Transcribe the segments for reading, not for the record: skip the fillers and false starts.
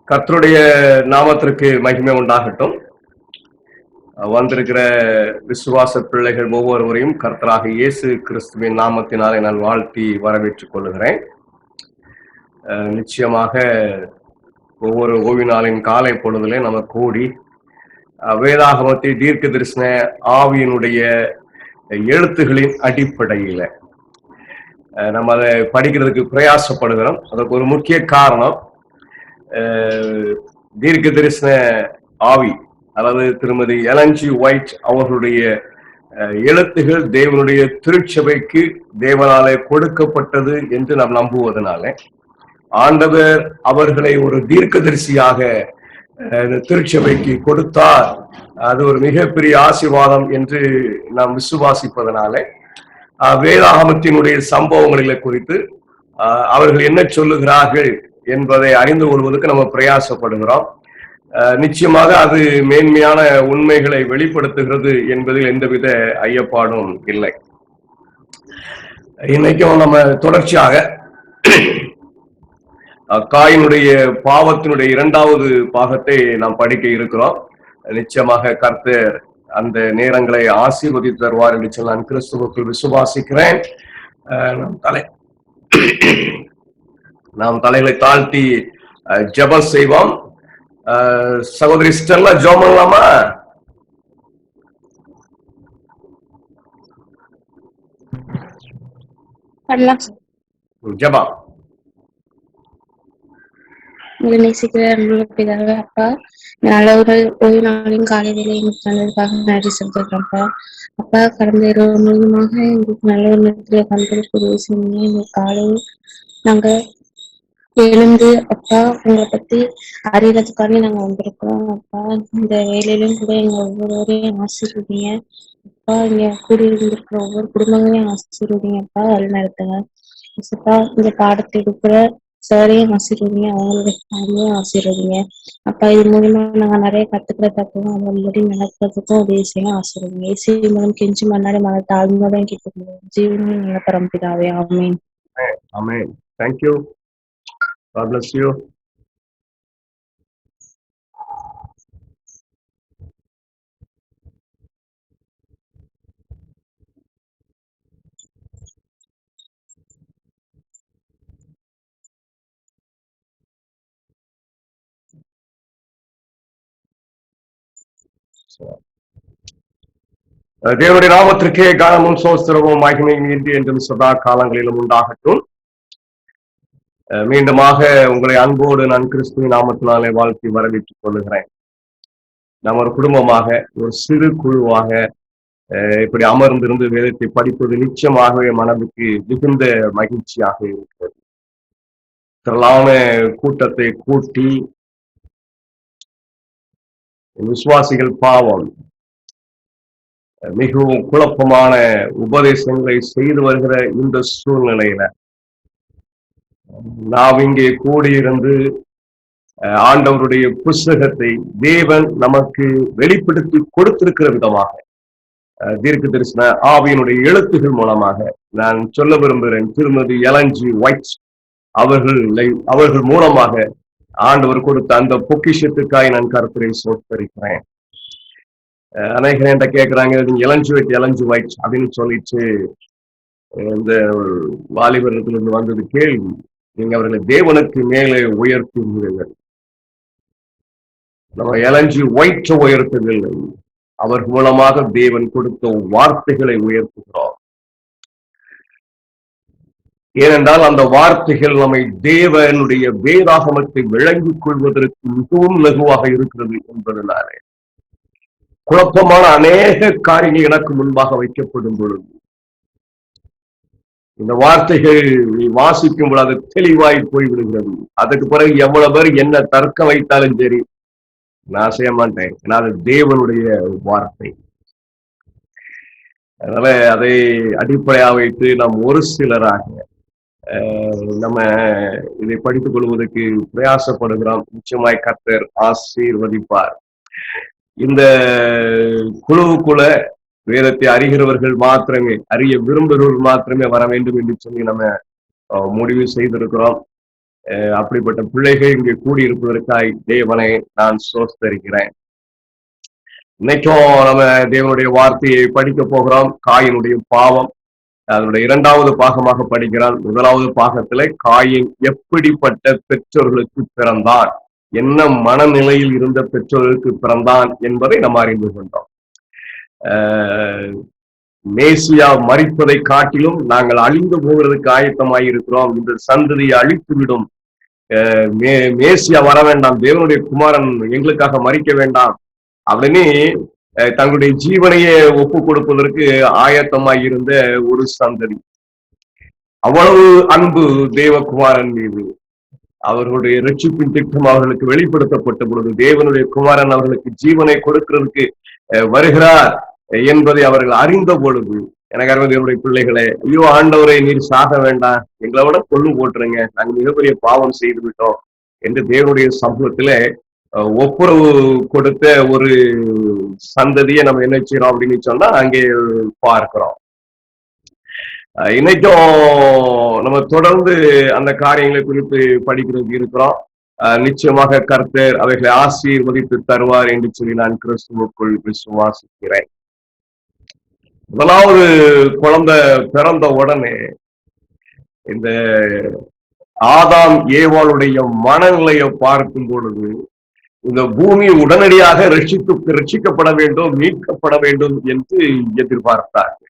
கர்த்தருடைய நாமத்திற்கு மகிமை உண்டாகட்டும். வந்திருக்கிற விசுவாச பிள்ளைகள் ஒவ்வொருவரையும் கர்த்தராக இயேசு கிறிஸ்துவின் நாமத்தினாலே நான் வாழ்த்தி வரவேற்றுக் கொள்கிறேன். நிச்சயமாக ஒவ்வொரு ஓய்வு நாளின் காலை பொழுதிலே நம்ம கூடி வேதாகமத்தை தீர்க்க தரிசன ஆவியினுடைய எழுத்துகளின் அடிப்படையில நம்ம அதை படிக்கிறதுக்கு பிரயாசப்படுகிறோம். அதற்கு ஒரு முக்கிய காரணம், தீர்க்க தரிசன ஆவி, அதாவது திருமதி எலன்ஜி ஒயிட் அவர்களுடைய எழுத்துகள் தேவனுடைய திருச்சபைக்கு தேவனாலே கொடுக்கப்பட்டது என்று நாம் நம்புவதனால ஆண்டவர் அவர்களை ஒரு தீர்க்கதரிசியாக திருச்சபைக்கு கொடுத்தார். அது ஒரு மிகப்பெரிய ஆசீர்வாதம் என்று நாம் விசுவாசிப்பதனால வேதாகமத்தினுடைய சம்பவங்களில குறித்து அவர்கள் என்ன சொல்லுகிறார்கள் என்பதை அறிந்து கொள்வதற்கு நம்ம பிரயாசப்படுகிறோம். நிச்சயமாக அது மேன்மையான உண்மைகளை வெளிப்படுத்துகிறது என்பதில் எந்தவித ஐயப்பாடும் இல்லை. இன்னைக்கும் நம்ம தொடர்ச்சியாக காயினுடைய பாவத்தினுடைய 2வது பாகத்தை நாம் படிக்க இருக்கிறோம். நிச்சயமாக கர்த்தர் அந்த நேரங்களை ஆசீர்வதித்து தருவார் என்று சொல்லி நான் கிறிஸ்துவுக்குள் விசுவாசிக்கிறேன். நாம் தலைகளை தாழ்த்தி ஜெபம் செய்வோம். சகோதரி ஸ்டெல்லா ஜெபம் பண்ணலாமா? ஜெபம். நேசிக்கிற அன்புள்ள பிதாவே, அப்பா, நல்ல ஒரு ஓய்வு நாளின் காலையில எங்களுக்கு நல்லதுக்காக நன்றி செலுத்துறோம்ப்பா. அப்பா, கடந்த 20 முழுவதுமாக எங்களுக்கு நல்ல ஒரு நேரத்துல கண்களுக்கு உதவி செய்யுங்க. இந்த காலையில் நாங்க எழுந்து அப்பா உங்களை பத்தி அறியறதுக்காக நாங்க வந்திருக்கோம். அப்பா, இந்த வேலையிலும் கூட எங்க ஒவ்வொருவரையும் ஆசீர்வதிங்க. அப்பா, இங்க கூடியிருந்திருக்கிற ஒவ்வொரு குடும்பங்களையும் ஆசீர்வதிங்க. அப்பா, வழி நடத்துங்க. அப்பா, இந்த பாடத்தை எடுக்கிற சாரையும் ஆசீர்வதிங்க, அவங்களுடைய ஃபேமிலியும் ஆசீர்வதிங்க. அப்பா, இது மூலியமா நாங்க நிறைய கத்துக்கிறதுக்கும் அவங்களோட நடக்கிறதுக்கும் உதவி செய்ய ஆசீர்வதிங்க. இசை மூலம் கெஞ்சி மன்னாடி மன தாழ்மையோட கேட்க ஜீவனும் நல்ல பரம்பிதாவே. ஆமென். ஆமென். Thank you. God bless you. தேவனுடைய நாமத்திற்கே கனமும் சோஸ்திரமும் மகிமையும் இன்றி என்றும் சதா காலங்களிலும் உண்டாகட்டும். மீண்டுமாக உங்களை அன்போடு நான் கிறிஸ்துவின் நாமத்தினாலே வாழ்த்தி வரவேற்றுக் கொள்ளுகிறேன். நாம் ஒரு குடும்பமாக, ஒரு சிறு குழுவாக இப்படி அமர்ந்திருந்து வேதத்தை படிப்பது நிச்சயமாகவே மனதுக்கு மிகுந்த மகிழ்ச்சியாக இருக்கிறது. திரளான கூட்டத்தை கூட்டி விசுவாசிகள் பாவம் மிகவும் குழப்பமான உபதேசங்களை செய்து வருகிற இந்த சூழ்நிலையில நாம் இங்கே கூடியிருந்து ஆண்டவருடைய புஸ்தகத்தை தேவன் நமக்கு வெளிப்படுத்தி கொடுத்திருக்கிற விதமாக தீர்க்க தரிசன ஆவியினுடைய எழுத்துகள் மூலமாக நான் சொல்ல விரும்புகிறேன். திருமதி எலன்ஜி ஒயிட் அவர்கள் மூலமாக ஆண்டவர் கொடுத்த அந்த பொக்கிஷத்துக்காய் நான் கர்த்தரை சோத்தரிக்கிறேன். அநேகர் என்கிட்ட கேட்கிறாங்க, எலன்ஜி ஒயிட் அப்படின்னு சொல்லிட்டு இந்த வாலிபரத்திலிருந்து வந்தது கேள்வி. நீங்க அவர்களை தேவனுக்கு மேலே உயர்த்துகிறீர்கள். நம்ம எலன்ஜி ஒயிட் உயர்த்தவில்லை, அவர் மூலமாக தேவன் கொடுத்த வார்த்தைகளை உயர்த்துகிறோம். ஏனென்றால் அந்த வார்த்தைகள் நம்மை தேவனுடைய வேதாகமத்தை விளங்கிக் கொள்வதற்கு மிகவும் லகுவாக இருக்கிறது என்பதனாலே குழப்பமான அநேக காரியங்கள் எனக்கு முன்பாக வைக்கப்படும் பொழுது இந்த வார்த்தைகள் வாசிக்கும் பொழுது அது தெளிவாய் போய்விடுகிறது. அதுக்கு பிறகு எவ்வளவு பேர் என்ன தர்க்கம் வைத்தாலும் சரி, நான் செய்ய மாட்டேன். ஏன்னா அது தேவனுடைய வார்த்தை. அதனால அதை அடிப்படையாக வைத்து நாம் ஒரு சிலராக நம்ம இதை படித்துக் கொள்வதற்கு பிரயாசப்படுகிறோம். நிச்சயமாய் கர்த்தர் ஆசீர்வதிப்பார். இந்த குழுவுக்குள்ள வேதத்தை அறிகிறவர்கள் மாத்திரமே, அறிய விரும்புகிறவர்கள் மாத்திரமே வர வேண்டும் என்று சொல்லி நம்ம முடிவு செய்திருக்கிறோம். அப்படிப்பட்ட பிள்ளைகள் இங்கே கூடியிருப்பதற்காய் தேவனை நான் சோஸ்தரிக்கிறேன். இன்னைக்கும் நம்ம தேவனுடைய வார்த்தையை படிக்க போகிறோம். காயினுடைய பாவம் அதனுடைய 2வது பாகமாக படிக்கிறான். 1வது பாகத்துல காயின் எப்படிப்பட்ட பெற்றோர்களுக்கு பிறந்தான், என்ன மனநிலையில் இருந்த பெற்றோர்களுக்கு பிறந்தான் என்பதை நம்ம அறிந்து கொண்டோம். மேசியா மரிப்பதை காட்டிலும் நாங்கள் அழிந்து போகிறதுக்கு ஆயத்தமாய் இருக்கிறோம், இந்த சந்ததியை அழித்துவிடும், மேசியா வர வேண்டாம், தேவனுடைய குமாரன் எங்களுக்காக மரிக்க வேண்டாம் அப்படின்னு தங்களுடைய ஜீவனையே ஒப்பு கொடுப்பதற்கு ஆயத்தமாய் இருந்த ஒரு சந்ததி. அவ்வளவு அன்பு தேவகுமாரன் மீது. அவர்களுடைய ரட்சிப்பின் திட்டம் அவர்களுக்கு வெளிப்படுத்தப்பட்ட பொழுது தேவனுடைய குமாரன் அவர்களுக்கு ஜீவனை கொடுக்கிறதுக்கு வருகிறார் என்பதை அவர்கள் அறிந்த பொழுது, எனக்கு அருமையான பிள்ளைகளே, ஐயோ ஆண்டவரை நீர் சாக வேண்டாம், எங்களை விட கொள்ளு போட்டுருங்க, நாங்கள் மிகப்பெரிய பாவம் செய்து விட்டோம் என்று தேவனுடைய சமூகத்துல ஒப்புரவு கொடுத்த ஒரு சந்ததியை நம்ம என்ன செய்யறோம் அப்படின்னு சொன்னா அங்கே பார்க்கிறோம். இன்னைக்கும் நம்ம தொடர்ந்து அந்த காரியங்களை குறித்து படிக்கிறது இருக்கிறோம். நிச்சயமாக கர்த்தர் அவைகளை ஆசீர்வதித்து தருவார் என்று சொல்லி நான் கிறிஸ்துவுக்குள் விசுவாசிக்கிறேன். 1வது குழந்தை பிறந்த உடனே இந்த ஆதாம் ஏவாளுடைய மனநிலையை பார்க்கும் பொழுது இந்த பூமி உடனடியாக ரட்சிக்கப்பட வேண்டும், மீட்கப்பட வேண்டும் என்று எதிர்பார்த்தார்கள்.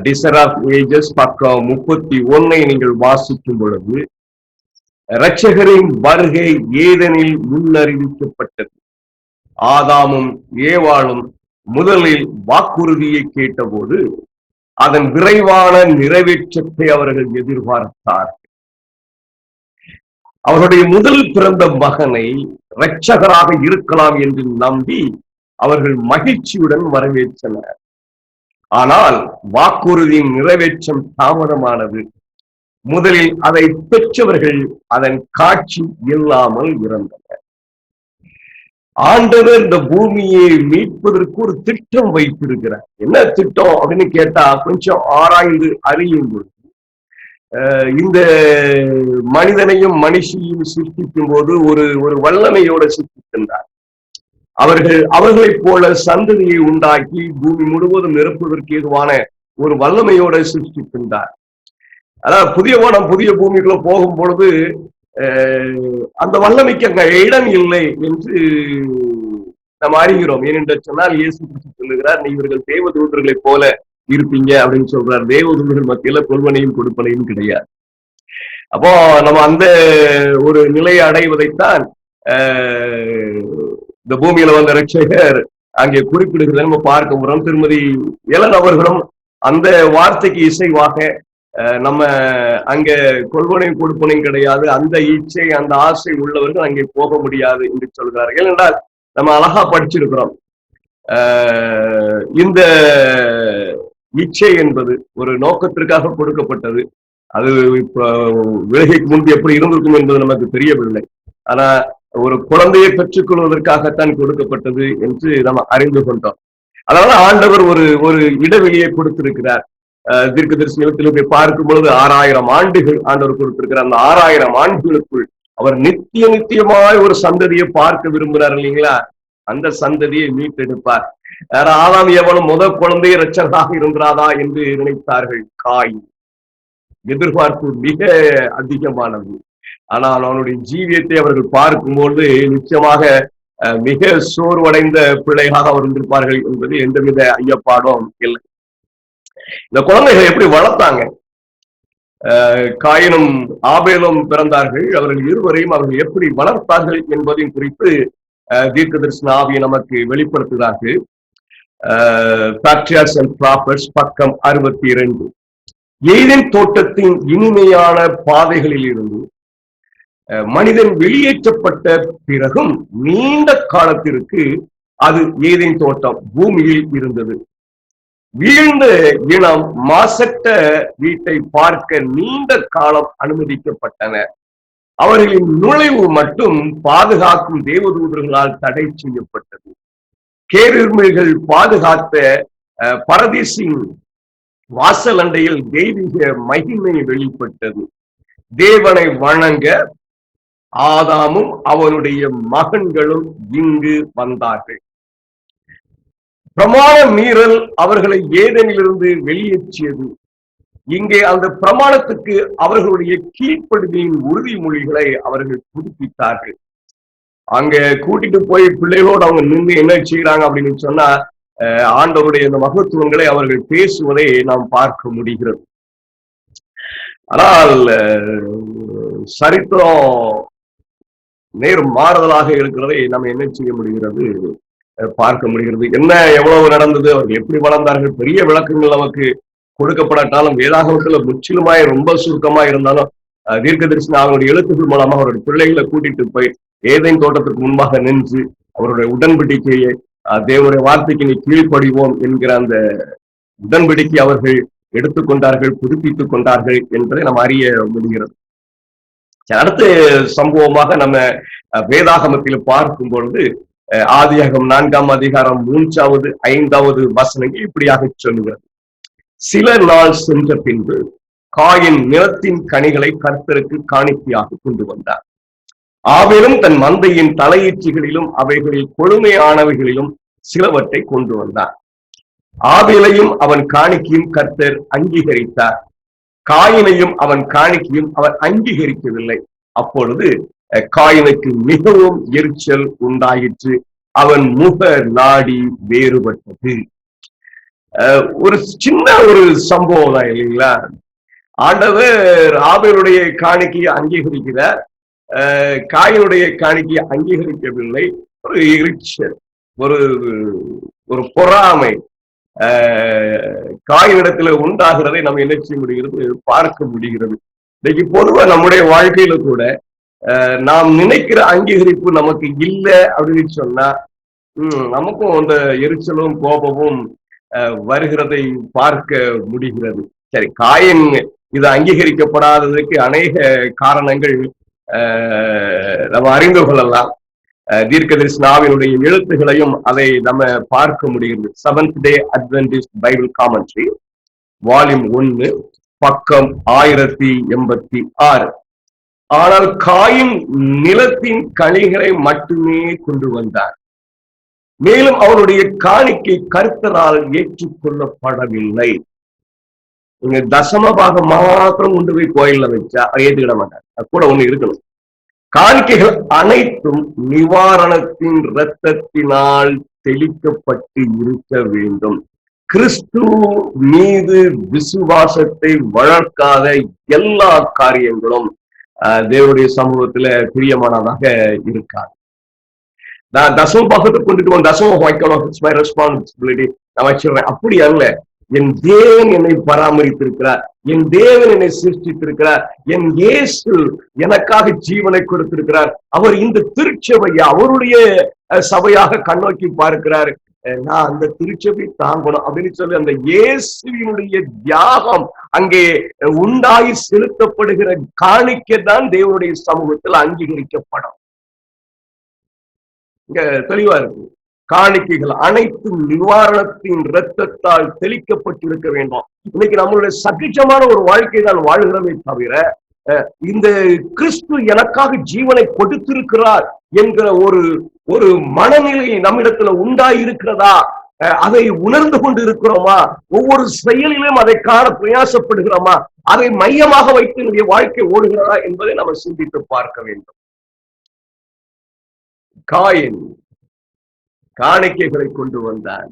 டிசர் ஆஃப் ஏஜஸ் பக்கம் 31 நீங்கள் வாசிக்கும் பொழுது இரட்சகரின் வருகை ஏதெனில் முன்னறிவிக்கப்பட்டது. ஆதாமும் ஏவாளும் முதலில் வாக்குறுதியை கேட்டபோது அதன் விரைவான நிறைவேற்றத்தை அவர்கள் எதிர்பார்த்தார்கள். அவருடைய முதல் பிறந்த மகனை இரட்சகராக இருக்கலாம் என்று நம்பி அவர்கள் மகிழ்ச்சியுடன் வரவேற்றனர். ஆனால் வாக்குறுதியின் நிறைவேற்றம் தாமதமானது. முதலில் அதை பெற்றவர்கள் அதன் காட்சி இல்லாமல் இருந்தனர். ஆண்டவர் இந்த பூமியை மீட்பதற்கு ஒரு திட்டம் வைத்திருக்கிறார். என்ன திட்டம் அப்படின்னு கேட்டா, கொஞ்சம் ஆராய்ந்து அறியும் பொழுது இந்த மனிதனையும் மனுஷியையும் சிருஷ்டிக்கும் போது ஒரு வல்லமையோட சிருஷ்டிக்கின்றார். அவர்களைப் போல சந்ததியை உண்டாக்கி பூமி முழுவதும் நிரப்புவதற்கு ஏதுவான ஒரு வல்லமையோட சிருஷ்டிக்கின்றார். அதாவது புதிய வானம் புதிய பூமிக்குள்ள போகும் பொழுது அந்த வல்லமைக்கு அங்க இடம் இல்லை என்று நம்ம அறிகிறோம். ஏனென்று சொன்னால் இயேசு கிறிஸ்து சொல்லுகிறார், இவர்கள் தேவதூதர்களைப் போல இருப்பீங்க அப்படின்னு சொல்றார். தேவதூதர்கள் மத்தியில கொள்வனையும் கொடுப்பனையும் கிடையாது. அப்போ நம்ம அந்த ஒரு நிலையை அடைவதைத்தான் இந்த பூமியில வந்த இரட்சகர் அங்கே குறிப்பிடுகிறத நம்ம பார்க்க போறோம். திருமதி எலன் அவர்களும் அந்த வார்த்தைக்கு இசைவாக நம்ம அங்க கொள்வனையும் கொடுப்பனையும் கிடையாது, அந்த இச்சை அந்த ஆசை உள்ளவர்கள் அங்கே போக முடியாது என்று சொல்கிறார்கள். என்றால் நம்ம அழகா படிச்சிருக்கிறோம். இந்த இச்சை என்பது ஒரு நோக்கத்திற்காக கொடுக்கப்பட்டது. அது இப்ப விலகைக்கு முன்பு எப்படி இருந்திருக்கும் என்பது நமக்கு தெரியவில்லை. ஆனா ஒரு குழந்தையை பெற்றுக்கொள்வதற்காகத்தான் கொடுக்கப்பட்டது என்று நம்ம அறிந்து கொண்டோம். அதனால ஆண்டவர் ஒரு இடைவெளியை கொடுத்திருக்கிறார். தீர்க்கதரிசனத்தில் போய் பார்க்கும் பொழுது 6000 ஆண்டுகள் ஆண்டவர் கொடுத்திருக்கிறார். அந்த 6000 ஆண்டுகளுக்குள் அவர் நித்தியமாய் ஒரு சந்ததியை பார்க்க விரும்புகிறார் இல்லைங்களா? அந்த சந்ததியை மீட்டெடுப்பார். ஆதாம் ஏவாளும் முதல் குழந்தை இரட்சகராக இருந்தாதா என்று நினைத்தார்கள். காயின் எதிர்பார்ப்பு மிக அதிகமானது. ஆனால் அவனுடைய ஜீவியத்தை அவர்கள் பார்க்கும்போது நிச்சயமாக மிக சோர்வடைந்த பிள்ளைகளாக அவர் இருந்திருப்பார்கள் என்பது எந்தவித ஐயப்பாடும் இல்லை. இந்த குழந்தைகளை எப்படி வளர்த்தாங்க? காயினும் ஆபேலும் பிறந்தார்கள். அவர்கள் இருவரையும் அவர்கள் எப்படி வளர்த்தார்கள் என்பதையும் குறித்து தீர்க்கதரிசன ஆவியை நமக்கு வெளிப்படுத்துகிறார்கள். Patriarchs and Prophets பக்கம் 62. ஏதேன் தோட்டத்தின் இனிமையான பாதைகளில் இருந்து மனிதன் வெளியேற்றப்பட்ட பிறகும் நீண்ட காலத்திற்கு அது ஏதேன் தோட்டம் பூமியில் இருந்தது. வீழ்ந்த இனம் மாசற்ற வீட்டை பார்க்க நீண்ட காலம் அனுமதிக்கப்பட்டனர். அவர்களின் நுழைவு மட்டும் பாதுகாக்கும் தேவதூதர்களால் தடை செய்யப்பட்டது. கேருமைகள் பாதுகாத்த பரதீசின் வாசல் அண்டையில் தெய்வீக மகிமை வெளிப்பட்டது. தேவனை வணங்க ஆதாமும் அவனுடைய மகன்களும் இங்கு வந்தார்கள். பிரமாண மீறல் அவர்களை ஏதேனிலிருந்து வெளியேற்றியது. இங்கே அந்த பிரமாணத்துக்கு அவர்களுடைய கீழ்ப்படுகையின் உறுதிமொழிகளை அவர்கள் புதுப்பித்தார்கள். அங்க கூட்டிட்டு போய் பிள்ளைகளோடு அவங்க நின்று என்ன செய்யறாங்க அப்படின்னு சொன்னா, ஆண்டவருடைய இந்த மகத்துவங்களை அவர்கள் பேசுவதை நாம் பார்க்க முடிகிறது. ஆனால் சரித்திரம் நேர் மாறுதலாக இருக்கிறதை நம்ம என்ன செய்ய முடிகிறது, பார்க்க முடிகிறது. என்ன எவ்வளவு நடந்தது, அவர்கள் எப்படி வளர்ந்தார்கள், பெரிய விளக்கங்கள் நமக்கு கொடுக்கப்படாட்டாலும் வேதாகமத்துல முற்றிலுமாய் ரொம்ப சுருக்கமா இருந்தாலும் தீர்க்கதரிசனம் அவருடைய எழுத்துக்கள் மூலமா அவருடைய பிள்ளைகளை கூட்டிட்டு போய் ஏதேன் தோட்டத்துக்கு முன்பாக நின்று அவருடைய உடன்படிக்கையை தேவனுடைய வார்த்தைக்கு நீ கீழ்ப்படிவோம் என்கிற அந்த உடன்படிக்கை அவர்கள் எடுத்துக்கொண்டார்கள், புதுப்பித்துக் கொண்டார்கள் என்பதை நாம் அறிய முடிகிறது. அடுத்த சம்பவமாக நம்ம வேதாகமத்தில் பார்க்கும் பொழுது ஆதியாகமம் 4ஆம் அதிகாரம் 3வது 5வது வசனங்கள் இப்படியாக சொல்லுகிறது. சில நாள் சென்ற பின்பு காயின் நிலத்தின் கனிகளை கர்த்தருக்கு காணிக்கையாக கொண்டு வந்தார். ஆபேலும் தன் மந்தையின் தலையீச்சுகளிலும் அவைகளில் கொழுமையானவைகளிலும் சிலவற்றை கொண்டு வந்தார். ஆபேலையும் அவன் காணிக்கையும் கர்த்தர் அங்கீகரித்தார். காயினையும் அவன் காணிக்கையும் அவர் அங்கீகரிக்கவில்லை. அப்பொழுது காயினுக்கு மிகவும் எரிச்சல் உண்டாயிற்று. அவன் முக நாடி வேறுபட்டது. ஒரு சின்ன ஒரு சம்பவம் தான் இல்லைங்களா? ஆண்டவர் ஆபேலுடைய காணிக்கையை அங்கீகரிக்கிறார், காயினுடைய காணிக்கையை அங்கீகரிக்கவில்லை. ஒரு எரிச்சல், ஒரு பொறாமை காயினிடத்துல உண்டாகிறதை நம்ம என்ன செய்ய முடிகிறது, பார்க்க முடிகிறது. இன்னைக்கு பொதுவா நம்முடைய வாழ்க்கையில கூட நாம் நினைக்கிற அங்கீகரிப்பு நமக்கு இல்லை அப்படின்னு சொன்னா நமக்கும் அந்த எரிச்சலும் கோபமும் வருகிறதை பார்க்க முடிகிறது. சரி, காயின் இது அங்கீகரிக்கப்படாததுக்கு அநேக காரணங்கள் நம்ம அறிந்து கொள்ளலாம். தீர்க்கதரிசனாவினுடைய எழுத்துகளையும் அதை நம்ம பார்க்க முடிகிறது. Seventh day Adventist Bible commentary volume 1 பக்கம் 1086. ஆனால் காயின் நிலத்தின் கனிகளை மட்டுமே கொண்டு வந்தார். மேலும் அவருடைய காணிக்கை கர்த்தரால் ஏற்றுக்கொள்ளப்படவில்லை. நீங்க தசமபாகம் மாத்திரம் கொண்டு போய் கோயில்ல வச்சா ஏற்றுக்கிட மாட்டார். கூட ஒண்ணு இருக்கணும். காணிக்கைகள் அனைத்தும் நிவாரணத்தின் இரத்தத்தினால் தெளிக்கப்பட்டு இருக்க வேண்டும். கிறிஸ்து மீது விசுவாசத்தை வளர்க்காத எல்லா காரியங்களும் தேவனுடைய சமூகத்துல பிரியமானதாக இருக்காது. நான் தசம பாகத்தை கொண்டுட்டு தசம வைக்கணும், மை ரெஸ்பான்சிபிலிட்டி நான் வச்சிருவேன். அப்படி அல்ல. என் தேவன் என்னை பராமரித்திருக்கிறார், என் தேவன் என்னை சிருஷ்டித்திருக்கிறார், என் இயேசு எனக்காக ஜீவனை கொடுத்திருக்கிறார், அவர் இந்த திருச்சபையை அவருடைய சபையாக கண்ணோக்கி பார்க்கிறார், நான் அந்த திருச்சபை தாங்கணும் அப்படின்னு சொல்லி அந்த இயேசுவினுடைய தியாகம் அங்கே உண்டாகி செலுத்தப்படுகிற காணிக்கை தான் தேவனுடைய சமூகத்தில் அங்கீகரிக்கப்படும். இங்க தெளிவா இருக்கு. காணிக்கைகள் அனைத்தும் நிவாரணத்தின் இரத்தத்தால் தெளிக்கப்பட்டிருக்க வேண்டும். இன்னைக்கு நம்மளுடைய சகிச்சமான ஒரு வாழ்க்கை தான் வாழ்கிறோமே தவிர இந்த கிறிஸ்து எனக்காக ஜீவனை கொடுத்திருக்கிறார் என்கிற ஒரு மனநிலை நம்மிடத்துல உண்டாயிருக்கிறதா, அதை உணர்ந்து கொண்டு இருக்கிறோமா, ஒவ்வொரு செயலிலும் அதை காண பிரயாசப்படுகிறோமா, அதை மையமாக வைத்து என்னுடைய வாழ்க்கை ஓடுகிறதா என்பதை நம்ம சிந்தித்து பார்க்க வேண்டும். காயின் காணிக்கைகளை கொண்டு வந்தான்,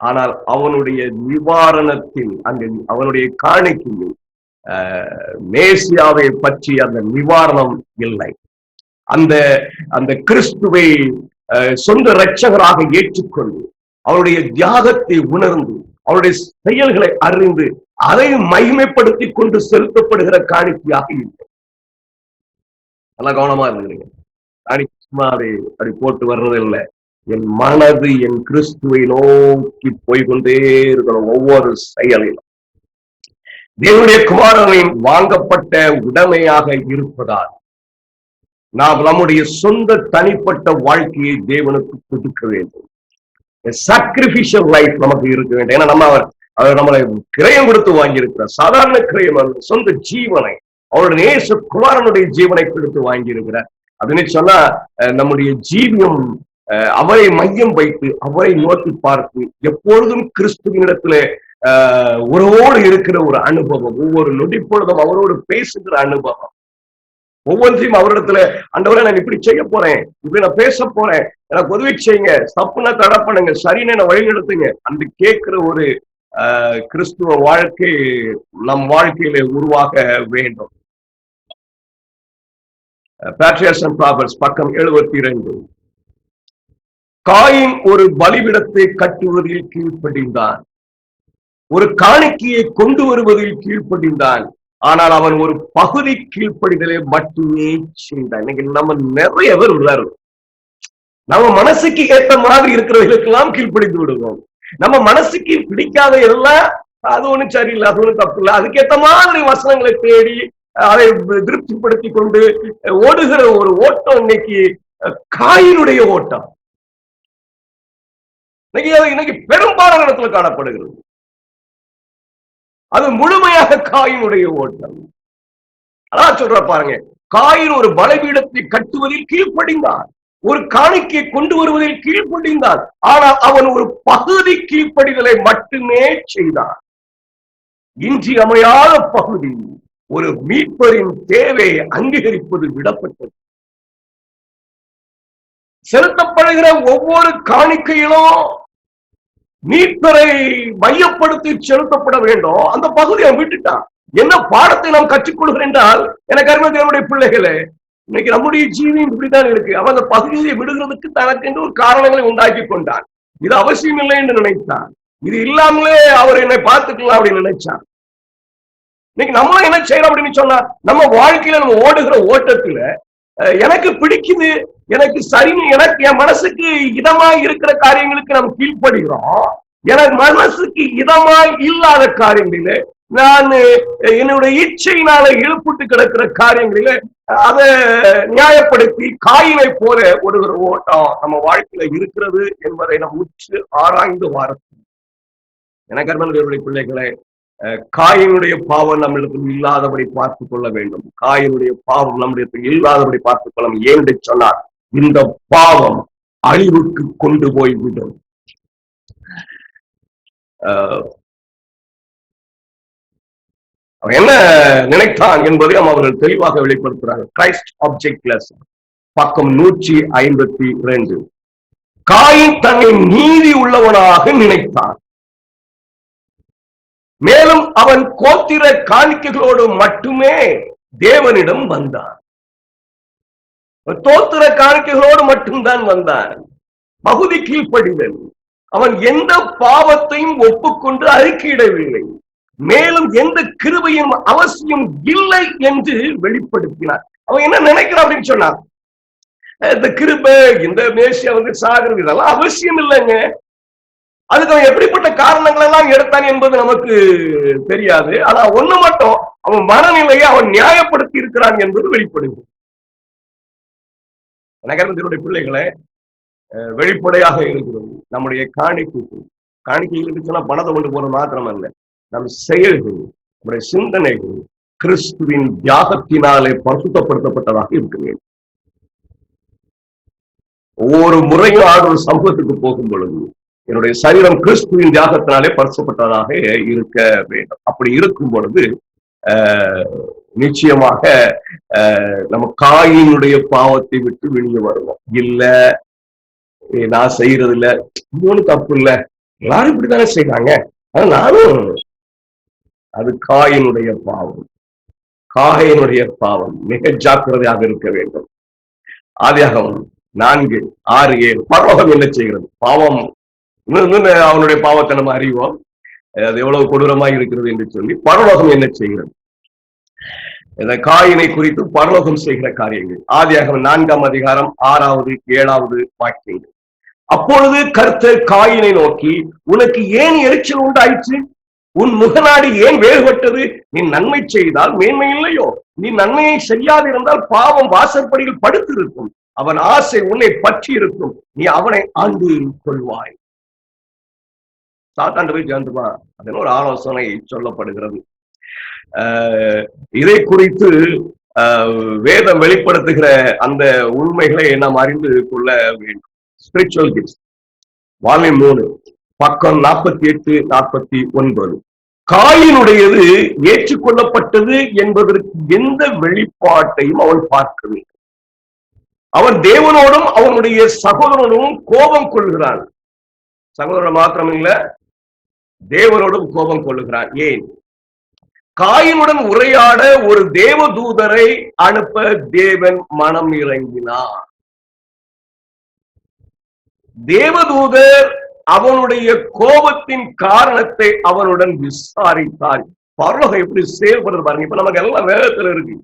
ஆனால் அவனுடைய நிவாரணத்தில் அங்கு அவனுடைய காணிக்கையில் மேசியாவை பற்றி அந்த நிவாரணம் இல்லை. அந்த கிறிஸ்துவை சொந்த இரட்சகராக ஏற்றுக்கொண்டு அவருடைய தியாகத்தை உணர்ந்து அவருடைய செயல்களை அறிந்து அதை மகிமைப்படுத்தி கொண்டு செலுத்தப்படுகிற காணிக்கையாக இல்லை. நல்லா கவனமா இருந்தீங்க. காணிக்கை சும்மா அப்படி போட்டு வர்றது இல்லை. என் மனது என் கிறிஸ்துவை நோக்கி போய்கொண்டே இருக்கணும். ஒவ்வொரு செயலிலும் தேவனுடைய குமாரனின் வாங்கப்பட்ட உடைமையாக இருப்பதால் நாம் நம்முடைய சொந்த தனிப்பட்ட வாழ்க்கையை தேவனுக்கு கொடுக்க வேண்டும். சாக்ரிபிஷியல் லைஃப் நமக்கு இருக்க வேண்டும். ஏன்னா அவர் நம்மளை கிரயம் கொடுத்து வாங்கி இருக்கிறார். சாதாரண கிரயம் அல்ல, சொந்த ஜீவனை அவருடைய நேச குமாரனுடைய ஜீவனை கொடுத்து வாங்கி இருக்கிறார். அதனை சொன்னா நம்முடைய ஜீவியம் அவரை மையம் வைத்து அவரை நோக்கி பார்த்து எப்பொழுதும் கிறிஸ்துவினிடத்துல உறவோடு இருக்கிற ஒரு அனுபவம், ஒவ்வொரு நொடி பொழுதும் அவரோடு பேசுகிற அனுபவம், ஒவ்வொன்றையும் அவரிடத்துல ஆண்டவரே நான் இப்படி செய்ய போறேன், இப்படி நான் பேச போறேன், எனக்கு உதவி செய்யுங்க, தப்புனா தடை பண்ணுங்க, சரின்னு என்ன வழிநடத்துங்க அந்த கேட்கிற ஒரு கிறிஸ்துவ வாழ்க்கை நம் வாழ்க்கையில உருவாக வேண்டும். Patriarchs and Proverbs பக்கம் 72. காயின் ஒரு பலிபீடத்தை கட்டுவதில் கீழ்ப்படிந்தான், ஒரு காணிக்கையை கொண்டு வருவதில் கீழ்ப்படிந்தான், ஆனால் அவன் ஒரு பகுதி கீழ்ப்படிதலை மட்டுமே செய்தான். இன்னைக்கு நம்ம நிறைய பேர் உள்ளாரு, நம்ம மனசுக்கு ஏற்ற மாதிரி இருக்கிறவர்களுக்கெல்லாம் கீழ்ப்படிந்து விடுவோம். நம்ம மனசுக்கு பிடிக்காத எல்லாம் அது ஒண்ணும் சரியில்லை, அது ஒண்ணும் தப்பு இல்லை, அதுக்கேற்ற மாதிரி வசனங்களை தேடி அதை திருப்திப்படுத்தி கொண்டு ஓடுகிற ஒரு ஓட்டம் இன்னைக்கு காயினுடைய ஓட்டம் இன்னைக்கு பெரும்பாலான இடத்துல காணப்படுகிறது. அது முழுமையாக காயினுடைய ஓட்டம். அதான் சொல்ற பாருங்க, காயின் ஒரு பலிபீடத்தை கட்டுவதில் கீழ்ப்படிந்தான், ஒரு காணிக்கை கொண்டு வருவதில் கீழ்ப்படிந்தான், ஆனால் அவன் ஒரு பகுதி கீழ்ப்படிதலை மட்டுமே செய்தான். இன்றியமையாத பகுதி ஒரு மீட்பரின் தேவையை அங்கீகரிப்பது விடப்பட்டது. செலுத்தப்படுகிற ஒவ்வொரு காணிக்கையிலும் மீட்பரை மையப்படுத்தி செலுத்தப்பட வேண்டும். அந்த பகுதியை விட்டுட்டான். என்ன பாடத்தை நாம் கற்றுக்கொள்கிறோம் என்றால், எனக்கு அருமையான பிள்ளைகளே, இன்னைக்கு நம்முடைய ஜீவியம் இப்படித்தான் இருக்கு. அவன் அந்த பகுதியை விடுகிறதுக்கு தனக்கு என்று ஒரு காரணங்களை உண்டாக்கி கொண்டான். இது அவசியம் இல்லை என்று நினைத்தான். இது இல்லாமலே அவர் என்னை பார்த்துக்கலாம் அப்படின்னு நினைச்சான். இன்னைக்கு நம்மளும் என்ன செய்யறோம் அப்படின்னு சொன்னா, நம்ம வாழ்க்கையில நம்ம ஓடுகிற ஓட்டத்துல எனக்கு பிடிக்குது, எனக்கு சரி, எனக்கு என் மனசுக்கு இதமாய் இருக்கிற காரியங்களுக்கு நாம் கீழ்ப்படுகிறோம். எனக்கு மனசுக்கு இதமாய் இல்லாத காரியங்களில நான் என்னுடைய இச்சையினால இழுப்புட்டு கிடக்கிற காரியங்களில அதை நியாயப்படுத்தி காயினை போல ஒரு ஓட்டம் நம்ம வாழ்க்கையில இருக்கிறது என்பதை நாம் உற்று ஆராய்ந்து வாரணும். எனக்கு அருமையான பிள்ளைகளை, காயினுடைய பாவம் நம்மிடத்தில் இல்லாதபடி பார்த்துக் கொள்ள வேண்டும். காயினுடைய பாவம் நம்மிடத்தில் இல்லாதபடி பார்த்துக் கொள்ள. ஏன் சொன்னார், இந்த பாவம் அழிவுக்கு கொண்டு போய்விடும். என்ன நினைத்தான் என்பதையும் அவர்கள் தெளிவாக வெளிப்படுத்துறாங்க. கிரைஸ்ட் ஆப்ஜெக்ட்லெஸ் பக்கம் 152. காயின் தன்னை நீதி உள்ளவனாக நினைத்தான், மேலும் அவன் கோத்திர காணிக்கைகளோடு மட்டுமே தேவனிடம் வந்தான். தோத்திர காணிக்கைகளோடு மட்டும்தான் வந்தான். பகுதி கீழ்ப்படிதல். அவன் எந்த பாவத்தையும் ஒப்புக்கொண்டு அறிக்கையிடவில்லை, மேலும் எந்த கிருபையும் அவசியம் இல்லை என்று வெளிப்படுத்தினார். அவன் என்ன நினைக்கிறான் அப்படின்னு சொன்னா, இந்த கிருபை, இந்த மேசியா சாகிறது, இதெல்லாம் அவசியம் இல்லைங்க. அதுக்கு அவன் எப்படிப்பட்ட காரணங்கள் எல்லாம் எடுத்தான் என்பது நமக்கு தெரியாது. ஆனா ஒண்ணு மட்டும், அவன் மனநிலையை அவன் நியாயப்படுத்தி இருக்கிறான் என்பது வெளிப்படுது. நகரத்தினுடைய பிள்ளைகளை வெளிப்படையாக இருக்கிறது. நம்முடைய காணிக்கைகளுக்கு சொன்னா பணத்தை கொண்டு போற மாத்திரம் அல்ல, நம் செயல்கள், நம்முடைய சிந்தனைகள் கிறிஸ்துவின் தியாகத்தினாலே பரிசுத்தப்படுத்தப்பட்டதாக இருக்க வேண்டும். ஒவ்வொரு முறையும் ஒரு சமூகத்துக்கு போகும் பொழுது என்னுடைய சரீரம் கிறிஸ்துவின் தியாகத்தினாலே பரிசுத்தப்பட்டதாக இருக்க வேண்டும். அப்படி இருக்கும் பொழுது நிச்சயமாக நம்ம காயினுடைய பாவத்தை விட்டு வெளியே வருவோம். இல்ல நான் செய்யறது இல்ல, இன்னொன்னு தப்பு இல்ல, எல்லாரும் இப்படித்தானே செய்யறாங்க, நானும், அது காயினுடைய பாவம். காயினுடைய பாவம் மிக ஜாக்கிரதையாக இருக்க வேண்டும். ஆதியாகமம் 4:6-7 பரலோகம் என்ன செய்கிறது? பாவம் அவனுடைய பாவத்தை நம்ம அறிவோம், அது எவ்வளவு கொடூரமாக இருக்கிறது என்று சொல்லி பரலோகம் என்ன செய்கிறது? இந்த காயினை குறித்து பரலோகம் செய்கிற காரியங்கள். ஆதியாகமம் 4:6-7 வாக்கியங்கள். அப்பொழுது கர்த்தர் காயினை நோக்கி, உனக்கு ஏன் எரிச்சல் உண்டாயிற்று? உன் முகநாடி ஏன் வேறுபட்டது? நீ நன்மை செய்தால் மேன்மை இல்லையோ? நீ நன்மையை செய்யாதிருந்தால் பாவம் வாசற்படியில் படுத்திருக்கும், அவன் ஆசை உன்னை பற்றி இருக்கும், நீ அவனை ஆண்டு கொள்வாய். சாத்தாண்டு போய் சேர்ந்துவா, அதன் ஒரு ஆலோசனை சொல்லப்படுகிறது. இதை குறித்து வேதம் வெளிப்படுத்துகிற அந்த உண்மைகளை நாம் அறிந்து கொள்ள வேண்டும். ஸ்பிரிச்சுவல் கிஃப்ட்ஸ் வால்யூம் 3 பக்கம் 48 49. காயினுடையது ஏற்றுக்கொள்ளப்பட்டது என்பதற்கு எந்த வெளிப்பாட்டையும் அவன் பார்க்கவில்லை. அவன் தேவனோடும் அவனுடைய சகோதரனோடும் கோபம் கொள்கிறான். சகோதரன் மாத்திரமில்ல, தேவனோடும் கோபம் கொள்ளுகிறான். ஏன்? காயினுடன் உரையாட ஒரு தேவதூதரை அனுப்ப தேவன் மனம் இறங்கினார். தேவதூதர் அவனுடைய கோபத்தின் காரணத்தை அவனுடன் விசாரித்தார். பரலோகம் எப்படி செயல்படுறது பாருங்க. இப்ப நமக்கு எல்லாம் வேதத்துல இருக்கு,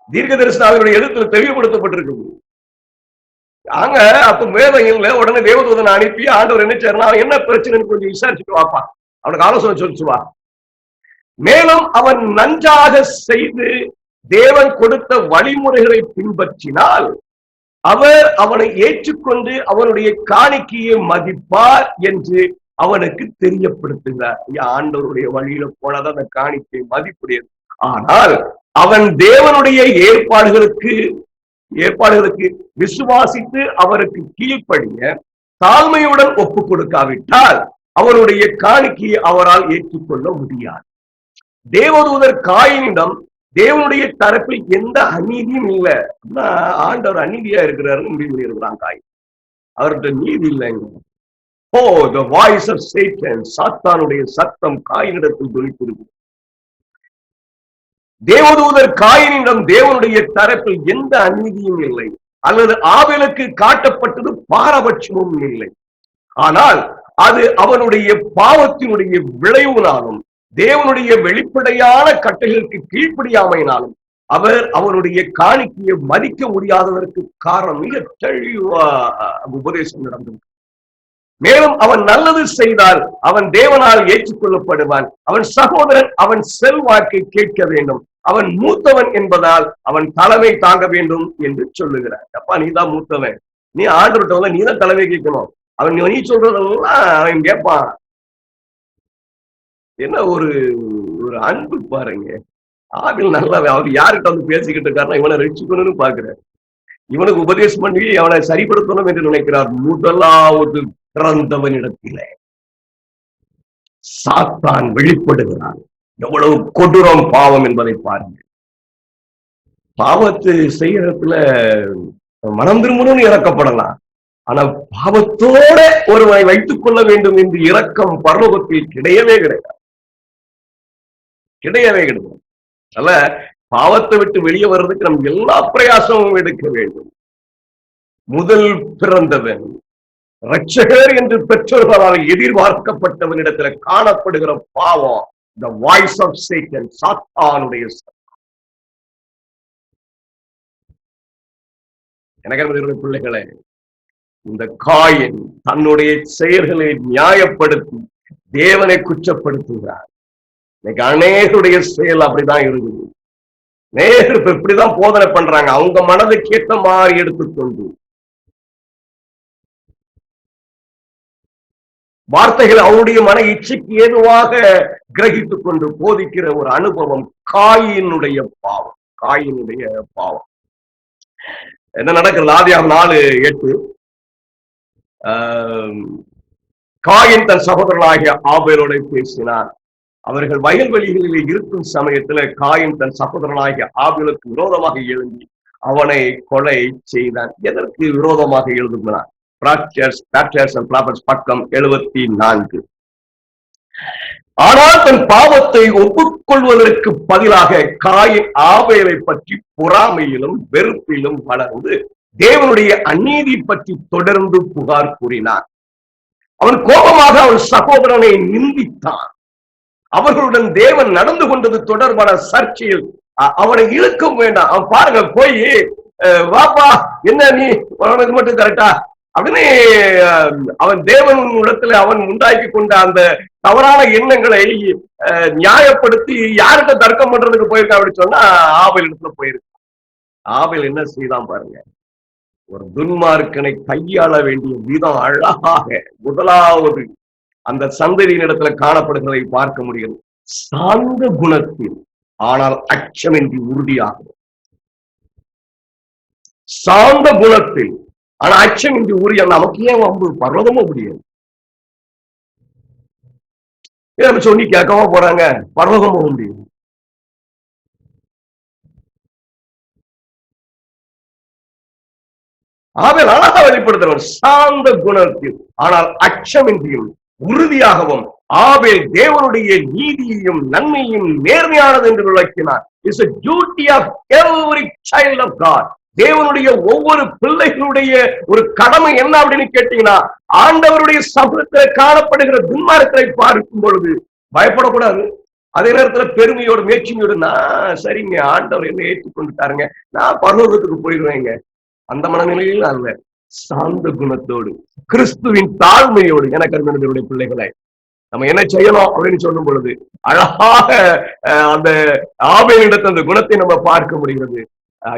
தீர்க்க தரிசனாவினுடைய எழுத்துல தெளிவுபடுத்தப்பட்டிருக்கு. அங்க அப்ப வேதம் இல்ல, உடனே தேவதூதனை அனுப்பி ஆண்டவர் என்ன செய்யறா, என்ன பிரச்சனைன்னு கொஞ்சம் விசாரிச்சுட்டு வாப்பா, அவனுக்கு ஆலோசனை சொல்லிச்சுவா. மேலும் அவன் நன்றாக செய்து தேவன் கொடுத்த வழிமுறைகளை பின்பற்றினால் அவர் அவனை ஏற்றுக்கொண்டு அவனுடைய காணிக்கையை மதிப்பார் என்று அவனுக்கு தெரியப்படுத்துகிறார். ஆண்டவருடைய வழியில போனதான் அந்த காணிக்கை மதிப்புடையது. ஆனால் அவன் தேவனுடைய ஏற்பாடுகளுக்கு விசுவாசித்து அவருக்கு கீழ்ப்படிய தாழ்மையுடன் ஒப்பு கொடுக்காவிட்டால் அவருடைய காணிக்கையை அவரால் ஏற்றுக்கொள்ள முடியாது. தேவதூதர் காயினிடம் தேவனுடைய தரப்பில் எந்த அநீதியும் இல்லை. ஆண்டவர் அநீதியா இருக்கிறாருன்னு முடிவு பண்ணியிருக்கிறான் காயின். அவர்கிட்ட நீதி இல்லைங்க. ஓ, the voice of Satan, சாத்தானுடைய சத்தம் காயினிடத்தில் தொழிற்கிறது. தேவதூதர் காயினிடம் தேவனுடைய தரப்பில் எந்த அநீதியும் இல்லை, அல்லது ஆபேலுக்கு காட்டப்பட்டது பாரபட்சமும் இல்லை. ஆனால் அது அவனுடைய பாவத்தினுடைய விளைவுனாலும் தேவனுடைய வெளிப்படையான கட்டளைகளுக்கு கீழ்ப்படியாமையினாலும் அவர் அவருடைய காணிக்கையை மதிக்க முடியாததற்கு காரணம் மிக தெளிவா உபதேசம் நடந்தது. மேலும் அவன் நல்லது செய்தால் அவன் தேவனால் ஏற்றுக்கொள்ளப்படுவான். அவன் சகோதரன் அவன் செல்வாக்கை கேட்க வேண்டும். அவன் மூத்தவன் என்பதால் அவன் தலைமை தாங்க வேண்டும் என்று சொல்லுகிறார். அப்பா, நீதான் மூத்தவன், நீ ஆண்டவர்கிட்ட நீதான் தலைமை கேட்கணும். அவன் நீ சொல்றதெல்லாம் அவன் கேட்பான். என்ன ஒரு ஒரு அன்பு பாருங்க. ஆபில் நல்லா அவர் யார்கிட்ட வந்து பேசிக்கிட்டு இருக்காருன்னா இவனை ரட்சிக்கணும்னு பாக்குறாரு. இவனுக்கு உபதேசம் பண்ணி அவனை சரிப்படுத்தணும் என்று நினைக்கிறார். முதலாவது பிறந்தவனிடத்திலே சாத்தான் வெளிப்படுகிறான். எவ்வளவு கொடூரம் பாவம் என்பதை பாருங்க. பாவத்தை செய்யறதுல மனம் திரும்பணும்னு இறக்கப்படலாம், ஆனா பாவத்தோட ஒருவனை வைத்துக் கொள்ள வேண்டும் என்று இரக்கம் பரலோகத்தில் கிடையவே கிடையாது. அல்ல, பாவத்தை விட்டு வெளியே வர்றதுக்கு நம்ம எல்லா பிரயாசமும் எடுக்க வேண்டும். முதல் பிறந்தவன் இரட்சகர் என்று பெற்றோர்களால் எதிர்பார்க்கப்பட்டவனிடத்துல காணப்படுகிற பாவம் the voice of Satan, சாத்தானுடைய சத்தம். எனக்கு பிள்ளைகளே, இந்த காயின் தன்னுடைய செயல்களை நியாயப்படுத்தி தேவனை குற்றப்படுத்துகிறார். இன்னைக்கு அநேகருடைய செயல் அப்படிதான் இருக்குது. நேரு இப்படிதான் போதனை பண்றாங்க, அவங்க மனதை கேட்ட மாதிரி எடுத்துக்கொண்டு வார்த்தைகள் அவருடைய மன இச்சைக்கு ஏதுவாக கிரகித்துக் கொண்டு போதிக்கிற ஒரு அனுபவம் காயினுடைய பாவம். என்ன நடக்கிறது? ஆதியாகமம் 4:8. காயின் தன் சகோதரனாகிய ஆபேலோட பேசினார். அவர்கள் வயல்வெளிகளில் இருக்கும் சமயத்துல காயின் தன் சகோதரனாகிய ஆபேலுக்கு விரோதமாக எழுந்தி அவனை கொலை செய்தான். எதற்கு விரோதமாக எழுதுகிறார்? பக்கம் 74. ஆனால் தன் பாவத்தை ஒப்புக்கொள்வதற்கு பதிலாக காயின் ஆபேலை பற்றி பொறாமையிலும் வெறுப்பிலும் வளர்ந்து தேவனுடைய அநீதி பற்றி தொடர்ந்து புகார் கூறினார். அவன் கோபமாக அவன் சகோதரனை நிந்தித்தான். அவர்களுடன் தேவன் நடந்து கொண்டது தொடர்பான சர்ச்சையில் அவனை இழுக்க வேண்டாம். அவன் பாருங்க, போய் வாப்பா, என்ன நீ உனக்கு மட்டும் கரெக்டா அப்படின்னு அவன் தேவன் இடத்துல அவன் உண்டாக்கி கொண்ட அந்த தவறான எண்ணங்களை நியாயப்படுத்தி யார்கிட்ட தர்க்கம் பண்றதுக்கு போயிருக்கா அப்படின்னு சொன்னா ஆபேல் இடத்துல போயிருக்கு. ஆபேல் என்ன செய்தான் பாருங்க. ஒரு துன்மார்க்கனை கையாள வேண்டிய விதம் அழகாக முதலாவது அந்த சந்ததியின் இடத்துல காணப்படுகிறதை பார்க்க முடியும். சாந்த குணத்தில் ஆனால் அச்சமின்றி உறுதியாகும். சாந்த குணத்தில் ஆனா அச்சமின்றி உறுதியா. நமக்கு ஏன் வம்பு? பர்வதமும் முடியாது. சொல்லி கேட்காம போறாங்க, பர்வதம் போக முடியும். ஆபேல் அழகா வெளிப்படுத்துறவன் சாந்த குணத்தில் ஆனால் அச்சமின்றியும் உறுதியாகவும் ஆபேல் தேவனுடைய நீதியையும் நன்மையும் நேர்மையானது என்று விளக்கினார். It's a duty of every child of God. தேவனுடைய ஒவ்வொரு பிள்ளைகளுடைய ஒரு கடமை என்ன அப்படின்னு கேட்டீங்கன்னா, ஆண்டவருடைய சமூகத்தில் காணப்படுகிற துன்மார்க்கத்தை பார்க்கும் பொழுது பயப்படக்கூடாது. அதே நேரத்துல பெருமையோடு மேட்சிமையோடு, நான் சரிங்க ஆண்டவர் என்ன ஏற்றுக்கொண்டுட்டாருங்க, நான் பரலோகத்துக்கு போயிடுவேங்க, அந்த மனநிலையில் அல்ல, சாந்த குணத்தோடு கிறிஸ்துவின் தாழ்மையோடு. எனக்கு அருமையானவருடைய பிள்ளைகளை, நம்ம என்ன செய்யணும் அப்படின்னு சொல்லும் பொழுது அழகாக அந்த ஆபேலிடத்தில் அந்த குணத்தை நம்ம பார்க்க முடிகிறது.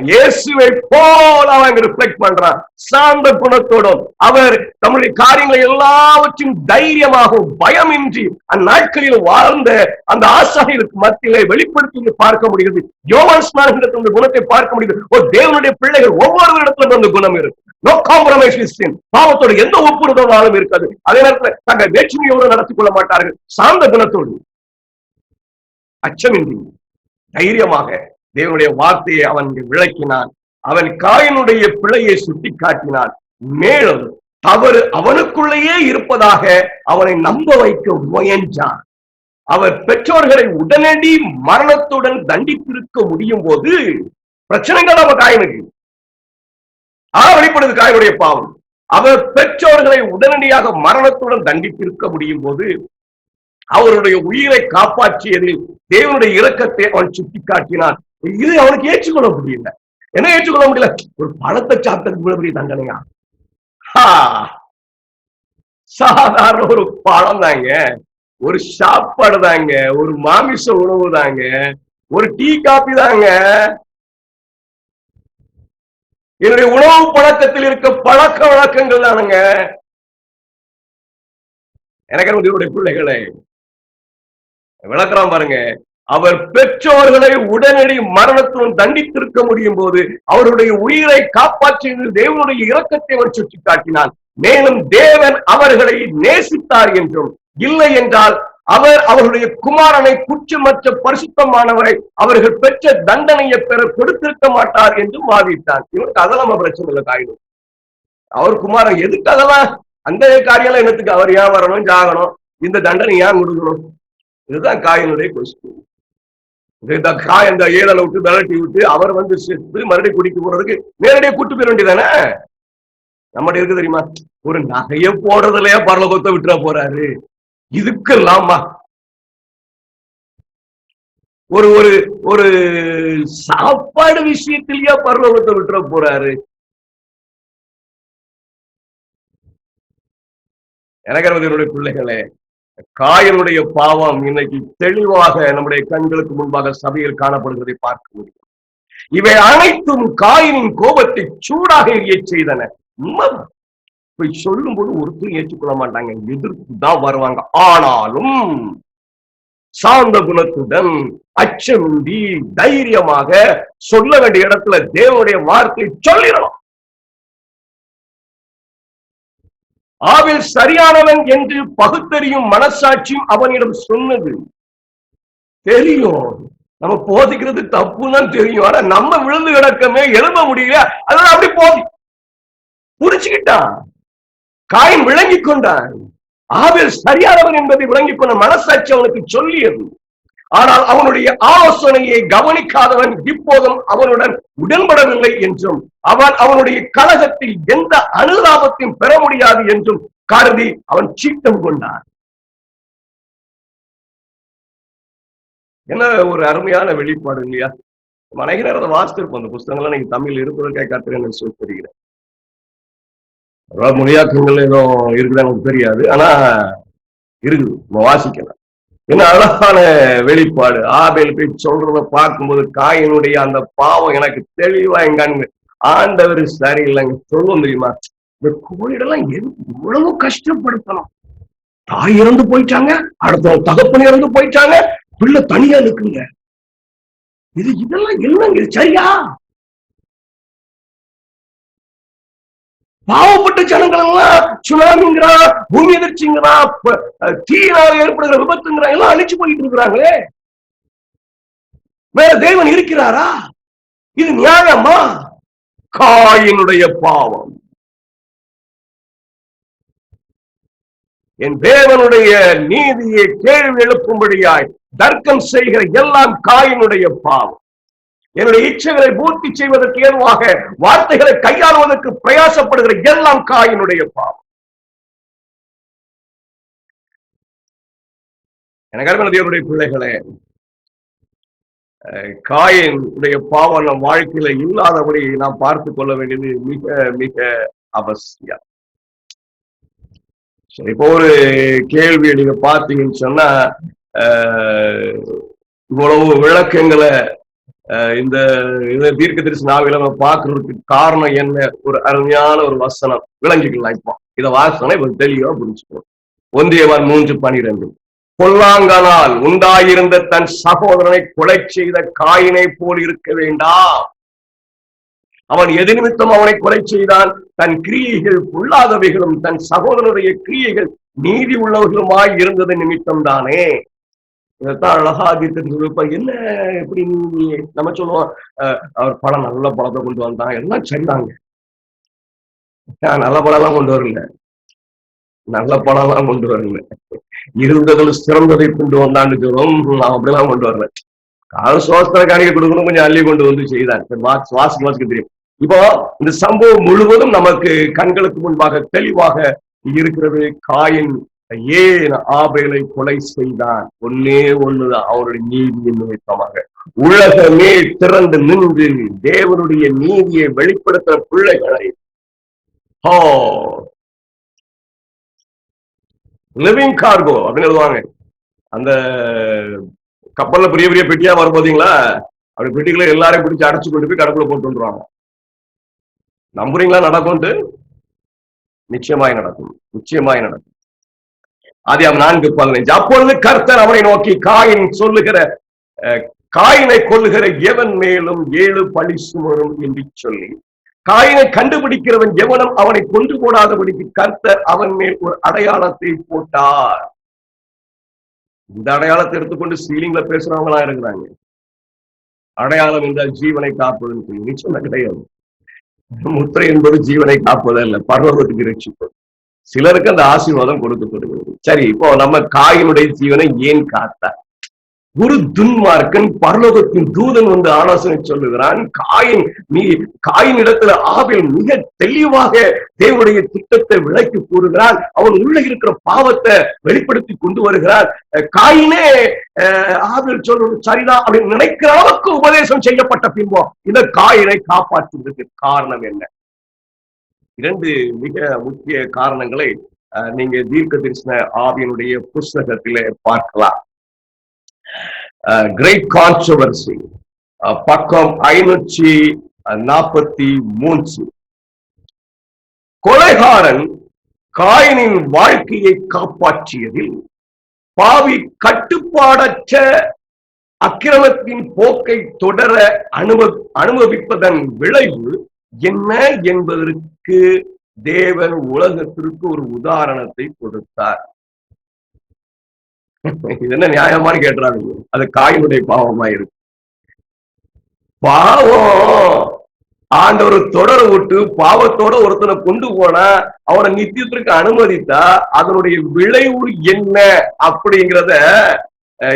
இயேசுவை போல அவங்க ரிஃப்ளெக்ட் பண்றான். சாந்த குணத்தோடும் அவர் நம்முடைய காரியங்களை எல்லாவற்றையும் தைரியமாகவும் பயமின்றி அந்நாட்களில் வாழ்ந்த அந்த ஆசாரியருக்கு மத்தியிலே வெளிப்படுத்தி பார்க்க முடிகிறது. யோவான் ஸ்நானகத்தில் அந்த குணத்தை பார்க்க முடியுது. ஒரு தேவனுடைய பிள்ளைகள் ஒவ்வொருவரிடத்திலும் அந்த குணம் இருக்கு. நோ காம்ப்ரமைஸ் வித் சின். பாவத்தோடு எந்த ஒப்புறுதலாலும் இருக்காது. அதே நேரத்தில் தங்கள் வேற்றுமையோடு நடத்திக் கொள்ள மாட்டார்கள். சாந்த குணத்தோடு அச்சமின்றி தைரியமாக தேவனுடைய வார்த்தையை அவன் விளக்கினான். அவன் காயினுடைய பிழையை சுட்டி காட்டினான். மேலும் தவறு அவனுக்குள்ளேயே இருப்பதாக அவனை நம்ப வைக்க முயன்றான். அவர் பெற்றோர்களை உடனடி மரணத்துடன் தண்டித்திருக்க முடியும் போது பிரச்சனைகள் அவன் காயினுக்கு வெளிப்படுது. காயினுடைய பாவம் அவர் பெற்றோர்களை உடனடியாக மரணத்துடன் தண்டித்திருக்க முடியும் போது அவருடைய உயிரை காப்பாற்றியதில் தேவனுடைய இரக்கத்தை அவன் சுட்டி காட்டினான். இது அவனுக்கு ஏற்றுக்கொள்ள முடியல. என்ன ஏற்றுக்கொள்ள முடியல? ஒரு பழத்தை சாப்பிட்டதுக்கு பெரிய தண்டனையா? சாதாரண ஒரு பழம் தாங்க, ஒரு சாப்பாடு தாங்க, ஒரு மாமிச உணவு தாங்க, ஒரு டீ காபி தாங்க. என்னுடைய உணவு பழக்கத்தில் இருக்க பழக்க வழக்கங்கள் தானுங்க. எனக்கு இவருடைய பிள்ளைகளை விளக்குறான் பாருங்க. அவர் பெற்றோர்களை உடனடி மரணத்துடன் தண்டித்திருக்க முடியும் போது அவருடைய உயிரை காப்பாற்றியது தேவனுடைய இரக்கத்தை அவர் சுட்டி காட்டினார். மேலும் தேவன் அவர்களை நேசித்தார் என்றும், இல்லை என்றால் அவர் அவருடைய குமாரனை குற்றமற்ற பரிசுத்தமானவரை அவர்கள் பெற்ற தண்டனையை பெற கொடுத்திருக்க மாட்டார் என்றும் வாதிட்டார். இவருக்கு அதெல்லாம் பிரச்சனை இல்லை. காயினும் அவர் குமாரன் எதுக்கு அதெல்லாம் அந்த காரியெல்லாம் என்னத்துக்கு? அவர் ஏன் வரணும், ஜாகணும், இந்த தண்டனை ஏன் கொடுக்கணும்? இதுதான் காயினுடைய கொஸ்டின். இந்த காய் அந்த ஏழலை விட்டு விரட்டி விட்டு அவர் செத்து மறுபடியும் குடிக்க போறதுக்கு நேரடியாக கூட்டு போயிட வேண்டியதானே? நம்மகிட்ட இருக்கு தெரியுமா? ஒரு நகைய போடுறதுலயே பரலோகத்தை விட்டுற போறாரு. இதுக்கெல்லாமா ஒரு ஒரு ஒரு சாப்பாடு விஷயத்திலேயே பரலோகத்தை விட்டுற போறாரு. எனக்கு என்னுடைய பிள்ளைகளே, காயினுடைய பாவம் இன்னைக்கு தெளிவாக நம்முடைய கண்களுக்கு முன்பாக சபையில் காணப்படுவதை பார்க்க முடியும். இவை அனைத்தும் காயினின் கோபத்தை சூடாக எரிய செய்தன. சொல்லும் போது ஒருத்தரும் ஏற்றுக்கொள்ள மாட்டாங்க, எதிர்ப்பு தான் வருவாங்க. ஆனாலும் சாந்த குணத்துடன் அச்சமின்றி தைரியமாக சொல்ல வேண்டிய இடத்துல தேவனுடைய வார்த்தை சொல்லிடணும். ஆபேல் சரியானவன் என்று பகுத்தறியும் மனசாட்சியும் அவனிடம் சொன்னது. தெரியும் நம்ம போதிக்கிறது தப்புன்னு தெரியும், ஆனா நம்ம விழுந்து கிடக்கமே, எழுத முடியல, அதனால அப்படி போதி புரிச்சுக்கிட்டான். காயின் விளங்கி கொண்டான். ஆபேல் சரியானவன் என்பதை விளங்கிக் கொண்ட மனசாட்சி அவனுக்கு சொல்லியது. ஆனால் அவனுடைய ஆலோசனையை கவனிக்காதவன் இப்போதும் அவனுடன் உடன்படவில்லை என்றும் அவனுடைய கலகத்தில் எந்த அனுதாபத்தையும் பெற முடியாது என்றும் கருதி அவன் சீட்டம் கொண்டான். என்ன ஒரு அருமையான வெளிப்பாடு இல்லையா? அநேக நேரத்தை வாசித்திருப்போம் அந்த புஸ்தகங்கள்லாம். நீங்க தமிழ் இருப்பதற்காக காத்துறேன்னு சொல்லி தெரிகிறேன். மொழியாக்கங்கள் ஏதோ இருக்குதான்னு தெரியாது, ஆனா இருக்குது, நம்ம வாசிக்கலாம். என்ன அழகான வெளிப்பாடு. ஆபேல் போய் சொல்றத பார்க்கும்போது காயினுடைய அந்த பாவம் எனக்கு தெளிவா எங்கான்னு, ஆண்டவர் சரியில்லைங்க. சொல்லுவோம் தெரியுமா, இந்த கோயிலெல்லாம் எவ்வளவு கஷ்டப்படுத்தணும். தாய் இறந்து போயிட்டாங்க, அடுத்த தகப்பன் இறந்து போயிட்டாங்க, பிள்ளை தனியா இருக்குங்க. இதெல்லாம் என்னங்க, சரியா? பாவப்பட்ட ஜனங்கள் எல்லாம் சுனாமிங்கிறா, பூமி எதிர்ச்சிங்கிறா, தீயினால் ஏற்படுகிற விபத்துங்கிறா, எல்லாம் அழிச்சு போயிட்டு இருக்கிறாங்களே. வேற தேவன் இருக்கிறாரா? இது நியாயமா? காயினுடைய பாவம். என் தேவனுடைய நீதியை கேள்வி எழுப்பும்படியாய் தர்க்கம் செய்கிற எல்லாம் காயினுடைய பாவம். என்னுடைய இச்சைகளை பூர்த்தி செய்வதற்கு ஏதுவாக வார்த்தைகளை கையாளுவதற்கு பிரயாசப்படுகிற எல்லாம் காயினுடைய பாவம். எனக்கு தேவனுடைய பிள்ளைகளே, காயினுடைய பாவம் நம் வாழ்க்கையில இல்லாதபடி நாம் பார்த்து கொள்ள வேண்டியது மிக மிக அவசியம். இப்போ ஒரு கேள்வியை நீங்க பார்த்தீங்கன்னு சொன்னா, இவ்வளவு விளக்கங்களை இந்த தீர்க்க தரிசன ஆவியில நம்ம பார்க்கறதுக்கு காரணம் என்ன? ஒரு அருமையான ஒரு வசனம் விளங்கிக்கலாம். இப்போ இத வாசனை தெளிவா புரிஞ்சுக்கணும். 1 யோவான் 3:12, பொல்லாங்கனால் உண்டாயிருந்த தன் சகோதரனை கொலை செய்த காயினை போல் இருக்க வேண்டாம். அவன் எது நிமித்தம் அவனை கொலை செய்தான்? தன் கிரியைகள் பொல்லாதவைகளும் தன் சகோதரனுடைய கிரியைகள் நீதி உள்ளவர்களுமாய் இருந்தது நிமித்தம் தானே. இதைத்தான் அழகா தீர்க்கதரிசி என்ன எப்படி நம்ம சொல்லுவோம், அவர் படம் நல்ல படத்தை கொண்டு வந்தான், எல்லாம் சரிதாங்க. நல்ல படம் எல்லாம் கொண்டு வரல, நல்ல படம் எல்லாம் கொண்டு வரல, இருந்ததுல சிறந்ததை கொண்டு வந்தான்னு சொல்லுவோம். நான் அப்படிலாம் கொண்டு வரல. கால சுவாச காணிக்கை கொடுக்கணும், கொஞ்சம் அள்ளி கொண்டு வந்து செய்தான். வாசிக்க தெரியும். இப்போ இந்த சம்பவம் முழுவதும் நமக்கு கண்களுக்கு முன்பாக தெளிவாக இருக்கிறது. காயின் ஏன் ஆபேலை கொலை செய்தான்? ஒன்னே ஒண்ணுதான், அவருடைய நீதியின் நிமித்தமாக. உலகமே திறந்து நின்று தேவனுடைய நீதியை வெளிப்படுத்துற பிள்ளைகளை லிவிங் கார்கோ அப்படின்னு எழுதுவாங்க. அந்த கப்பல்ல பெரிய பெரிய பெட்டியா வரும் போதீங்களா, அப்படி பெட்டிகளை எல்லாரையும் பிடிச்சு அடைச்சு கொண்டு போய் கடக்குள்ள போட்டு வந்துருவாங்க. நம்புறீங்களா? நடக்கும், நிச்சயமாய் நடக்கும், நிச்சயமாய் நடக்கும். ஆதியாகமம் 4:15, அப்பொழுது கர்த்தர் அவனை நோக்கி, காயினை கொல்லுகிற எவன் மேலும் 7 பழி சுமரும் என்று சொல்லி, காயினை கண்டுபிடிக்கிறவன் எவனும் அவனை கொண்டு போடாதபடிக்கு கர்த்தர் அவன் மேல் ஒரு அடையாளத்தை போட்டார். இந்த அடையாளத்தை எடுத்துக்கொண்டு சீலிங்ல பேசுறவங்களா இருக்கிறாங்க. அடையாளம் என்றால் ஜீவனை காப்பதுன்னு சொல்லி, நிச்சயம் கிடையாது. முத்திரை என்பது ஜீவனை காப்பது அல்ல, பரலோகத்துக்கு ரட்சிப்பது. சிலருக்கு அந்த ஆசீர்வாதம் கொடுக்கப்படுகிறது. சரி, இப்போ நம்ம காயினுடைய ஜீவனை ஏன் காத்தார்? ஒரு துன்மார்க்கன் பரலோகத்தின் தூதன் வந்து ஆலோசனை சொல்லுகிறான். காயின் இடத்துல ஆபேல் மிக தெளிவாக தேவனுடைய திட்டத்தை விளக்கி கூறுகிறான். அவன் உள்ள இருக்கிற பாவத்தை வெளிப்படுத்தி கொண்டு வருகிறான். காயினே ஆபேல் சொல்றது சரிதான் அப்படின்னு நினைக்கிற அளவுக்கு உபதேசம் செய்யப்பட்ட பின்போ இந்த காயினை காப்பாற்றுவதற்கு காரணம் என்ன? 2 மிக முக்கிய காரணங்களை நீங்க தீர்க்க தரிசன ஆவியினுடைய புஸ்தகத்திலே பார்க்கலாம். கிரேட் கான்ட்ரோவர்சி, பக்கம் 543. கொலைகாரன் காயினின் வாழ்க்கையை காப்பாற்றியதில் பாவி கட்டுப்பாடற்ற அக்கிரமத்தின் போக்கை தொடர அனுபவிப்பதன் விளைவு என்ன என்பதற்கு தேவன் உலகத்திற்கு ஒரு உதாரணத்தை கொடுத்தார். இது என்ன நியாயமானு கேட்டுறாங்க. அது காயினுடைய பாவமா இருக்கு. பாவம் ஆண்டவர் தொடர விட்டு பாவத்தோட ஒருத்தனை கொண்டு போனா அவனை நித்தியத்திற்கு அனுமதித்தா அதனுடைய விளைவு என்ன அப்படிங்கிறத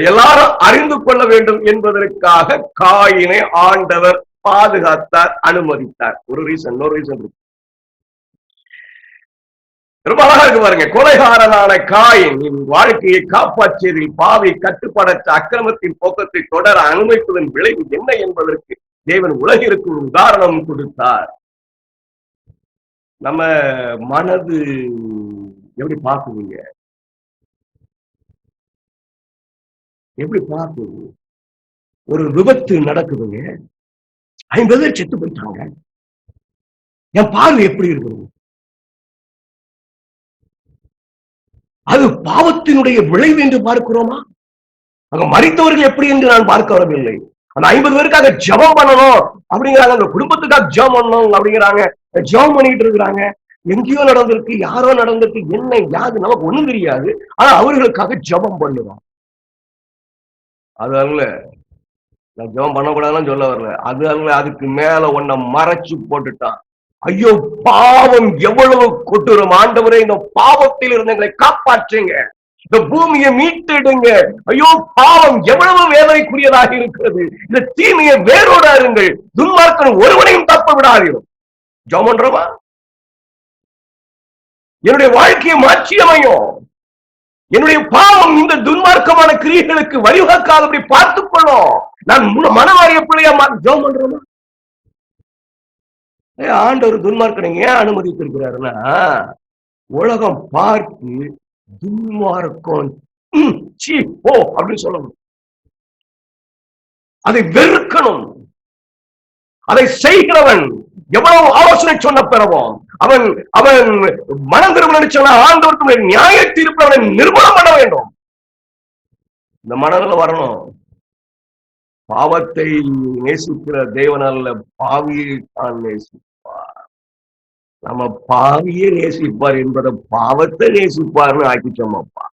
எல்லாரும் அறிந்து கொள்ள வேண்டும் என்பதற்காக காயினை ஆண்டவர் பாதுகாத்தார், அனுமதித்தார். ஒரு ரீசன், இன்னொரு ரீசன் இருக்கு. ரொம்ப அழகா இருக்கு பாருங்க. கொலைகாரனான காயின் வாழ்க்கையை காப்பாற்றியதில் பாவி கட்டுப்பாடற்ற அக்கிரமத்தின் போக்கத்தை தொடர அனுமதிப்பதன் விளைவு என்ன என்பதற்கு தேவன் உலகிற்கு ஒரு உதாரணம் கொடுத்தார். நம்ம மனது எப்படி பார்க்குவீங்க? எப்படி பார்க்குது? ஒரு விபத்து நடக்குதுங்க, 50 பேர் செத்து போயிட்டாங்க, என் பார்வை எப்படி இருக்குது? அது பாவத்தினுடைய விளைவு என்று பார்க்கிறோமா? அங்க மரித்தவர்கள் எப்படி என்று நான் பார்க்க வரவில்லை. அந்த 50 பேருக்காக ஜெபம் பண்ணணும் அப்படிங்கிறாங்க, அந்த குடும்பத்துக்காக ஜெபம் பண்ணணும் அப்படிங்கிறாங்க, ஜெபம் பண்ணிட்டு இருக்கிறாங்க. எங்கேயோ நடந்திருக்கு, யாரோ நடந்திருக்கு, என்ன யாது நமக்கு ஒண்ணும் தெரியாது. ஆனா அவர்களுக்காக ஜெபம் பண்ணுறோம். அது அல்ல, நான் ஜெபம் பண்ணக்கூடாதுன்னு சொல்ல வரல. அது அல்ல, அதுக்கு மேல உன்னை மறைச்சு போட்டுட்டான். ஐயோ பாவம் எவ்வளவு கொட்டுரும், ஆண்டவரே இந்த பாவத்தில் இருந்து எங்களை காப்பாற்றுங்க, இந்த பூமியை மீட்டெடுங்க. ஐயோ பாவம் எவ்வளவு வேதனைக்குரியதாக இருக்கிறது, இந்த தீமையை வேரோட இருங்கள், துன்மார்க்கன் ஒருவனையும் தப்ப விடாதீர்கள். ஜெபம் பண்றோமா? என்னுடைய வாழ்க்கையை மாற்றி அமையும், என்னுடைய பாவம் இந்த துன்மார்க்கமான கிரியைகளுக்கு வழிவகுக்காதபடி பார்த்துக் கொள்ளும். நான் மனவாரிய பிள்ளையா ஜெபம் பண்றோமா? ஆண்டவர் துன்மார்க்கனை ஏன் அனுமதித்திருக்கிறாருன்னா, உலகம் பார்த்து துன்மார்க்கம் ஓ அப்படின்னு சொல்லணும், அதை வெறுக்கணும். அதை செய்கிறவன் எவ்வளவு ஆலோசனை சொன்ன பிறவும் அவன் அவன் மனம் திரும்ப சொன்ன ஆண்டவருக்கு நியாய தீர்ப்பு அவனை நிர்மூலம் பண்ண வேண்டும். இந்த மனதில் வரணும். பாவத்தை நேசிக்கிற தேவன் அல்ல, பாவியை தான் நேசிப்பார். நம்ம பாவியை நேசிப்பார் என்பதை பாவத்தை நேசிப்பார்னு ஆக்கிச்சோமப்பா.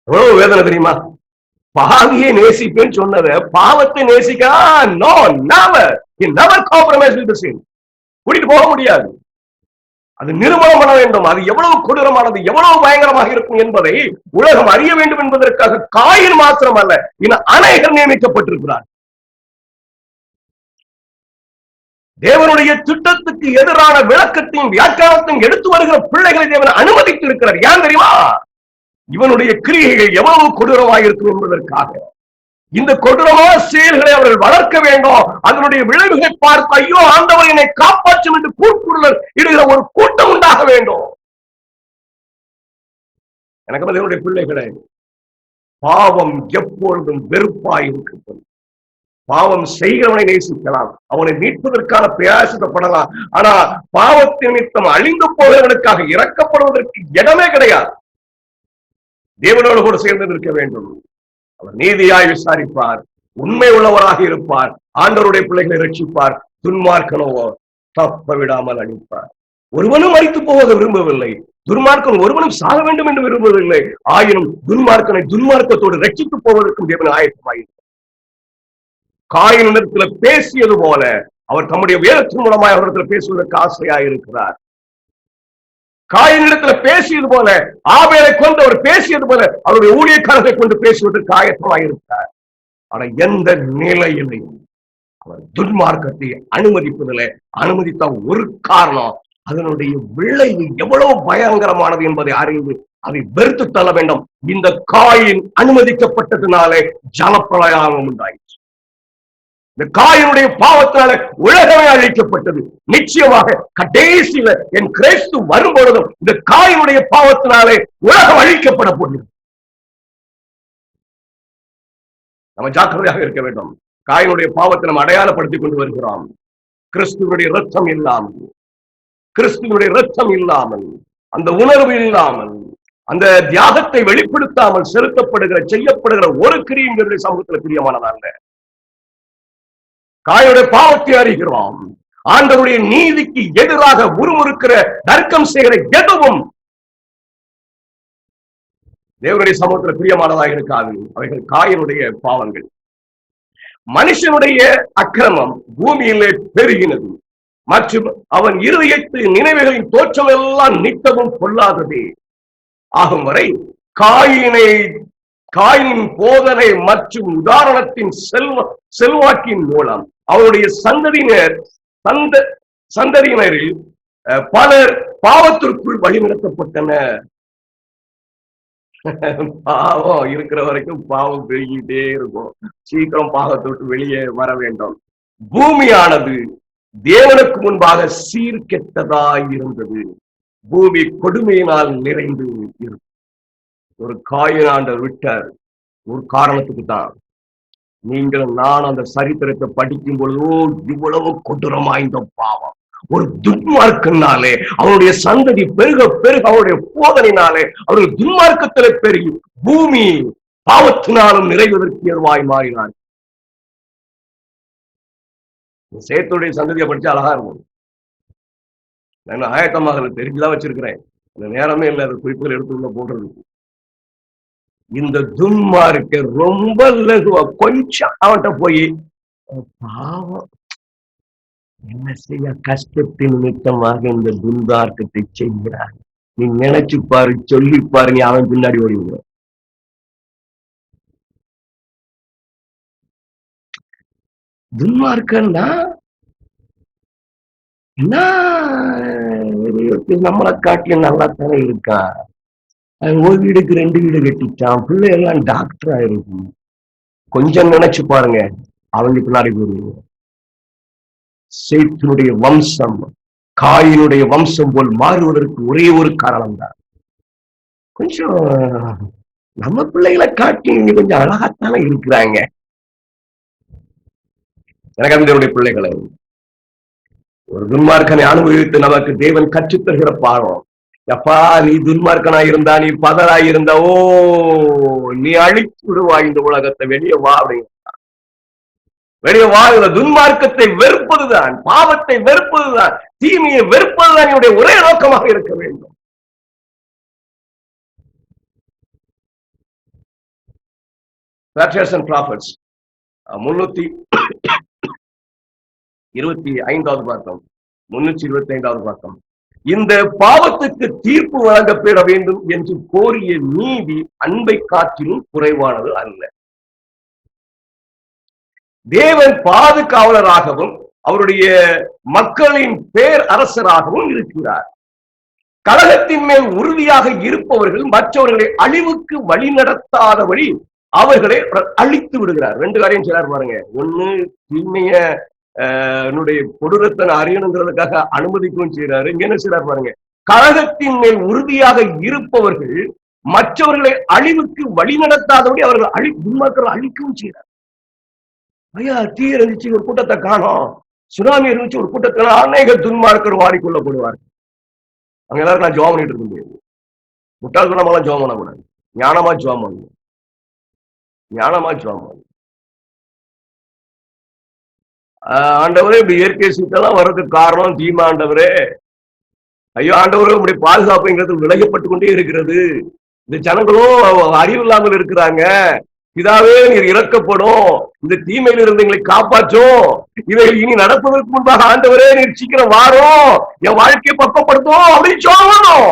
எவ்வளவு வேதனை தெரியுமா? பாவியை நேசிப்பேன்னு சொன்னத பாவத்தை நேசிக்க no never, he never compromise with the sin. கூட்டிட்டு போக முடியாது. அது நிர்மூலம் பண்ண வேண்டும். அது எவ்வளவு கொடூரமானது, எவ்வளவு பயங்கரமாக இருக்கும் என்பதை உலகம் அறிய வேண்டும் என்பதற்காக காயின் மாத்திரம் அல்ல, இன்னும் அநேகர் நியமிக்கப்பட்டிருக்கிறார். தேவனுடைய திட்டத்துக்கு எதிரான விளக்கத்தையும் வியாக்கியானத்தையும் எடுத்து வருகிற பிள்ளைகளை தேவன் அனுமதித்து இருக்கிறார். ஏன் தெரியுமா? இவனுடைய கிரியைகள் எவ்வளவு கொடூரமாக இருக்கும் என்பதற்காக. இந்த கொடூரமான செயல்களை அவர்கள் வளர்க்க வேண்டும். அதனுடைய விளைவுகளை பார்த்து ஐயோ ஆண்டவர் என்னை காப்பாற்றும் என்று கூட்டுள்ளர் இடுகிற ஒரு கூட்டம் உண்டாக வேண்டும். எனக்கு தேவனுடைய பிள்ளைகளை, பாவம் எப்பொழுதும் வெறுப்பாய் இருக்கிறது. பாவம் செய்கிறவனை நேசிக்கலாம், அவனை மீட்பதற்கான பிரயாசப்படலாம். ஆனா பாவத்தின் நிமித்தம் அழிந்து போகிறவனுக்காக இறக்கப்படுவதற்கு இடமே கிடையாது. தேவனோடு கூட சேர்ந்து இருக்க வேண்டும். அவர் நீதியாய் விசாரிப்பார், உண்மை உள்ளவராக இருப்பார், ஆண்டவருடைய பிள்ளைகளை ரட்சிப்பார், துன்மார்க்கனோ தப்ப விடாமல் அழிப்பார். ஒருவனும் மரித்து போக விரும்பவில்லை, துன்மார்க்கன் ஒருவனும் சாக வேண்டும் என்று விரும்பவில்லை. ஆயினும் துன்மார்க்கனை துன்மார்க்கத்தோடு ரட்சித்து போவதற்கும் தேவன் ஆயத்தமாயிருக்கிறார். காயினிடத்துல பேசியது போல அவர் தம்முடைய வேதத்தின் மூலமாய் அவரிடத்தில் பேசுவதற்கு ஆசையாயிருக்கிறார். காயினிடத்துல பேசியது போல, ஆபேலை கொண்டு அவர் பேசியது போல அவருடைய ஊழியக்காரரை கொண்டு பேசுவதற்கு ஆயத்தமாயிருக்கிறார். ஆனா எந்த நிலையிலையும் அவர் துன்மார்க்கத்தை அனுமதிப்பதில்லை. அனுமதித்த ஒரு காரணம், அதனுடைய விளைவு எவ்வளவு பயங்கரமானது என்பதை அறிந்து அதை வெறுத்து தள்ள வேண்டும். இந்த காயின் அனுமதிக்கப்பட்டதுனாலே ஜலப்பிரளயம் உண்டாயிற்று. இந்த காயினுடைய பாவத்தினால உலகமே அழிக்கப்பட்டது. நிச்சயமாக கடைசியில என் கிறிஸ்து வரும்பொழுதும் இந்த காயினுடைய பாவத்தினாலே உலகம் அழிக்கப்பட போகிறது. நம்ம ஜாக்கிரதையாக இருக்க வேண்டும். காயினுடைய பாவத்தை நம்ம அடையாளப்படுத்திக் கொண்டு வருகிறோம். கிறிஸ்துவனுடைய ரத்தம் இல்லாமல், கிறிஸ்துவனுடைய ரத்தம் இல்லாமல், அந்த உணர்வு இல்லாமல், அந்த தியாகத்தை வெளிப்படுத்தாமல் செலுத்தப்படுகிற செய்யப்படுகிற ஒரு கிரியைங்கிறது சமூகத்தில் பிரியமானதல்ல. காயுடைய பாவத்தை அறிகிறோம். ஆண்டவருடைய நீதிக்கு எதிராக முறுமுறுக்கிற தர்க்கம் செய்கிற எதுவும் தேவனுடைய சமூகத்தில் பிரியமானதாக இருக்காது. அவைகள் காயினுடைய பாவங்கள். மனுஷனுடைய அக்கிரமம் பூமியிலே பெருகினது மற்றும் அவன் இருதயத்து நினைவுகளின் தோற்றம் எல்லாம் நித்தமும் பொல்லாததே ஆகும் வரை காயினின் போதனை மற்றும் உதாரணத்தின் செல்வாக்கின் மூலம் அவருடைய சந்ததியினரில் பலர் பாவத்திற்குள் வழிநடத்தப்பட்டனர். பாவம் இருக்கிற வரைக்கும் பாவம் பெருகிட்டே இருக்கும். சீக்கிரம் பாவத்தை விட்டு வெளியே வர வேண்டும். பூமியானது தேவனுக்கு முன்பாக சீர்கெட்டதாய் இருந்தது. பூமி கொடுமையினால் நிறைந்து இருக்கும். ஒரு காயினாண்டவர் விட்டார் ஒரு காரணத்துக்கு தான். நீங்கள் நான் அந்த சரித்திரத்தை படிக்கும் பொழுதோ இவ்வளவு கொடூரமா இந்த பாவம், ஒரு துன்மார்க்கனாலே அவனுடைய சந்ததி பெருக பெருக அவருடைய போதனையினாலே அவர்கள் துன்மார்க்கத்திலே பெருகி பூமி பாவத்தினாலும் நிறைவதற்கு ஏதுவாய் மாறினார். சேத்துடைய சந்ததியை படிச்சு அழகா இருக்கும். நான் ஆயத்தமாக தெரிஞ்சுதான் வச்சிருக்கிறேன். இந்த நேரமே இல்லை அது குறிப்புகள் எடுத்துள்ள போடுறதுக்கு. இந்த துன்மார்க்க ரொம்ப லகுவா கொஞ்சம் அவன்கிட்ட போய் பாவம் என்ன செய்ய கஷ்டத்தின் நிமித்தமாக இந்த துன்மார்க்கத்தை செய்கிறார், நீ நினைச்சு பாரு, சொல்லி பாரு, நீ அவன் பின்னாடி ஓடிவிடுவ. துன்மார்க்கன்னா என்ன, நம்மளை காட்டிலும் நல்லா தானே இருக்கான். ஒரு வீடுக்கு 2 வீடு கட்டிட்டான், பிள்ளை எல்லாம் டாக்டர் ஆயிருக்கு. கொஞ்சம் நினைச்சு பாருங்க, அவங்க பின்னாடி போடுவீங்க. சேத்தினுடைய வம்சம் காயினுடைய வம்சம் போல் மாறுவதற்கு ஒரே ஒரு காரணம் தான், கொஞ்சம் நம்ம பிள்ளைகளை காட்டி இங்க கொஞ்சம் அழகாத்தானே இருக்கிறாங்க. எனக்கு அந்த பிள்ளைகளை ஒரு துன்மார்க்கனை அனுபவித்து நமக்கு தேவன் கற்றுத்தருகிற பாடம். எப்பா நீ துன்மார்க்கனா இருந்தா, நீ பதராய் இருந்தா, ஓ நீ அழித்து விடுவாய் இந்த உலகத்தை, வெளியே வா அப்படிங்க. வெளியே வா. துன்மார்க்கத்தை வெறுப்பதுதான், பாவத்தை வெறுப்பதுதான், தீமையை வெறுப்பதுதான் என்னுடைய ஒரே நோக்கமாக இருக்க வேண்டும். Prophets 325வது பக்கம், 325வது பக்கம். இந்த பாவத்துக்கு தீர்ப்பு வழங்கப்பட வேண்டும் என்று கோரிய நீதி அன்பை காட்டிலும் குறைவானது அல்ல. தேவன் பாதுகாவலராகவும் அவருடைய மக்களின் பேர் அரசராகவும் இருக்கிறார். கலகத்தின் மேல் உறுதியாக இருப்பவர்கள் மற்றவர்களை அழிவுக்கு வழி நடத்தாதபடி அவர்களை அழித்து விடுகிறார். 2 காரியம் செய்றார் பாருங்க. ஒண்ணு, தீமைய கொடூரத்தை அறியணுங்கிறதுக்காக அனுமதிக்கவும் செய்யறாரு. இங்க என்ன செய்றார் பாருங்க, கலகத்தின் மேல் உறுதியாக இருப்பவர்கள் மற்றவர்களை அழிவுக்கு வழி நடத்தாதபடி அவர்கள் துன்மார்க்கர்கள் அழிக்கவும் செய்யறார். ஐயா, தீ இருந்துச்சு, ஒரு கூட்டத்தை காணோம், சுனாமி இருந்துச்சு, ஒரு கூட்டத்தை அநேக துன்மார்க்கர் வாரிக்கொள்ளப்படுவார். அங்க எல்லாரும் நான் ஜோம் பண்ணிட்டு இருக்க முடியாது. முட்டாள்தனமெல்லாம் ஜோம் பண்ணக்கூடாது, ஞானமா ஜோம் பண்ணணும், ஞானமா ஜோம் பண்ணணும். ஆண்டவரே, இப்படி இயற்கை சீட்டெல்லாம் வர்றதுக்கு காரணம் தீமை ஆண்டவரே. ஐயோ ஆண்டவரே, இப்படி பாதுகாப்புங்கிறது விலகப்பட்டு கொண்டே இருக்கிறது. இந்த ஜனங்களும் அறிவு இல்லாமல் இருக்கிறாங்க. பிதாவே, நீர் இறக்கப்படும், இந்த தீமையில இருந்து எங்களை காப்பாற்றும், இவைகள் இனி நடப்பதற்கு முன்பாக ஆண்டவரே நீர் சீக்கிரம் வாரும், என் வாழ்க்கையை பக்கப்படுத்தும் அப்படின்னு சொல்லணும்.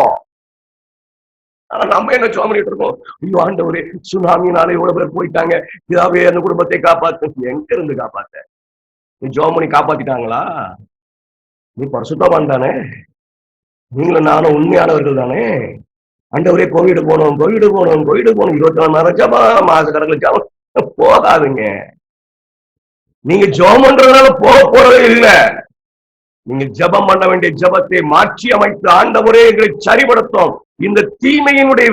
ஆனா நம்ம என்ன ஜோம் பண்ணிட்டு இருக்கோம், ஐயோ ஆண்டவரே சுனாமினாலே எவ்வளவு பேர் போயிட்டாங்க, பிதாவே அந்த குடும்பத்தை காப்பாத்து. எங்க இருந்து காப்பாத்த? நீ ஜோம் பண்ணி காப்பாத்திட்டாங்களா? நீ பரிசுத்தவான் தானே, நீங்களும் நானும் உண்மையானவர்கள் தானே. ஆண்டவரே கோவிடு போனோம் 24 நேரம் ஜபம், மாச கணக்கில் ஜபம் போகாதுங்க. நீங்க ஜபம் பண்றதுனால போறதே இல்லை. நீங்க ஜபம் பண்ண வேண்டிய ஜபத்தை மாற்றி அமைத்து, ஆண்டவரே எங்களை சரிபடுத்தும், இந்த தீமையினுடைய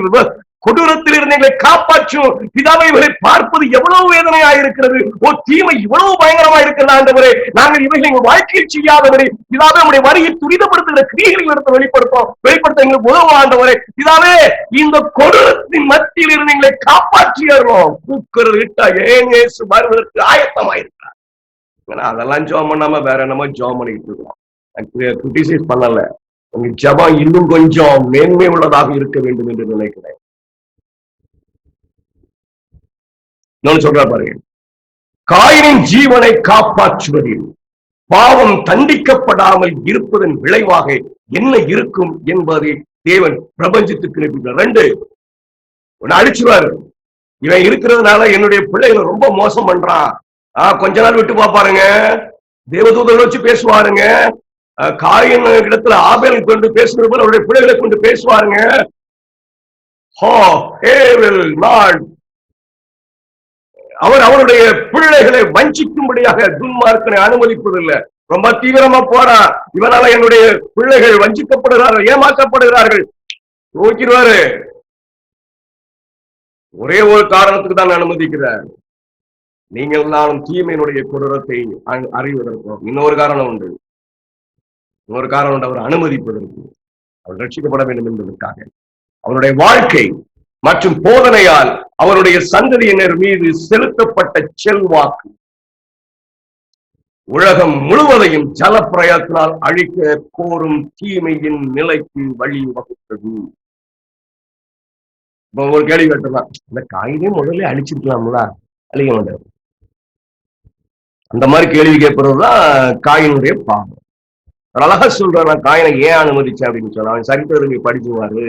கொடூரத்தில் இருந்து எங்களை காப்பாற்றும், பிதாவை இவரை பார்ப்பது எவ்வளவு வேதனையா இருக்கிறது, ஓ தீமை இவ்வளவு பயங்கரமா இருக்கிறது ஆண்டவரே, நாங்கள் இவைகளை எங்கள் வாழ்க்கையில் செய்யாதவரை பிதாவே நம்முடைய வரியை துரிதப்படுத்துகிற கிரியைகளை எடுத்து வெளிப்படுத்த எங்களுக்கு உதவும் ஆண்டவரே. பிதாவே, இந்த கொடூரத்தின் மத்தியில் இருந்து எங்களை காப்பாற்றியோம், கூக்குறது விட்டா ஏன் இயேசு வருவதற்கு ஆயத்தமாயிருக்கிறார். அதெல்லாம் ஜோம் பண்ணாம வேற என்னமோ ஜோம் பண்ணிட்டு இருக்கோம். கிரிட்டிசைஸ் பண்ணல, உங்க ஜபம் இன்னும் கொஞ்சம் மேன்மை உள்ளதாக இருக்க வேண்டும் என்று நினைக்கிறேன். சொல்ற பாருங்க, காயினின் ஜீவனை காப்பாற்றுவதில் பாவம் தண்டிக்கப்படாமல் இருப்பதன் விளைவாக என்ன இருக்கும் என்பதை தேவன் பிரபஞ்சத்துக்கு நிரூபித்தார். 2, ஒன்னு அழிச்சுவாரு, இவன் இருக்கிறதுனால என்னுடைய பிள்ளைகளை ரொம்ப மோசம் பண்றான், கொஞ்ச நாள் விட்டு பாப்பாருங்க, தேவதூதர்கள் வச்சு பேசுவாருங்க, காயின் இடத்துல ஆபேல் கொண்டு பேசுகிற போல அவருடைய பிள்ளைகளை கொண்டு பேசுவாருங்க. அவர் அவருடைய பிள்ளைகளை வஞ்சிக்கும்படியாக துன்மார்க்கனை அனுமதிப்பதில்லை. ரொம்ப தீவிரமா போறான், இவனால என்னுடைய பிள்ளைகள் வஞ்சிக்கப்படுகிறார்கள், ஏமாற்றப்படுகிறார்கள், நோக்கிடுவாரு. ஒரே ஒரு காரணத்துக்கு தான் அனுமதிக்கிறார், நீங்கள் நானும் தீமையினுடைய கொடூரத்தை அறிவதற்கும். இன்னொரு காரணம் உண்டு, ஒரு காரணம் உண்டு, அவர் அனுமதிப்பதற்கு. அவர் ரட்சிக்கப்பட வேண்டும் என்பதற்காக. அவருடைய வாழ்க்கை மற்றும் போதனையால் அவருடைய சந்ததியினர் மீது செலுத்தப்பட்ட செல்வாக்கு உலகம் முழுவதையும் ஜலப்பிரயத்தினால் அழிக்க கோரும் தீமையின் நிலைக்கு வழி வகுத்தது. ஒரு கேள்வி கேட்டுதான், இந்த காயினே முதல்ல அழிச்சிருக்கலாம்ல, அழிக்க மாட்டார். அந்த மாதிரி கேள்வி கேட்பதுதான் காயினுடைய பாவம். அழகா சொல்றான், நான் காயினை ஏன் அனுமதிச்சேன் அப்படின்னு சொன்னா, அவன் சரித்திரத்தை படிச்சுவாரு.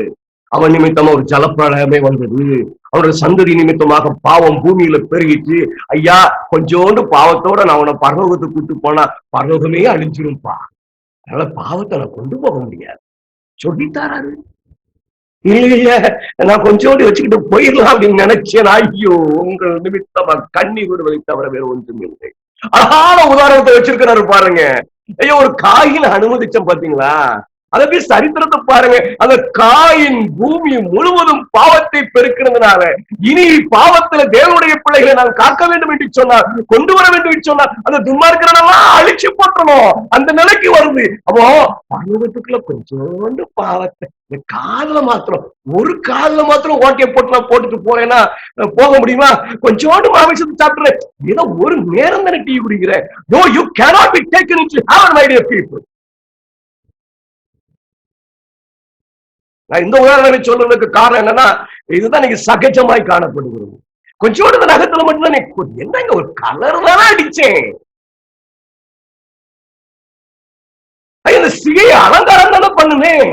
அவன் நிமித்தமா ஒரு ஜலப்பிரளயமே வந்தது, அவனோட சந்ததி நிமித்தமாக பாவம் பூமியில பெருகிச்சு. ஐயா, கொஞ்சோண்டு பாவத்தோட நான் அவனை பரலோகத்துக்கு கூட்டு போனா பரலோகமே அழிஞ்சிரும்பா, அதனால பாவத்தை நான் கொண்டு போக முடியாது சொல்லித்தாராரு. இல்லையே, நான் கொஞ்சோண்டு வச்சுக்கிட்டு போயிடலாம் அப்படின்னு நினைச்சேன். ஐயோ, உங்கள் நிமித்தமா கண்ணீர் விடுவதை தவிர வேற ஒன்றும் இல்லை. அழகான உதாரணத்தை வச்சிருக்கிறாரு பாருங்க. ஐயோ, ஒரு காயின் அனுமதிச்சோம் பாத்தீங்களா, அதே சரித்திரத்தை பாருங்க. அந்த காயின் பூமி முழுவதும் பாவத்தை பெருக்கிறதுனால இனி பாவத்துல தேவனுடைய பிள்ளைகளை நான் காக்க வேண்டும் என்று சொன்னார், கொண்டு வர வேண்டும் என்று சொன்னார். அந்த துன்மார்க்கிறதெல்லாம் அழிச்சு போட்டணும், அந்த நிலைக்கு வருது. அப்போ பருவத்துக்குள்ள கொஞ்சோண்டு பாவத்தை காதுல மாத்திரம், ஒரு காதுல மாத்திரம் ஓட்டையை போட்டுட்டு போறேன்னா போக முடியுமா? கொஞ்சோண்டு மாமிசத்தை சாப்பிடுறேன், ஏதோ ஒரு நேரம் தானே டீ குடிக்கிறேன். No, you cannot be taken into heaven, my dear people. நான் இந்த உதாரணத்தை சொல்றதுக்கு காரணம் என்னன்னா, இதுதான் நீங்க சகஜமாய் காணப்படுகிறது. கொஞ்சோண்டு நகத்துல மட்டும்தான் என்னங்க ஒரு கலர் தானே அடிச்சேன், இந்த சிகை அலங்காரம் தானே பண்ணுவேன்.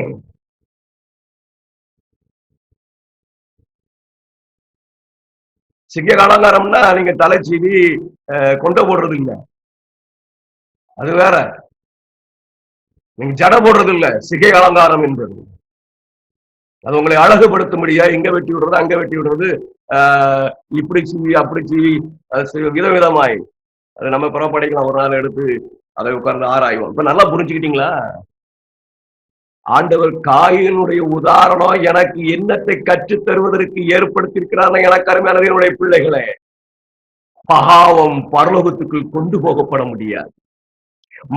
சிகை அலங்காரம்னா நீங்க தலை சீவி கொண்ட போடுறது இல்ல, அது வேற. நீங்க ஜட போடுறது இல்ல சிகை அலங்காரம் என்பது. அது உங்களை அழகுபடுத்த முடியா, இங்க வெட்டி விடுறது அங்க வெட்டி விடுறது, இப்படி செய்வி அப்படி செய்வி, விதவிதமாய் அது நம்ம புறப்படைக்கலாம். ஒரு நாள் எடுத்து அதை உட்கார்ந்து ஆராய்வோம். இப்ப நல்லா புரிஞ்சுக்கிட்டீங்களா? ஆண்டவர் காயினுடைய உதாரணம் எனக்கு என்னத்தை கற்றுத் தருவதற்கு ஏற்படுத்தியிருக்கிறார். எனக்கு அருமையானவர்களுடைய பிள்ளைகளே, பாவம் பரலோகத்துக்குள் கொண்டு போகப்பட முடியாது.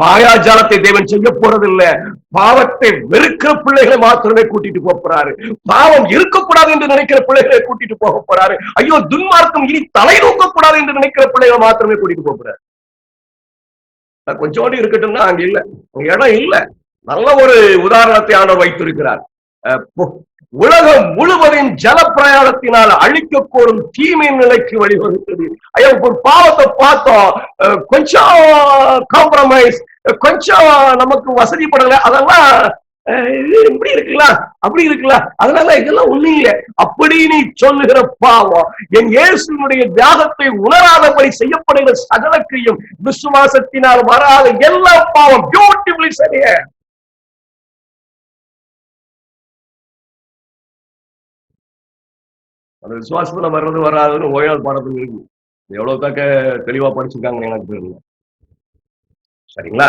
மாயாஜாலத்தை தேவன் செய்ய போறதில்லை. பாவத்தை வெறுக்கிற பிள்ளைகளை மாத்திரமே கூட்டிட்டு போறாரு. பாவம் இருக்கக்கூடாது என்று நினைக்கிற பிள்ளைகளை கூட்டிட்டு போக போறாரு. ஐயோ, துன்மார்க்கம் இனி தலை தூக்கக்கூடாது என்று நினைக்கிற பிள்ளைகளை மாத்திரமே கூட்டிட்டு போறாரு. கொஞ்சோடு இருக்கட்டும்னா அங்க இல்ல, இடம் இல்ல. நல்ல ஒரு உதாரணத்தை ஆண்டவர் வைத்திருக்கிறார். உலகம் முழுவதும் ஜல பிரயாணத்தினால் அழிக்க கோரும் தீமை நிலைக்கு வழிவகுத்தது. ஐயா, ஒரு பாவத்தை பார்த்தோம், கொஞ்சம் காம்ப்ரமைஸ், கொஞ்சம் நமக்கு வசதிப்படல, அதெல்லாம் இப்படி இருக்கலாம் அப்படி இருக்கலாம், அதனால இதெல்லாம் ஒண்ணு இல்லை அப்படின்னு சொல்லுகிற பாவம், என் இயேசுவினுடைய தியாகத்தை உணராதபடி செய்யப்படுகிற சகலத்தையும் விசுவாசத்தினால் வராத எல்லா பாவம் பியூட்டிஃபுல்லி சரியா. அந்த விசுவாசத்துல வர்றது வராதுன்னு ஓயால் பாடத்தில் இருக்கு. எவ்வளவு தாக்க தெளிவா படிச்சிருக்காங்கன்னு எனக்கு தெரியல. சரிங்களா?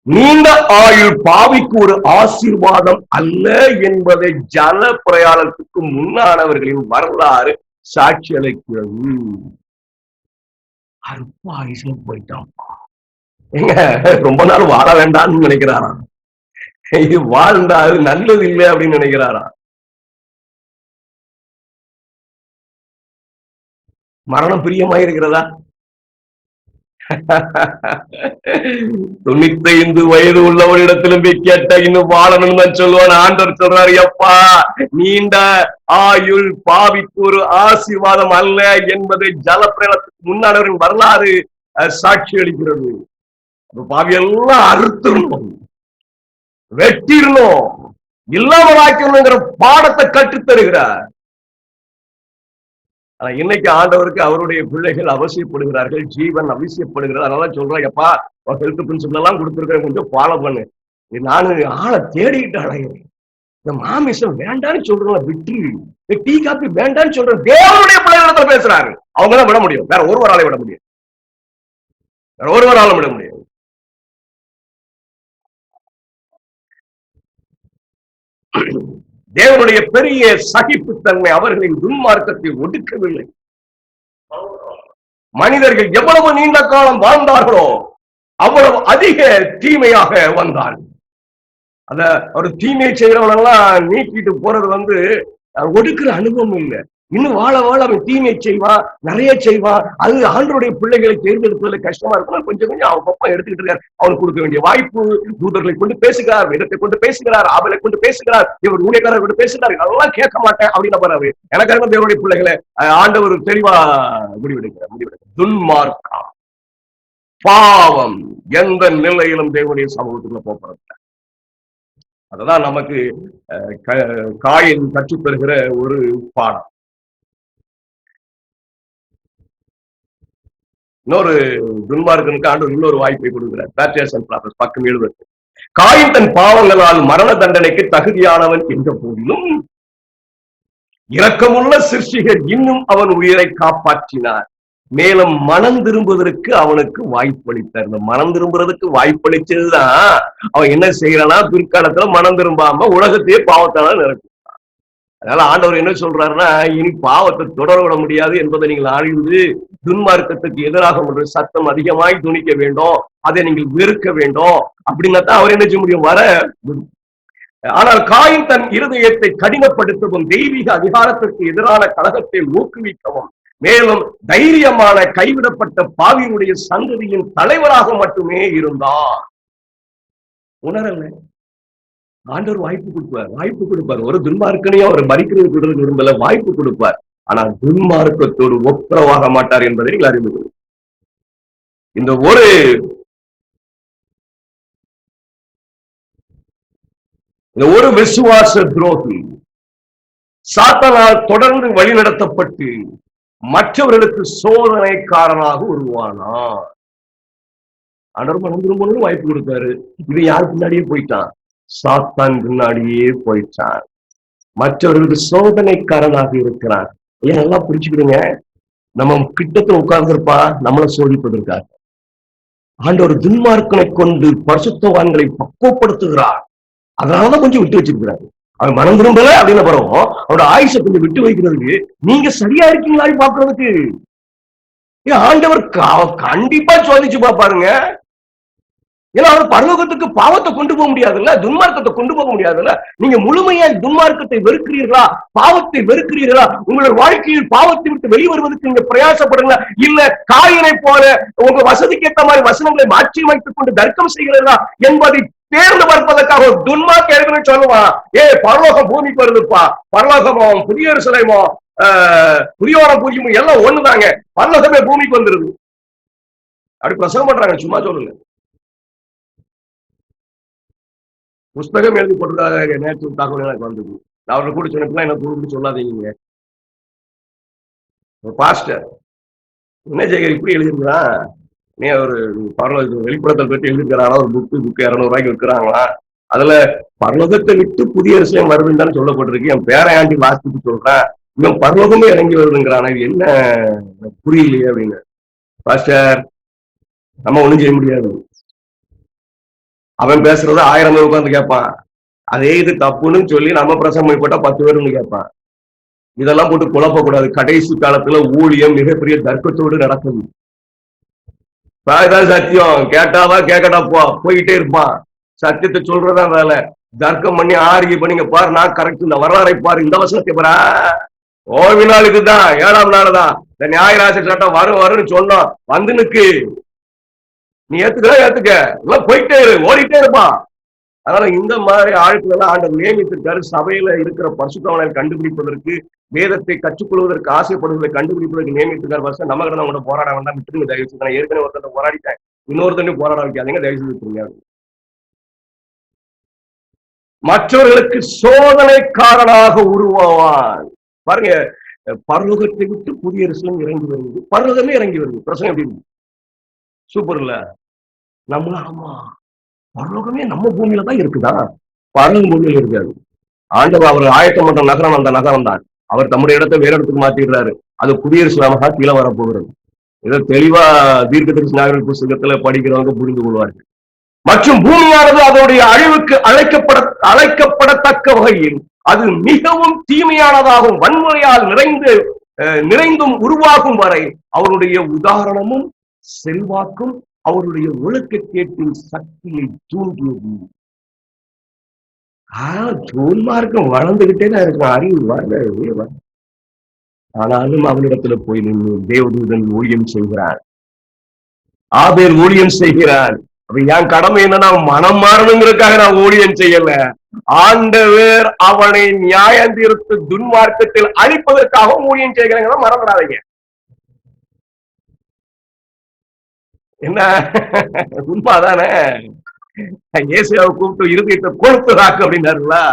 நீண்ட ஆயுள் பாவிக்கு ஒரு ஆசீர்வாதம் அல்ல என்பதை ஜல பிரயாணத்துக்கு முன்னானவர்களின் வரலாறு சாட்சி அளிக்கிறது. அற்ப போயிட்டான், எங்க ரொம்ப நாள் வாழ வேண்டாம்னு நினைக்கிறாராம். இது வாழ்ந்தா அது நல்லது இல்லை அப்படின்னு நினைக்கிறாராம். மரணம் பிரியமாயிருக்கிறதா? 95 வயது உள்ளவனிடத்திலும் போய் கேட்ட இன்னும் வாழணும்னு தான் சொல்லுவான். ஆண்டவர் சொல்றாரு, எப்பா நீண்ட ஆயுள் பாவிக்கு ஒரு ஆசீர்வாதம் அல்ல என்பதை ஜலப்பிரளத்துக்கு முன்னாடிவரின் வரலாறு சாட்சி அளிக்கிறது. பாவியெல்லாம் அறுத்துடணும், வெட்டிடணும், இல்லாமலாக்கணுங்கிற பாடத்தை கற்றுத்தருகிறார். இன்னைக்கு ஆண்டவருக்கு அவருடைய பிள்ளைகள் அவசியப்படுகிறார்கள், ஜீவன் அவசியப்படுகிறது. அதனால சொல்றேன், எப்பா ஹெல்த் பிரின்சிபல் எல்லாம் கொடுத்துருக்கேன், கொஞ்சம் ஃபாலோ பண்ணு. நானு ஆளை தேடிக்கிட்டு அடைகிறேன். இந்த மாமிசம் வேண்டான்னு சொல்றேன், விட்டு டீ காப்பி வேண்டான்னு சொல்றேன். தேவனுடைய பிள்ளைகளிடத்துல பேசுறாரு, அவங்கதான் விட முடியும், வேற ஒருவரால விட முடியும், வேற ஒருவரால விட முடியும். தேவனுடைய பெரிய சகிப்புத்தன்மை அவர்களின் துன்மார்க்கத்தை ஒடுக்கவில்லை. மனிதர்கள் எவ்வளவு நீண்ட காலம் வாழ்ந்தார்களோ அவ்வளவு அதிக தீமையாக வந்தார்கள். அந்த ஒரு தீமை செய்யறவனெல்லாம் நீக்கிட்டு போறது ஒடுக்குற அனுபவம் இல்லை. இன்னும் வாழ வாழ அவன் தீமை செய்வான், நிறைய செய்வான். அது ஆண்டவருடைய பிள்ளைகளை தேர்ந்தெடுப்பதில் கஷ்டமா இருக்கும். கொஞ்சம் கொஞ்சம் அவன் பப்பம் எடுத்துக்கிட்டு இருக்கார். அவனுக்கு கொடுக்க வேண்டிய வாய்ப்பு, தூதர்களை கொண்டு பேசுகிறார், வேதத்தை கொண்டு பேசுகிறார், ஆவலை கொண்டு பேசுகிறார், இவர் ஊழியக்காரர் கொண்டு பேசுகிறார். அதெல்லாம் கேட்க மாட்டேன் அப்படின்னு போறாரு. எனக்கு தேவனுடைய பிள்ளைகளை ஆண்டவர் தெளிவா முடிவெடுக்கிறார். துன்மார்க்கா, பாவம் எந்த நிலையிலும் தேவனுடைய சமூகத்துக்குள்ள போறது. அததான் நமக்கு காயின் கற்றுத்தருகிற ஒரு பாடம். இன்னொரு துன்மார்க்கனுக்கு ஆண்டவர் இன்னொரு வாய்ப்பை கொடுக்கிறார். பக்கம் 70. காயின் தன் பாவங்களால் மரண தண்டனைக்கு தகுதியானவன் என்ற போதிலும் இரக்கமுள்ள சிருஷ்டிகர் இன்னும் அவன் உயிரை காப்பாற்றினார். மேலும் மனம் திரும்புவதற்கு அவனுக்கு வாய்ப்பளித்தார். இந்த மனம் திரும்புறதுக்கு வாய்ப்பளிச்சதுதான் அவன் என்ன செய்யறானா, பிற்காலத்துல மனம் திரும்பாம உலகத்தையே பாவத்தால நிரப்பி. அதனால ஆண்டவர் என்ன சொல்றாருன்னா, இனி பாவத்தை தொடர விட முடியாது என்பதை நீங்கள் அறிந்து துன்மார்க்கத்துக்கு எதிராக ஒரு சத்தம் அதிகமாய் துணிக்க வேண்டும், அதை நீங்கள் வெறுக்க வேண்டும். அப்படின்னா தான் அவர் என்ன செய்ய முடியும், வர. ஆனால் காயின் தன் இருதயத்தை கடினப்படுத்தவும் தெய்வீக அதிகாரத்திற்கு எதிரான கழகத்தை ஊக்குவிக்கவும் மேலும் தைரியமான கைவிடப்பட்ட பாவியினுடைய சந்ததியின் தலைவராக மட்டுமே இருந்தார். உணரல, ஆண்டவர் வாய்ப்பு கொடுப்பார். ஒரு துன்மார்க்கனையும் அவர் மறிக்கிறது விரும்பல, வாய்ப்பு கொடுப்பார். ஆனால் துன்மார்க்கத்தோடு ஒப்புரவாக மாட்டார் என்பதை நீங்கள் அறிந்து கொள்ளுங்கள். இந்த ஒரு விசுவாச துரோகி சாத்தானால் தொடர்ந்து வழிநடத்தப்பட்டு மற்றவர்களுக்கு சோதனைக்காரனாக உருவானார். ஆண்டவர் மனம் திரும்பணும் வாய்ப்பு கொடுத்தாரு. இது யார் பின்னாடியே போயிட்டான், சாத்தான் பின்னாடியே போயிட்டான். மற்றவர்களுக்கு சோதனைக்காரனாக இருக்கிறான். ஏன் நல்லா புரிச்சுக்கிடுங்க, நம்ம கிட்டத்துல உட்கார்ந்துருப்பா நம்மளை சோதிப்பதற்காக. ஆண்டவர் துன்மார்க்கனை கொண்டு பரிசுத்தவான்களை பக்குவப்படுத்துகிறார். அதனாலதான் கொஞ்சம் விட்டு வச்சிருக்கிறாரு. அவன் மனம் திரும்பல அப்படின்னு பிறகு அவரோட ஆயுஷை கொஞ்சம் விட்டு வைக்கிறதுக்கு நீங்க சரியா இருக்கீங்களா பாக்குறதுக்கு. ஆண்டவர் கண்டிப்பா சோதிச்சு பாப்பாருங்க. ஏன்னா அவர் பரலோகத்துக்கு பாவத்தை கொண்டு போக முடியாதுல்ல, துன்மார்க்கத்தை கொண்டு போக முடியாதுல்ல. நீங்க முழுமையா துன்மார்க்கத்தை வெறுக்கிறீர்களா, பாவத்தை வெறுக்கிறீர்களா, உங்களோட வாழ்க்கையில் பாவத்தை விட்டு வெளிவருவதற்கு நீங்க பிரயாசப்படுங்களா, இல்ல காயினை போல உங்க வசதிக்கு ஏற்ற மாதிரி வசனங்களை மாற்றி வைத்துக் கொண்டு தர்க்கம் செய்கிறீர்களா என்பதை தேர்ந்து பார்ப்பதற்காக ஒரு துன்மார்க்க இருக்குன்னு சொல்லுவான். பரலோகம் பூமிக்கு வருதுப்பா, பரலோகமோ புதிய எருசலேமோ புதியோரம் பூஜ்யமும் எல்லாம் ஒண்ணுதாங்க, பரலோகமே பூமிக்கு வந்துருது அப்படி பிரசங்கம் பண்றாங்க. சும்மா சொல்லுங்க, புஸ்தகம் எழுதி போட்டுருக்காங்க. நேற்று தகவல் எனக்கு வந்தது. நான் அவரை கூட சொன்னப்பெல்லாம் என்ன கூப்பிட்டு சொல்லாதீங்க. பாஸ்டர் என்ன செய்ய இப்படி எழுதிருக்கிறான், நீ ஒரு வெளிப்படத்தை பற்றி எழுதிருக்கிறாங்களா, ஒரு புக்கு 200 ரூபாய்க்கு விற்கிறாங்களா, அதுல பரலோகத்தை விட்டு புதிய விஷயம் வருதுன்னு சொல்லப்பட்டிருக்கு. என் பேரையாண்டி வாசித்து சொல்றேன், இவன் பரலோகமே இறங்கி வருதுங்கிறான், என்ன புரியலையே அப்படின்னு. பாஸ்டர் நம்ம ஒண்ணும் செய்ய முடியாது. அவன் பேசுறத 1000 பேர் உட்கார்ந்து கேட்பான். அதே இது தப்புன்னு சொல்லி நம்ம பிரசங்கம் போட்டா 10 பேர் கேட்பான். இதெல்லாம் போட்டு குழப்பக்கூடாது. கடைசி காலத்துல ஊழியம் மிகப்பெரிய தர்க்கத்தோடு நடக்குது. சத்தியம் கேட்டாவா கேட்கட்டா போயிட்டே இருப்பான். சத்தியத்தை சொல்றதா வேலை. தர்க்கம் பண்ணி ஆர்கியூ பண்ணிங்க பாரு, நான் கரெக்ட், இந்த வரலாறை பாரு, இந்த வசனத்தை பாரா, ஓய்வு நாளுக்கு தான் 7ஆம் நாள் தான் இந்த நியாயராசி சட்டம் வரும்னு சொன்னோம். வந்துனுக்கு நீ ஏத்துக்க எல்லாம் போயிட்டே ஓடிட்டே இருப்பான். அதனால இந்த மாதிரி ஆட்கள் எல்லாம் ஆண்டவர் நியமித்திருக்காரு. சபையில இருக்கிற பரிசுத்தவான்களை கண்டுபிடிப்பதற்கு, வேதத்தை கற்றுக்கொள்வதற்கு, ஆசைப்படுவதை கண்டுபிடிப்பதற்கு நியமித்திருக்காரு. வருஷம் நம்ம கிட்ட உங்களோட போராட வேண்டாம், விட்டுருங்க தயவு செய்து. நான் ஏற்கனவே ஒருத்தர் போராடிட்டேன், இன்னொருத்தனையும் போராட வைக்காதீங்க தயவு செய்து விட்டுருங்க. மற்றவர்களுக்கு சோதனைக்காரனாக உருவாவான். பாருங்க, பரலோகத்தை விட்டு புதிய எருசலேம் இறங்கி வருது, பரலோகமே இறங்கி வருது. பிரச்சனை எப்படி இருக்கு, சூப்பர் இல்ல? நம்மள ஆமா, பரலோகமே நம்ம பூமியில தான் இருக்குதா, பரலோகம் பூமியில இருக்காது. ஆண்டவர் அவர் ஆயத்தம் பண்ற நகரம் அந்த நகரம் தான். அவர் தம்முடைய இடத்தை வேற இடத்துக்கு மாத்திடுறாரு. அது புதிய எருசலேமாக கீழே வரப்போகிறது. இதை தெளிவா தீர்க்கதரிசி நாகரிக புஸ்தகத்துல படிக்கிறவங்க புரிந்து கொள்வார்கள். மற்றும் பூமியானது அதனுடைய அழிவுக்கு அழைக்கப்படத்தக்க வகையில் அது மிகவும் தீமையானதாகவும் வன்முறையால் நிறைந்தும் உருவாகும் வரை அவருடைய உதாரணமும் செல்வாக்கும் அவருடைய ஒழுக்கக்கேட்டின் சக்தியை தூண்டியது. துன்மார்க்கம் வளர்ந்துகிட்டே தான் இருக்கும், அறிவு வரல. ஆனாலும் அவனிடத்துல போய் நின்று தேவதூதன் ஊழியம் செய்கிறான், ஆபேல் ஊழியம் செய்கிறான். அப்ப என் கடமை என்னன்னா, மனம் மாறணுங்கிறதுக்காக நான் ஊழியம் செய்யல, ஆண்டவர் அவனை நியாயம் தீர்த்து துன்மார்க்கத்தில் அழிப்பதற்காக ஊழியம் செய்கிறாங்க. மறந்துடாதீங்க. என்ன உண்மைதானே? இயேசுவை கூப்பிட்டு இருதயத்தை கொளுத்துறாக்கு அப்படின்னாருங்களா?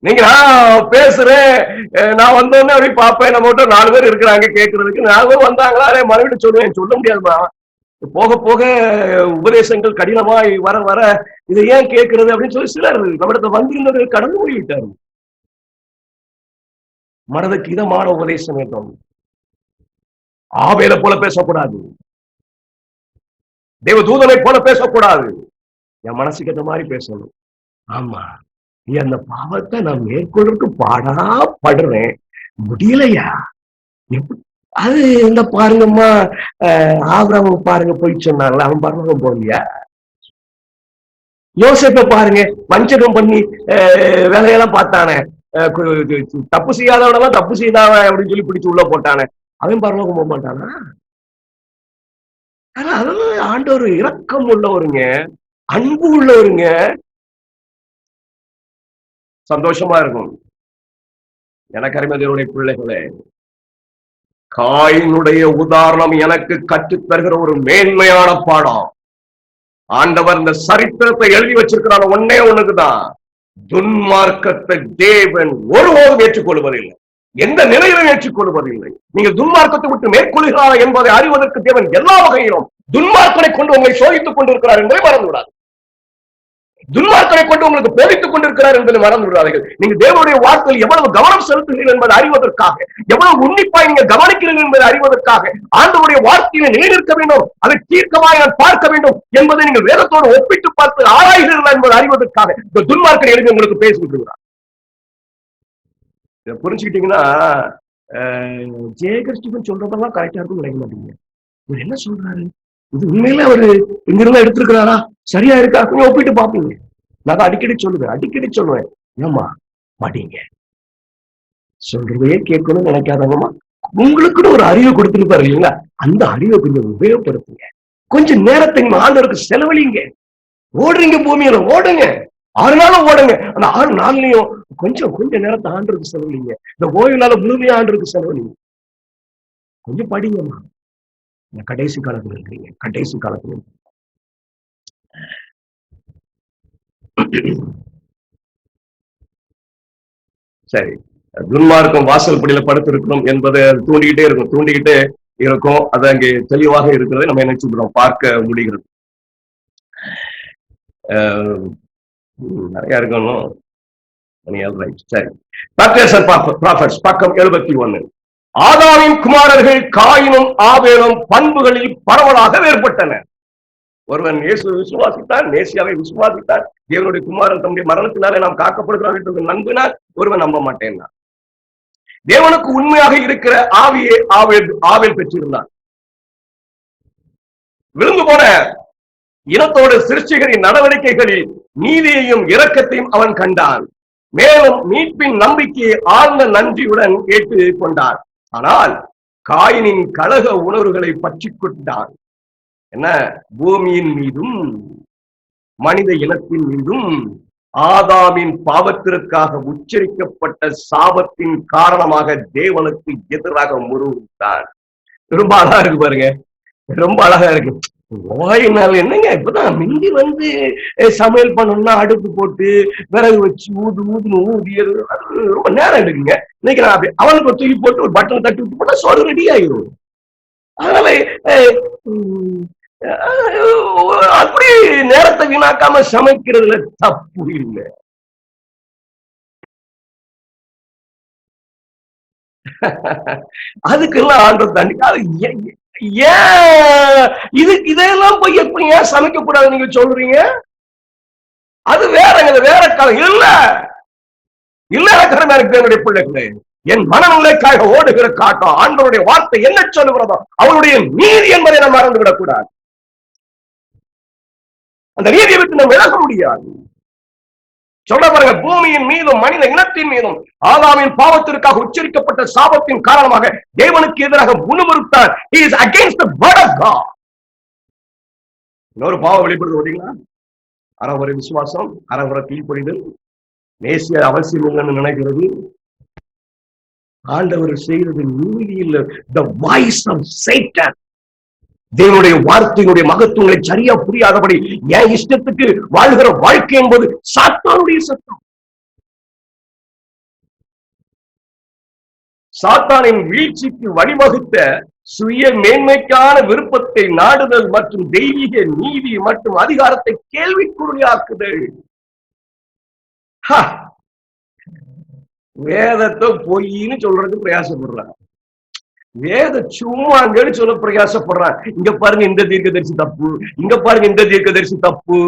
நீங்க நான் பேசுறேன், நான் வந்தோடனே அப்படி பார்ப்பேன், நம்ம கிட்ட 4 பேர் இருக்கிறாங்க கேட்கறதுக்கு, 4 பேர் வந்தாங்களா மறுபடியும் சொல்லுவேன், சொல்ல முடியாதுமா. போக போக உபதேசங்கள் கடினமாய் வர வர இதை ஏன் கேட்கறது அப்படின்னு சொல்லி சிலர் நம்மிடத்தை வந்திருந்தவர்கள் கடந்து போய்விட்டார். மனதுக்கு இதமான உபதேசம் வேண்டும். ஆபேலை போல பேசக்கூடாது, தேவ தூதனை போல பேசக்கூடாது, என் மனசுக்கு ஏற்ற மாதிரி பேசணும். ஆமா, அந்த பாவத்தை நான் மேற்கொள்றதுக்கு பாடா படுறேன், முடியலையா? அது இந்த பாருங்கம்மா, ஆபிரகாம் பாருங்க போய் சொன்னாங்களா, அவன் பரலோகம் போகலையா? யோசேப்பை பாருங்க, வஞ்சகம் பண்ணி வேலையெல்லாம் பார்த்தானே, தப்பு செய்யாதவனெல்லாம் தப்பு செய்தாவன் அப்படின்னு சொல்லி பிடிச்சு உள்ள போட்டானே, அவன் பரலோகம் போக மாட்டானா? அதெல்லாம் ஆண்டவர் இரக்கம் உள்ளவருங்க, அன்பு உள்ளவருங்க. சந்தோஷமா இருக்கும். எனக்கு அருமையான பிள்ளைகளே, காயினுடைய உதாரணம் எனக்கு கற்றுத் தருகிற ஒரு மேன்மையான பாடம். ஆண்டவர் இந்த சரித்திரத்தை எழுதி வச்சிருக்கிறார் ஒன்னே ஒண்ணுக்குதான், துன்மார்க்கத்தை தேவன் ஒருபோதும் ஏற்றுக்கொள்வதில்லை, எந்த நிலையிலும் ஏற்றுக்கொள்வதில்லை. நீங்கள் துன்மார்க்கத்தை விட்டு மேற்கொள்கிறாரா என்பதை அறிவதற்கு தேவன் எல்லா வகையிலும் துன்மார்க்கனை கொண்டு உங்களை சோதித்துக் கொண்டிருக்கிறார் என்பதை மறந்து விடாது. துன்மார்க்கனை கொண்டு உங்களுக்கு போதித்துக் கொண்டிருக்கிறார் என்பதை மறந்து விடாதீர்கள். நீங்க தேவனுடைய வார்த்தையில் எவ்வளவு கவனம் செலுத்துகிறீர்கள் என்பதை அறிவதற்காக, எவ்வளவு உன்னிப்பாய் நீங்க கவனிக்கிறீர்கள் என்பதை அறிவதற்காக, ஆண்டவருடைய வார்த்தையை நிலைநிற்க வேண்டும், அதை தீர்க்கமாய் நான் பார்க்க வேண்டும் என்பதை நீங்கள் வேதத்தோடு ஒப்பிட்டு பார்த்து ஆராய்கிறீர்கள் என்பதை அறிவதற்காக இந்த துன்மார்க்கனை எழுதி உங்களுக்கு பேசிட்டு இருக்கிறார். இதை புரிஞ்சுக்கிட்டீங்கன்னா ஜெயகிருஷ்ணன் சொல்றதெல்லாம் கரெக்டா இருக்கும் நினைக்க மாட்டீங்க. இவர் என்ன சொல்றாரு, இது உண்மையில அவரு இங்கிருந்தா எடுத்திருக்கிறாரா, சரியா இருக்கா, கொஞ்சம் ஒப்பிட்டு பார்ப்பீங்க. நான் அடிக்கடி சொல்லுவேன், ஏமா மாட்டீங்க, சொல்றதையே கேட்கணும்னு நினைக்காதவங்கம்மா, உங்களுக்குன்னு ஒரு அறிவை கொடுத்துருப்பாரு இல்லைங்களா, அந்த அறிவை கொஞ்சம் உபயோகப்படுத்துங்க, கொஞ்சம் நேரத்தை ஆண்டவருக்கு செலவழிங்க. ஓடுறீங்க பூமியில, ஓடுங்க, 6 நாளும் ஓடுங்க, அந்த 6 நாள்லயும் கொஞ்சம் நேரத்தை ஆண்டவருக்கு செலவழிங்க. இந்த ஓய்வு நாள முழுமையா ஆண்டவருக்கு செலவழிங்க. கொஞ்சம் படிங்கம்மா, கடைசி காலத்துல இருக்கிறீங்க, கடைசி காலத்துல. சரி, துன்மார்க்கம் வாசல் படியில படுத்திருக்கணும் என்பதை தூண்டிக்கிட்டே இருக்கும். அது அங்கே தெளிவாக இருக்கிறதை நம்ம என்ன சொல்றோம், பார்க்க முடிகிறது. நிறைய இருக்கணும். சரி, பக்கம் 71. ஆதாமின் குமாரர்கள் காயினும் ஆபேலும் பண்புகளில் பரவலாக வேறுபட்டனர். ஒருவன் இயேசு விசுவாசித்தான், மேசியாவை விசுவாசித்தான், தேவனுடைய குமாரன் தம்முடைய மரணத்தினாலே நாம் காக்கப்படுகிறான் என்று நம்பினார். ஒருவன் நம்ப மாட்டேன். தேவனுக்கு உண்மையாக இருக்கிற ஆவியை ஆவேல் பெற்றிருந்தான். விழுந்து போன இனத்தோடு சிருஷ்டிகரின் நடவடிக்கைகளில் நீதியையும் இரக்கத்தையும் அவன் கண்டான். மேலும் மீட்பின் நம்பிக்கையை ஆழ்ந்த நன்றியுடன் ஏற்றுக் கொண்டான். ஆனால் காயினின் கலக உணர்வுகளை பற்றி கொண்டான். என்ன, பூமியின் மீதும் மனித இனத்தின் மீதும் ஆதாமின் பாவத்திற்காக உச்சரிக்கப்பட்ட சாபத்தின் காரணமாக தேவனுக்கு எதிராக முறுவிட்டான். ரொம்ப அழகா இருக்கு பாருங்க, ரொம்ப அழகா இருக்கு. ஓய்னால என்னங்க, இப்பதான் மிந்தி சமையல் பண்ணணும்னா அடுப்பு போட்டு விறகு வச்சு ஊதுன்னு ஊதியது ரொம்ப நேரம் எடுக்குங்க. இன்னைக்கு நான் அப்படி அவனுக்கு தூக்கி போட்டு ஒரு பட்டன் தட்டி விட்டு போட்டா சோறு ரெடி ஆயிரும். அதனால அப்படி நேரத்தை வீணாக்காம சமைக்கிறதுல தப்பு இல்லை. அதுக்கெல்லாம் ஆண்டவர் தண்டி, ஏன் இதெல்லாம் போய் எப்படி ஏன் சமைக்க கூடாது நீங்க சொல்றீங்க? அது வேற காலம் இல்ல என்னுடைய பிள்ளைகளே, என் மனநிலைக்காக ஓடுகிற காட்டம் ஆண்டவருடைய வார்த்தை என்ன சொல்லுகிறதோ அவருடைய நீதி என்பதை நாம் மறந்துவிடக் கூடாது. அந்த நீதியை விட்டு நாம் விலக முடியாது. சொல்ல பாருங்க, பூமியின் மீதும் மனித இனத்தின் மீதும் ஆதாமின் பாவத்திற்காக உச்சரிக்கப்பட்ட சாபத்தின் காரணமாக தேவனுக்கு எதிராக முணுமுறுத்தார். He is against the word of God. இன்னொரு பாவம் வெளிப்படுது பார்த்தீங்களா? அறகுறை விசுவாசம், அறகுறை கீழ்ப்படிதல், நேசிய அவசியம் இல்லைன்னு நினைக்கிறது. ஆண்டவர் செய்தது நீதியில் the voice of Satan. தேவனுடைய வார்த்தையினுடைய மகத்துவங்களை சரியா புரியாதபடி என் இஷ்டத்துக்கு வாழ்கிற வாழ்க்கை என்பது சாத்தானுடைய சத்தம். சாத்தானின் வீழ்ச்சிக்கு வழிவகுத்த சுய மேன்மைக்கான விருப்பத்தை நாடுதல் மற்றும் தெய்வீக நீதி மற்றும் அதிகாரத்தை கேள்விக்குறியாக்குதல். வேதத்தை பொய்ன்னு சொல்றதுக்கு பிரயாசப்படுறாங்க. வேத சும்மாங்கன்னு சொல்ல பிரயாசப்படுறான். இங்க பாருங்க இந்த தீர்க்கதரிசி தப்பு, இங்க பாருங்க இந்த தீர்க்கதரிசி தப்பு.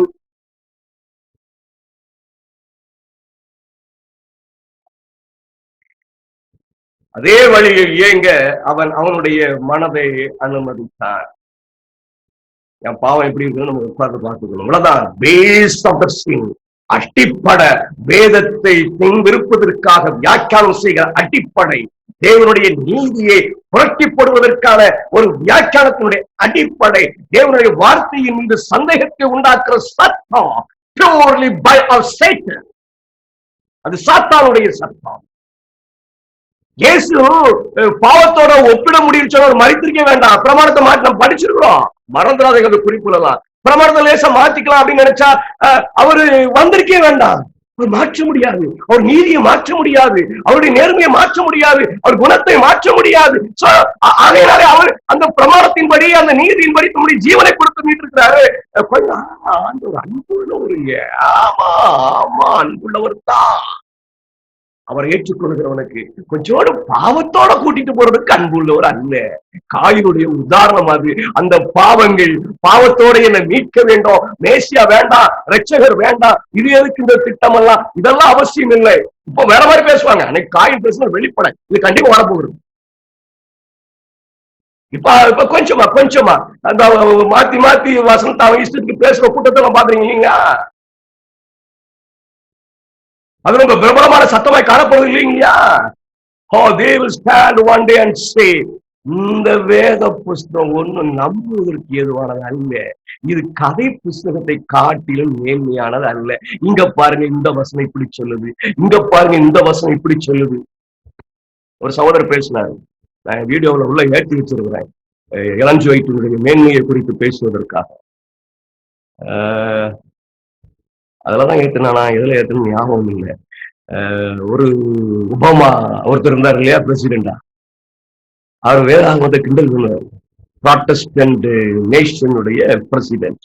அதே வழியில் ஏங்க அவனுடைய மனதை அனுமதித்தான். என் பாவம் எப்படி இருக்குன்னு நம்ம உட்கார்ந்து பார்த்துக்கணும். அவ்வளவுதான். பேஸ் ஆஃப் தி சின். அடிப்படை வேதத்தை விருப்பதற்காக வியாக்கியானம் செய்கிற அடிப்படை தேவனுடைய நீதியை புரட்டிப்படுவதற்கான ஒரு வியாக்கியானத்தினுடைய அடிப்படை தேவனுடைய வார்த்தையின் மீது சந்தேகத்தை உண்டாக்குற சத்தம். Purely by of Satan. அது சாத்தானுடைய சத்தம். இயேசு பாவத்தோட ஒப்பிட முடியும் சொன்ன மறித்திருக்க வேண்டாம். பிரமாணத்தை மாற்றி நம்ம படிச்சிருக்கிறோம், மறந்துடாத குறிப்புலாம். பிரமாணத்தை லேசா மாத்திக்கலாம் அப்படின்னு நினைச்சா அவரு வந்திருக்கே வேண்டாம். அவர் மாற்ற முடியாது, அவர் நீதியை மாற்ற முடியாது, அவருடைய நேர்மையை மாற்ற முடியாது, அவர் குணத்தை மாற்ற முடியாது. அதனாலே அவர் அந்த பிரமாணத்தின்படி அந்த நீதியின்படி தம்முடைய ஜீவனை கொடுத்து மீட்டிருக்கிறாரு. ஒரு அன்புள்ளவர். ஆமா ஆமா, அன்புள்ளவர் தான். அவரை ஏற்றுக்கொள்கிறவனுக்கு கொஞ்சோடு பாவத்தோட கூட்டிட்டு போறதுக்கு அன்புள்ளவர் அல்ல. காயினுடைய உதாரணம் அது. அந்த பாவங்கள் பாவத்தோட என்ன மீட்க வேண்டும், மேசியா வேண்டாம், ரட்சகர் வேண்டாம், இது எதுக்கு இந்த திட்டம் எல்லாம், இதெல்லாம் அவசியம் இல்லை. இப்ப வேற மாதிரி பேசுவாங்க. அன்னைக்கு காயின் பேசுன வெளிப்படை இது கண்டிப்பா வரப்போகுது. இப்ப கொஞ்சமா அந்த மாத்தி மாத்தி வசனத்தை அவங்க இஷ்டத்துக்கு பேசுற கூட்டத்தை பாக்குறீங்க இல்லைங்களா? அது ரொம்ப பிரபலமான சத்தமாய் காணப்படுவது இல்லைங்களா? Oh, they will stand one day and say, இந்த வேத புஸ்தகம் ஒன்னும் நம்புவதற்கு ஏதுவானது அல்ல, இது கதை புஸ்தகத்தை காட்டிலும் மேன்மையானது அல்ல. இங்க பாருங்க இந்த வசனம் இப்படி சொல்லுது, இங்க பாருங்க இந்த வசனம் இப்படி சொல்லுது. ஒரு சகோதரர் பேசினார், நான் வீடியோவில் உள்ள ஏற்றி வச்சிருக்கிறேன், இளஞ்சுவைத்தினுடைய மேன்மையை குறித்து பேசுவதற்காக. அதெல்லாம் ஏற்றுனா எதுல ஏற்றுன்னு ஞாபகம் இல்லை. ஒரு ஒபாமா ஒருத்தர் இருந்தார் இல்லையா, பிரசிடென்டா, அவர் வேதாகமத்தை கிண்டல் பண்ணுவார். ப்ராட்டஸ்டன்ட் நேஷனுடைய பிரசிடென்ட்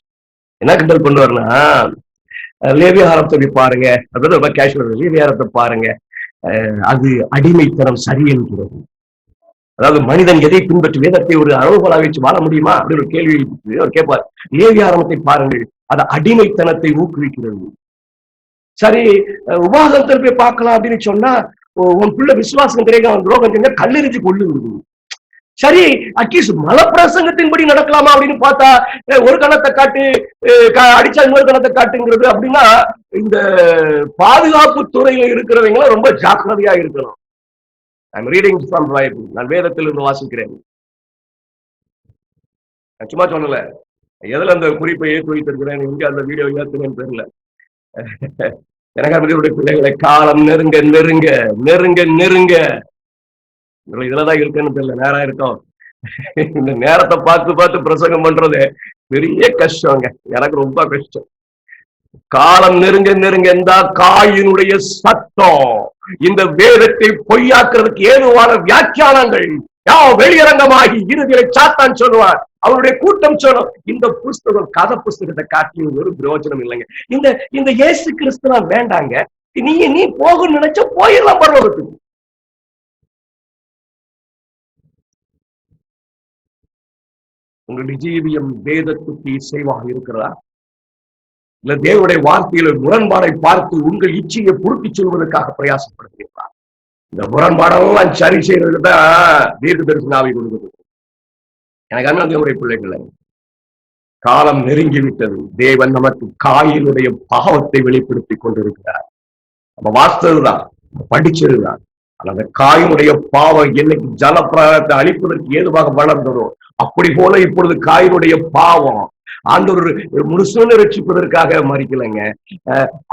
என்ன கிண்டல் பண்ணுவார்னா, லேவியாரத்தை பாருங்க, அதாவது ரொம்ப கேஷுவல், லேவியாரத்தை பாருங்க, அது அடிமைத்தனம் சரி என்கிறது. அதாவது மனிதன் எதை பின்பற்றி வேதத்தை ஒரு அளவுகோலா வச்சு வாழ முடியுமா அப்படின்னு ஒரு கேள்வி அவர் கேட்பார். லேவியாரத்தை பாருங்கள், அது அடிமைத்தனத்தை ஊக்குவிக்கிறது. சரி, உபாகமத்தை போய் பார்க்கலாம் அப்படின்னு சொன்னா உன் பிள்ளை விசுவாசம் கிடையாது, அவன் துரோகம் செஞ்சா கல்லெறிஞ்சு கொள்ளுது. சரி, அட்லீஸ்ட் மலப்பிரசங்கத்தின்படி நடக்கலாமா அப்படின்னு பார்த்தா ஒரு கணத்தை காட்டு அடிச்சா இன்னொரு கணத்தை காட்டுங்கிறது. அப்படின்னா இந்த பாதுகாப்பு துறையில இருக்கிறவங்க ரொம்ப ஜாக்கிரதையா இருக்கணும். I'm reading from Bible. நான் வேதத்திலிருந்து வாசிக்கிறேன். சும்மா சொல்லல, எதுல அந்த குறிப்பை ஏற்றி வைத்திருக்கிறேன், எங்க அந்த வீடியோ ஏற்றுன்னு தெரியல. எனக்கு அவர்களுடைய பிள்ளைகளை காலம் நெருங்க நெருங்க நெருங்க நெருங்க இதுலதான் இருக்குன்னு தெரியல, நேரம் இருக்கும். இந்த நேரத்தை பார்த்து பார்த்து பிரசங்கம் பண்றது பெரிய கஷ்டங்க, எனக்கு ரொம்ப கஷ்டம். காலம் நெருங்க நெருங்க இந்த காயினுடைய சத்தம் இந்த வேதத்தை பொய்யாக்குறதுக்கு ஏதுவான வியாக்கியானங்கள் வெளியரங்கமாகி இறுதியில சாத்தான் சொல்லுவார், அவருடைய கூட்டம் சொல்லும், இந்த புஸ்தகம் கதை புஸ்தகத்தை காட்டி ஒரு பிரயோஜனம் இல்லைங்க, இந்த இயேசு கிறிஸ்துலாம் வேண்டாங்க, நீ போகணும்னு நினைச்சா போயிடலாம் பரலோகத்துக்கு. உங்களுடைய ஜீவியம் வேதத்துக்கு இசைவாக இருக்கிறதா, இல்ல தேவனுடைய வார்த்தையில முரண்பாடை பார்த்து உங்கள் இச்சையை பொருத்தி சொல்வதற்காக பிரயாசப்படுகிறீர்களா? இந்த முரண்பாடெல்லாம் சரி செய்யறதுதான் தீர்க்க தரிசனாவை கொடுக்கிறது. எனக்கு தேவனுடைய பிள்ளைகளை, காலம் நெருங்கிவிட்டது. தேவன் நமக்கு காயினுடைய பாவத்தை வெளிப்படுத்தி கொண்டிருக்கிறார். நம்ம வாஸ்ததுதான், படிச்சதுதான். அந்த காயினுடைய பாவம் என்னைக்கு ஜலப்பிரளயத்தை அழிப்பதற்கு ஏதுவாக வளர்ந்ததோ, அப்படி போல இப்பொழுது காயினுடைய பாவம் ஆண்டவர் முழுசுன்னு ரட்சிப்பதற்காக மறிக்கலைங்க.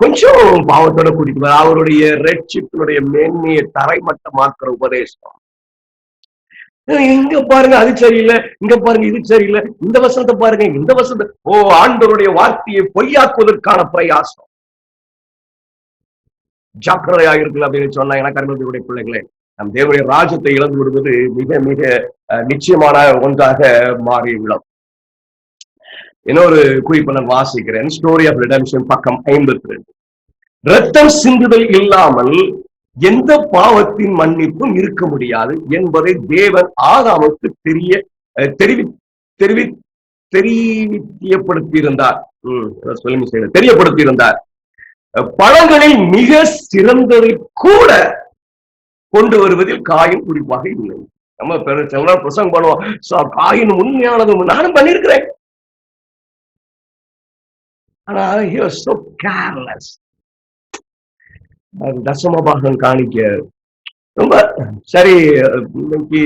கொஞ்சம் பாவத்தோட கூட்டிட்டு அவருடைய ரட்சிப்பினுடைய மேன்மையை தரைமட்டமாக்குற உபதேசம். இங்க பாருங்க அது சரியில்லை, இங்க பாருங்க இது சரியில்லை, இந்த வசனத்தை பாருங்க இந்த வசனத்தை, ஆண்டவருடைய வார்த்தையை பொய்யாக்குவதற்கான பிரயாசம். ஜாக்கிரதையா இருக்குல்ல அப்படின்னு சொன்னா, எனக்கு அருமையுடைய பிள்ளைகளே, நம் தேவனுடைய ராஜ்யத்தை இழந்து விடுவது மிக மிக நிச்சயமான ஒன்றாக மாறியுள்ளோம். இன்னொரு குறிப்பை நான் வாசிக்கிறேன். ஸ்டோரி ஆஃப் ரிடெம்ஷன் பக்கம் 52. ரத்தம் சிந்துதல் இல்லாமல் எந்த பாவத்தின் மன்னிப்பும் இருக்க முடியாது என்பதை தேவன் ஆதாமுக்கு தெரியப்படுத்தியிருந்தார். பழங்களில் மிக சிறந்ததை கூட கொண்டு வருவதில் காயின் குறிப்பாக இல்லை. நம்ம பிரசங்கம் பண்ணுவோம், காயின் உண்மையானது நானும் பண்ணிருக்கிறேன். ஆனா he was so careless. தசமபாகம் காணிக்க ரொம்ப சரி, இன்னைக்கு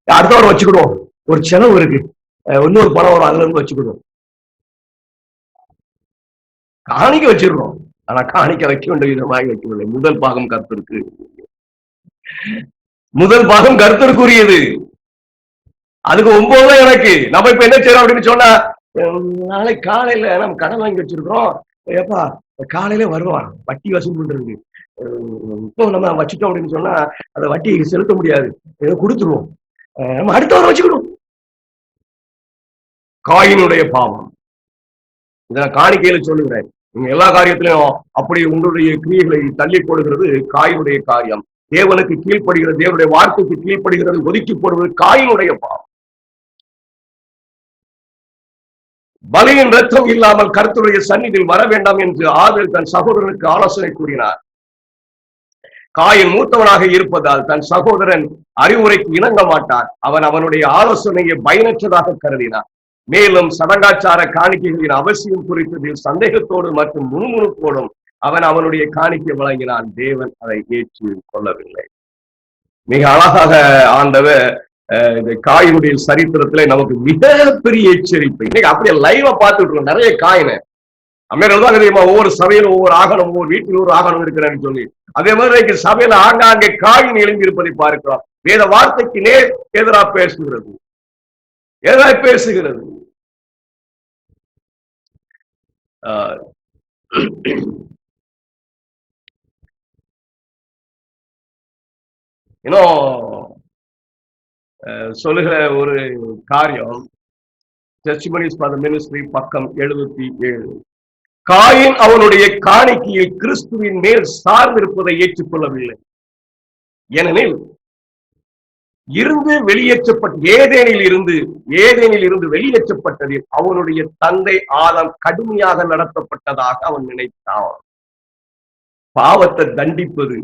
அடுத்த வாரம் வச்சுக்கிடுவோம், ஒரு செலவு இருக்கு, இன்னொரு பணம் வரும், அதுல இருந்து வச்சுக்கிடுவோம். காணிக்க வச்சிடுறோம், ஆனா காணிக்க வைக்க வேண்டிய விதமாக வைக்கவில்லை. முதல் பாகம் கர்த்தருக்குரியது. அதுக்கு 9 தான் எனக்கு. நம்ம இப்ப என்ன செய்யறோம் அப்படின்னு சொன்னா, நாளை காலையில நம்ம கடன் வாங்கி வச்சிருக்கிறோம், ஏப்பா காலையில வருவான் வட்டி வசூல் பண்றது, இப்போ நம்ம வச்சுட்டோம் அப்படின்னு சொன்னா அதை வட்டி செலுத்த முடியாது, ஏதோ கொடுத்துருவோம், நம்ம அடுத்த வாரம் வச்சுக்கணும். காயினுடைய பாவம். இதை நான் காணிக்கையில சொல்லுகிறேன். நீங்க எல்லா காரியத்திலையும் அப்படி உங்களுடைய கிரியைகளை தள்ளி போடுகிறது காயினுடைய காரியம். தேவனுக்கு கீழ்ப்படுகிறது, தேவனுடைய வார்த்தைக்கு கீழ்ப்படுகிறது ஒதுக்கி போடுவது காயினுடைய பாவம். பலியின் ரத்தம் இல்லாமல் கர்த்தருடைய சந்நிதியில் வர வேண்டாம் என்று ஆபேல் தன் சகோதரனுக்கு ஆலோசனை கூறினார். காயின் மூத்தவனாக இருப்பதால் தன் சகோதரன் அறிவுரைக்கு இணங்க மாட்டார். அவன் அவனுடைய ஆலோசனையை பயனற்றதாக கருதினார். மேலும் சடங்காச்சார காணிக்கைகளின் அவசியம் குறித்ததில் சந்தேகத்தோடு மற்றும் முணுமுணுப்போடும் அவன் அவனுடைய காணிக்கை வழங்கினான். தேவன் அதை ஏற்று கொள்ளவில்லை. மிக அழகாக ஆண்டவர் இந்த காயினுடைய சரித்திரத்துல நமக்கு மிகப்பெரிய எச்சரிப்பை. இன்னைக்கு அப்படியே லைவா பார்த்துட்டு இருக்கோம். நிறைய காயின அமெரிக்கா தெரியுமா, ஒவ்வொரு சபையிலும் ஒவ்வொரு ஆகணும், ஒவ்வொரு வீட்டில் ஒரு ஆகணும் இருக்கிறேன்னு சொல்லி, அதே மாதிரி சபையில ஆங்காங்கே காயின் எழும்பி இருப்பதை பார்க்கிறோம். வேத வார்த்தைக்கு நேர் எதிராக பேசுகிறது. இன்னும் சொல்லுகிற ஒரு காரியம், டெஸ்டிமனிஸ் ஃபார் தி மினிஸ்ட்ரி பக்கம் 77. காயின் அவனுடைய காணிக்கையை கிறிஸ்துவின் மேல் சார்ந்திருப்பதை ஏற்றுக்கொள்ளவில்லை. ஏனெனில் ஏதேனில் இருந்து வெளியேற்றப்பட்டதில் அவனுடைய தந்தை ஆதாம் கடுமையாக நடத்தப்பட்டதாக அவன் நினைத்தான். பாவத்தை தண்டிப்பது,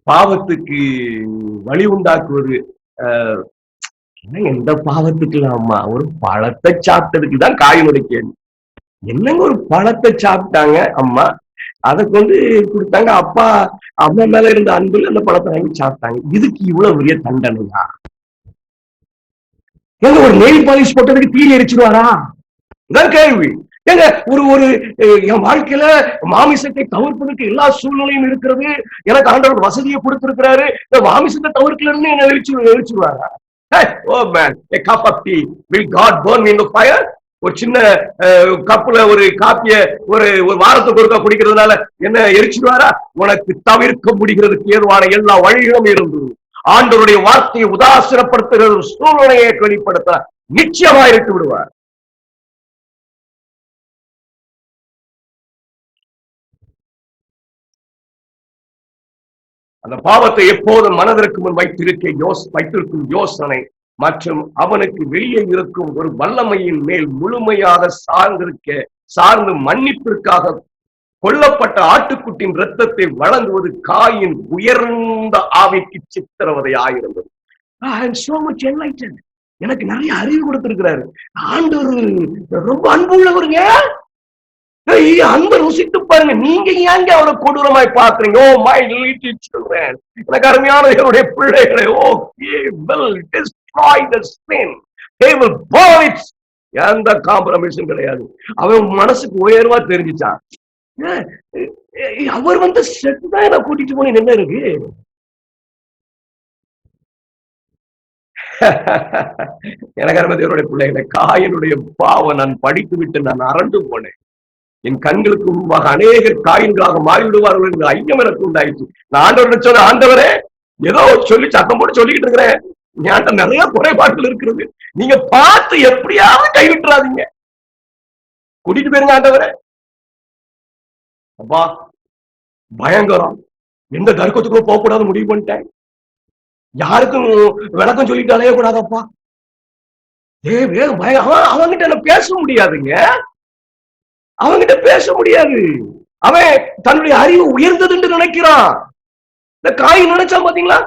பாவத்துக்கு வழி உண்டாக்குவது, எந்த பாவத்துக்குலாமா, ஒரு பழத்தை சாப்பிட்டதுக்குதான் காயினுடைய கேள்வி. என்னங்க ஒரு பழத்தை சாப்பிட்டாங்க அம்மா, அதை கொண்டு கொடுத்தாங்க, அப்பா அம்மா மேல இருந்த அன்பில் அந்த பழத்தை வாங்கி சாப்பிட்டாங்க, இதுக்கு இவ்வளவு பெரிய தண்டனையா? எங்க ஒரு நெயில் பாலிஷ் போட்டதுக்கு தீ எரிச்சிருவாரா? இதான் கேள்வி. ஏங்க ஒரு என் வாழ்க்கையில மாமிசத்தை தவிர்ப்பதற்கு எல்லா சூழ்நிலையும் இருக்கிறது, எனக்கு ஆண்டவர் வசதியை கொடுத்திருக்கிறாரு, இந்த மாமிசத்தை தவிர்க்கலன்னு என்ன எரிச்சிருவாரா? Oh man, a cup of tea, will God burn me in the fire? ஒரு சின்ன கப்புல ஒரு காப்பிய ஒரு வாரத்துக்கு ஒருக்கா குடிக்கிறதுனால என்ன எரிச்சிடுவாரா? உனக்கு தவிர்க்க முடிகிறதுக்கு ஏதுவான எல்லா வழிகளும் இருந்து ஆண்டவருடைய வார்த்தையை உதாசீனப்படுத்துகிற சூழ்நிலையை வெளிப்படுத்த நிச்சயமா இருக்கு விடுவார். அந்த பாவத்தை எப்போதும் மனதிற்கு முன் வைத்திருக்கும் யோசனை மற்றும் அவனுக்கு வெளியே இருக்கும் ஒரு வல்லமையின் மேல் முழுமையாக சார்ந்து மன்னிப்பிற்காக கொல்லப்பட்ட ஆட்டுக்குட்டின் இரத்தத்தை வழங்குவது காயின் உயர்ந்த ஆவிக்கு சித்திரவதையாயிருந்தது. எனக்கு நிறைய அறிவு கொடுத்திருக்கிறாரு ஆண்டவர், ரொம்ப அன்பு உள்ளவருங்க. அந்த ருசித்து பாருங்க. நீங்க ஏங்க அவரை கொடூரமாய் பாக்குறீங்க? ஓ மை லிட்டில் சில்ட்ரன், எனக்கு அருமையான என்னுடைய பிள்ளைகளை, ஓ he will destroy the sin, they will burn it. எந்த காம்ப்ரமைஸும் கிடையாது. அவன் மனசுக்கு உயர்வா தெரிஞ்சுச்சான். அவர் செத்துதான் என்ன கூட்டிட்டு போன என்ன இருக்கு? எனக்கு அருமையான பிள்ளைகளை, காயினுடைய பாவம் நான் படித்து விட்டு நான் அரண்டு போனேன். என் கண்களுக்கு முன்பாக அநேக காயின்களாக மாறிவிடுவார்கள் என்று ஐயம் எனக்கு உண்டாயிடுச்சு. நான் ஆண்டவர்கிட்ட சொன்ன, ஆண்டவரே ஏதோ சொல்லி சத்தம் போட்டு சொல்லிக்கிட்டு இருக்கிறேன், என்கிட்ட நிறைய குறைபாடுகள் இருக்கிறது, நீங்க பார்த்து எப்படியாவது கைவிட்டுறாதீங்க, கூட்டிட்டு போயிருங்க ஆண்டவரே. அப்பா பயங்கரம், எந்த தர்க்கத்துக்கும் போக கூடாது முடிவு பண்ணிட்டேன். யாருக்கும் விளக்கம் சொல்லிட்டு அலைய கூடாதப்பா. அவன்கிட்ட என்ன பேச முடியாதுங்க, அவன்கிட்ட பேச முடியாது. அவன் தன்னுடைய அறிவு உயர்ந்தது என்று நினைக்கிறான். இந்த காய் நினைச்சான் பாத்தீங்களா,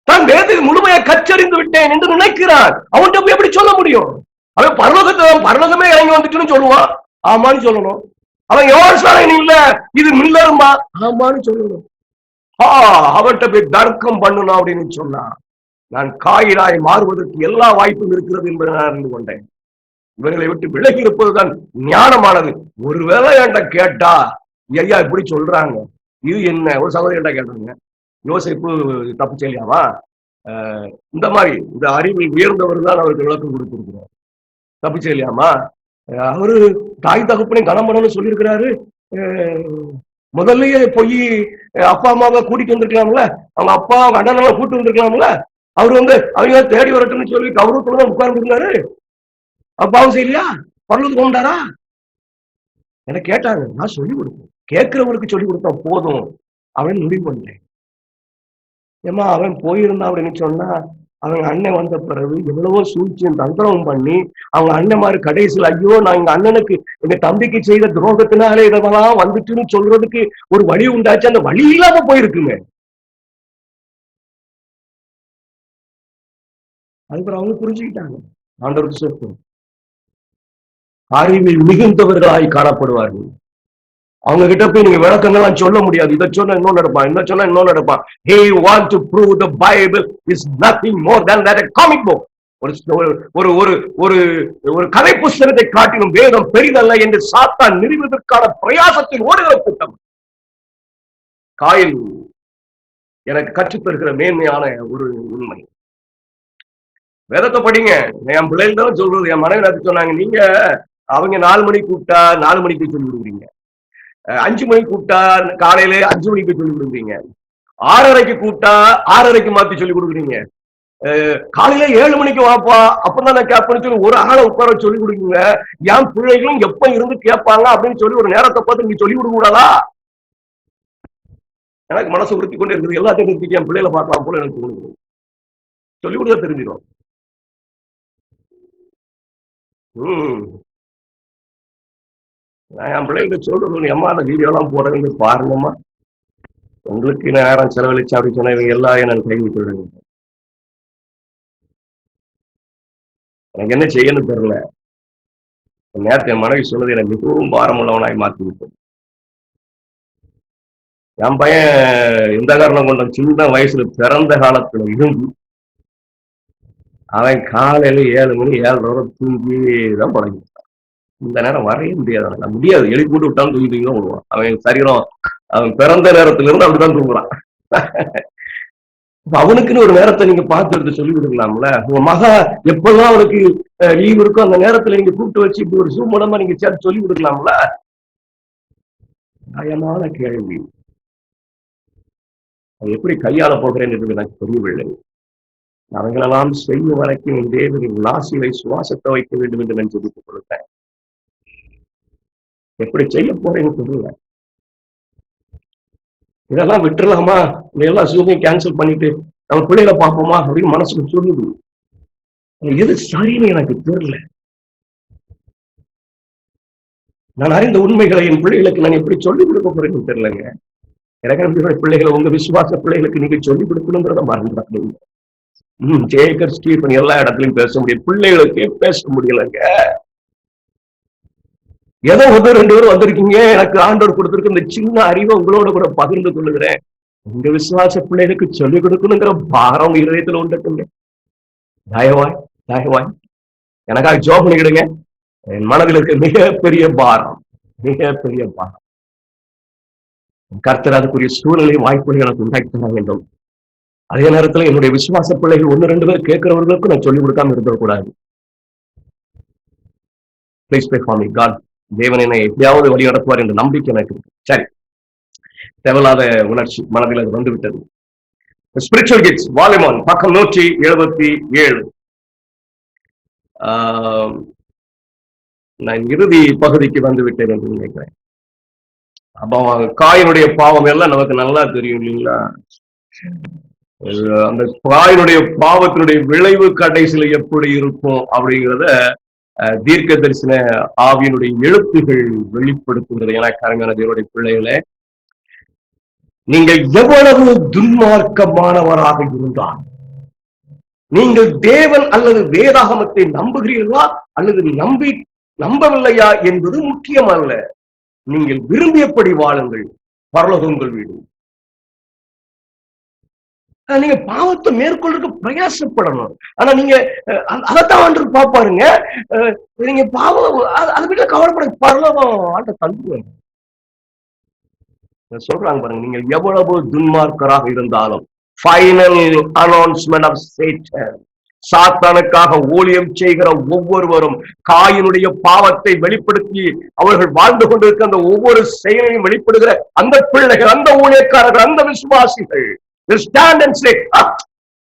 தான் வேதத்தை முழுமையா கற்றறிந்து விட்டேன் என்று நினைக்கிறான். அவன்கிட்ட போய் எப்படி சொல்ல முடியும்? அவன் பரலோகமே இறங்கி வந்துட்டுன்னு சொல்லுவான், ஆமான்னு சொல்லணும். அவன் யோசனை இல்ல இது மில்லருமா, ஆமான்னு சொல்லணும். அவன்கிட்ட போய் தர்க்கம் பண்ணணும் அப்படின்னு சொன்னா, நான் காயிலாய் மாறுவதற்கு எல்லா வாய்ப்பும் இருக்கிறது என்பதை நான் அறிந்து கொண்டேன். இவர்களை விட்டு விலகி இருப்பதுதான் ஞானமானது. ஒருவேளை என்கிட்ட கேட்டா, ஐயா இப்படி சொல்றாங்க, இது என்ன? ஒரு சகோதரி கேட்டாங்க, யோசிப்பு தப்பு செய்யலாமா? இந்த மாதிரி இந்த அறிவில் உயர்ந்தவர் தான் அவருக்கு விளக்கம் கொடுத்திருக்கிறார், தப்பு செய்யலாமா? அவரு தாய் தகப்பனை கனம் பண்ணணும்னு சொல்லியிருக்கிறாரு. முதல்லயே போய் அப்பா அம்மாவை கூட்டிட்டு வந்திருக்கலாம்ல, அவங்க அப்பா அவங்க அண்ணனெல்லாம் கூட்டு வந்திருக்கலாம்ல. அவரு அவங்க தேடி வரட்டும்னு சொல்லி கௌரவத்துடன் உட்கார்ந்து இருந்தாரு. அப்பாவும் செய்யலையா? பரலோகத்துக்கு கொண்டாரா? என்ன கேட்டாங்க, நான் சொல்லி கொடுத்தேன், கேட்கிறவங்களுக்கு சொல்லி கொடுத்தா போதும் அவன் முடிவு பண்ணிட்டேன். ஏமா அவன் போயிருந்தான் அப்படின்னு சொன்னா, அவங்க அண்ணன் வந்த பிறகு எவ்வளவோ சூழ்ச்சியும் தந்திரமும் பண்ணி அவங்க அண்ணன் மாதிரி கடைசியில், ஐயோ நான் எங்க அண்ணனுக்கு எங்க தம்பிக்கு செய்த துரோகத்தினாலே இதெல்லாம் வந்துட்டுன்னு சொல்றதுக்கு ஒரு வழி உண்டாச்சு, அந்த வழி இல்லாம போயிருக்குங்க. அதுக்கப்புறம் அவங்க புரிஞ்சுக்கிட்டாங்க, ஆண்டவருக்கு சொற்கும் அறிவில் மிகுந்தவர்களாய் காணப்படுவார்கள். அவங்க கிட்ட போய் நீங்க விளக்கங்கள்லாம் சொல்ல முடியாது. இதை சொன்னா இன்னொன்னு நடப்பான், இந்த சொன்னா இன்னொன்னு நடப்பான். He want to prove the Bible is nothing more than that a comic book. ஒரு ஒரு ஒரு ஒரு கதை புஸ்தகத்தை காட்டிலும் வேதம் பெரிதல்ல என்று சாத்தான் நிறுவதற்கான பிரயாசத்தில் ஓடுகிற கூட்டம். காயில் எனக்கு கற்றுத்தருகிற மேன்மையான ஒரு உண்மை. வேதத்தை படிங்க. என் பிள்ளைகள் தான் சொல்றது, என் மனைவி அதை சொன்னாங்க, நீங்க அவங்க 4 மணிக்கு கூப்பிட்டா 4 மணிக்கு சொல்லி கொடுக்குறீங்க, 5 மணிக்கு கூப்பிட்டா காலையில 5 மணிக்கு சொல்லி கொடுக்குறீங்க, 6:30க்கு கூப்பிட்டா 6:30க்கு மாத்தி சொல்லி கொடுக்குறீங்க, காலையில 7 மணிக்கு வாப்பா அப்பதான் நான் கேட்பேன்னு சொல்லி ஒரு ஆளை உட்கார சொல்லி கொடுக்குங்க. என் பிள்ளைகளும் எப்ப இருந்து கேட்பாங்க அப்படின்னு சொல்லி ஒரு நேரத்தை பார்த்து நீங்க சொல்லி கொடுக்க கூடாதா? எனக்கு மனசு உறுத்தி கொண்டே இருக்குது. எல்லாத்தையும் நிறுத்திட்டு என் பிள்ளைகளை பார்க்கலாம் போல எனக்கு தோணுது. சொல்லி கொடுக்க தெரிஞ்சிடும். நான் என் பிள்ளைகிட்ட சொல்றது, அம்மா அந்த வீடியோலாம் போடுறது பாருங்கம்மா, உங்களுக்கு நேரம் செலவழிச்சு அப்படி சொன்ன இவங்க எல்லாம் எனக்கு கைவிட்டு விடுங்க. எனக்கு என்ன செய்யணும் தெரியல. நேரத்தை என் மனைவி சொன்னது எனக்கு மிகவும் பாரமுள்ளவனாய் மாற்றி விட்டது. என் பையன் எந்த காரணம் கொண்ட சின்ன வயசுல பிறந்த காலத்துல இருந்து அவன் காலையில 7 மணி 7:30 தூங்கிதான் பழகிட்டான். இந்த நேரம் வரைய முடியாது, எழுதி போட்டு விட்டாலும் தூங்கி தான் விடுவான். அவன் சரீரம் அவன் பிறந்த நேரத்துல இருந்து அப்படிதான் தூங்குறான். அவனுக்குன்னு ஒரு நேரத்தை நீங்க பார்த்து எடுத்து சொல்லி கொடுக்கலாம்ல. உங்க மகா எப்பெல்லாம் அவனுக்கு லீவ் இருக்கோ அந்த நேரத்துல நீங்க கூப்பிட்டு வச்சு இப்படி ஒரு சூமடமா நீங்க சேர்த்து சொல்லி கொடுக்கலாம்ல. நியாயமான கேள்வி. அது எப்படி கையாள போகிறேன் என்று எனக்கு தெரியவில்லை. அவங்களெல்லாம் செய்யும் வரைக்கும் என் தேவனின் நாசிலை சுவாசத்தை வைக்க வேண்டும் என்று நான் சொல்லிக் கொடுத்தேன். எப்படி செய்ய போறேன்னு தெரியல. இதெல்லாம் விட்டுறலாமா, எல்லா சூழ்நிலையும் கேன்சல் பண்ணிட்டு நம்ம பிள்ளைகளை பார்ப்போமா அப்படின்னு மனசுக்கு சொல்லுது. எது சரின்னு எனக்கு தெரியல. நான் அறிந்த உண்மைகளை என் பிள்ளைகளுக்கு நான் எப்படி சொல்லிக் கொடுக்க போறேன்னு தெரியலங்க. எனக்கு பிள்ளைகளை உங்க விசுவாச பிள்ளைகளுக்கு நீங்க சொல்லிக் கொடுக்கணுங்கிறத மறந்துடாதீங்க. ஜேக்கர் ஸ்டீபன் எல்லா இடத்துலயும் பேச முடியும், பிள்ளைகளுக்கே பேச முடியலங்க. ஏதோ ரெண்டு பேரும் வந்திருக்கீங்க. எனக்கு ஆண்டவர் கொடுத்திருக்க இந்த சின்ன அறிவை உங்களோட கூட பகிர்ந்து கொள்ளுகிறேன். உங்க விசுவாச பிள்ளைகளுக்கு சொல்லிக் கொடுக்கணுங்கிற பாரம் உங்க இதயத்துல உண்டுக்குங்க. தயவாய் தயவாய் எனக்காக ஜோப் பண்ணிக்கிடுங்க. என் மனதில் இருக்க மிகப்பெரிய பாரம், மிகப்பெரிய பாரம். கர்த்தர் அதுக்குரிய சூழ்நிலை வாய்ப்புகளை எனக்கு உண்டாக்கி தர வேண்டும். அதே நேரத்துல என்னுடைய விசுவாச பிள்ளைகள் 1-2 பேர் கேட்கிறவர்களுக்கும் நான் சொல்லிக் கொடுக்காம இருக்கக்கூடாது. Please pray for me. God, தேவன் என்னை எப்படியாவது வழி நடத்துவார் என்ற நம்பிக்கை எனக்கு இருக்கு. சரி, தேவையில்லாத உணர்ச்சி மனதில் அது வந்து விட்டது. ஸ்பிரிச்சுவல் கிட்ஸ் வால்யூம் 1 பக்கம் 177. நான் இறுதி பகுதிக்கு வந்து விட்டேன் என்று நினைக்கிறேன். அப்போ காயினுடைய பாவம் எல்லாம் நமக்கு நல்லா தெரியும் இல்லைங்களா? அந்த காயினுடைய பாவத்தினுடைய விளைவு கடைசியில எப்படி இருக்கும் அப்படிங்கிறத தீர்க்க தரிசன ஆவியினுடைய எழுத்துகள் வெளிப்படுத்துகிறது. என கருமையான தேவனுடைய பிள்ளைகளே, நீங்கள் எவ்வளவு துன்மார்க்கமானவராக இருந்தால், நீங்கள் தேவன் அல்லது வேதாகமத்தை நம்புகிறீர்களா அல்லது நம்பவில்லையா என்பது முக்கியமல்ல. நீங்கள் விரும்பியபடி வாழுங்கள், பரலோகம் உங்கள் வீடு. நீங்க பாவத்தை மேற்கொள்றதுக்கு பிரயாசப்படணும். ஆனா நீங்க அதைத்தான் ஆண்டு பாப்பாருங்க. நீங்க பாவம் அதை விட கவலைப்பட பரலோகம் ஆண்ட தந்துருவாங்க. சொல்றாங்க பாருங்க, நீங்கள் எவ்வளவு துன்மார்க்கராக இருந்தாலும், ஃபைனல் அனௌன்ஸ்மெண்ட் ஆஃப் சேட்டன், சாத்தானுக்காக ஊழியம் செய்கிற ஒவ்வொருவரும் காயினுடைய பாவத்தை வெளிப்படுத்தி அவர்கள் வாழ்ந்து கொண்டிருக்க அந்த ஒவ்வொரு செயலையும் வெளிப்படுகிற அந்த பிள்ளைகள், அந்த ஊழியக்காரர்கள், அந்த விசுவாசிகள்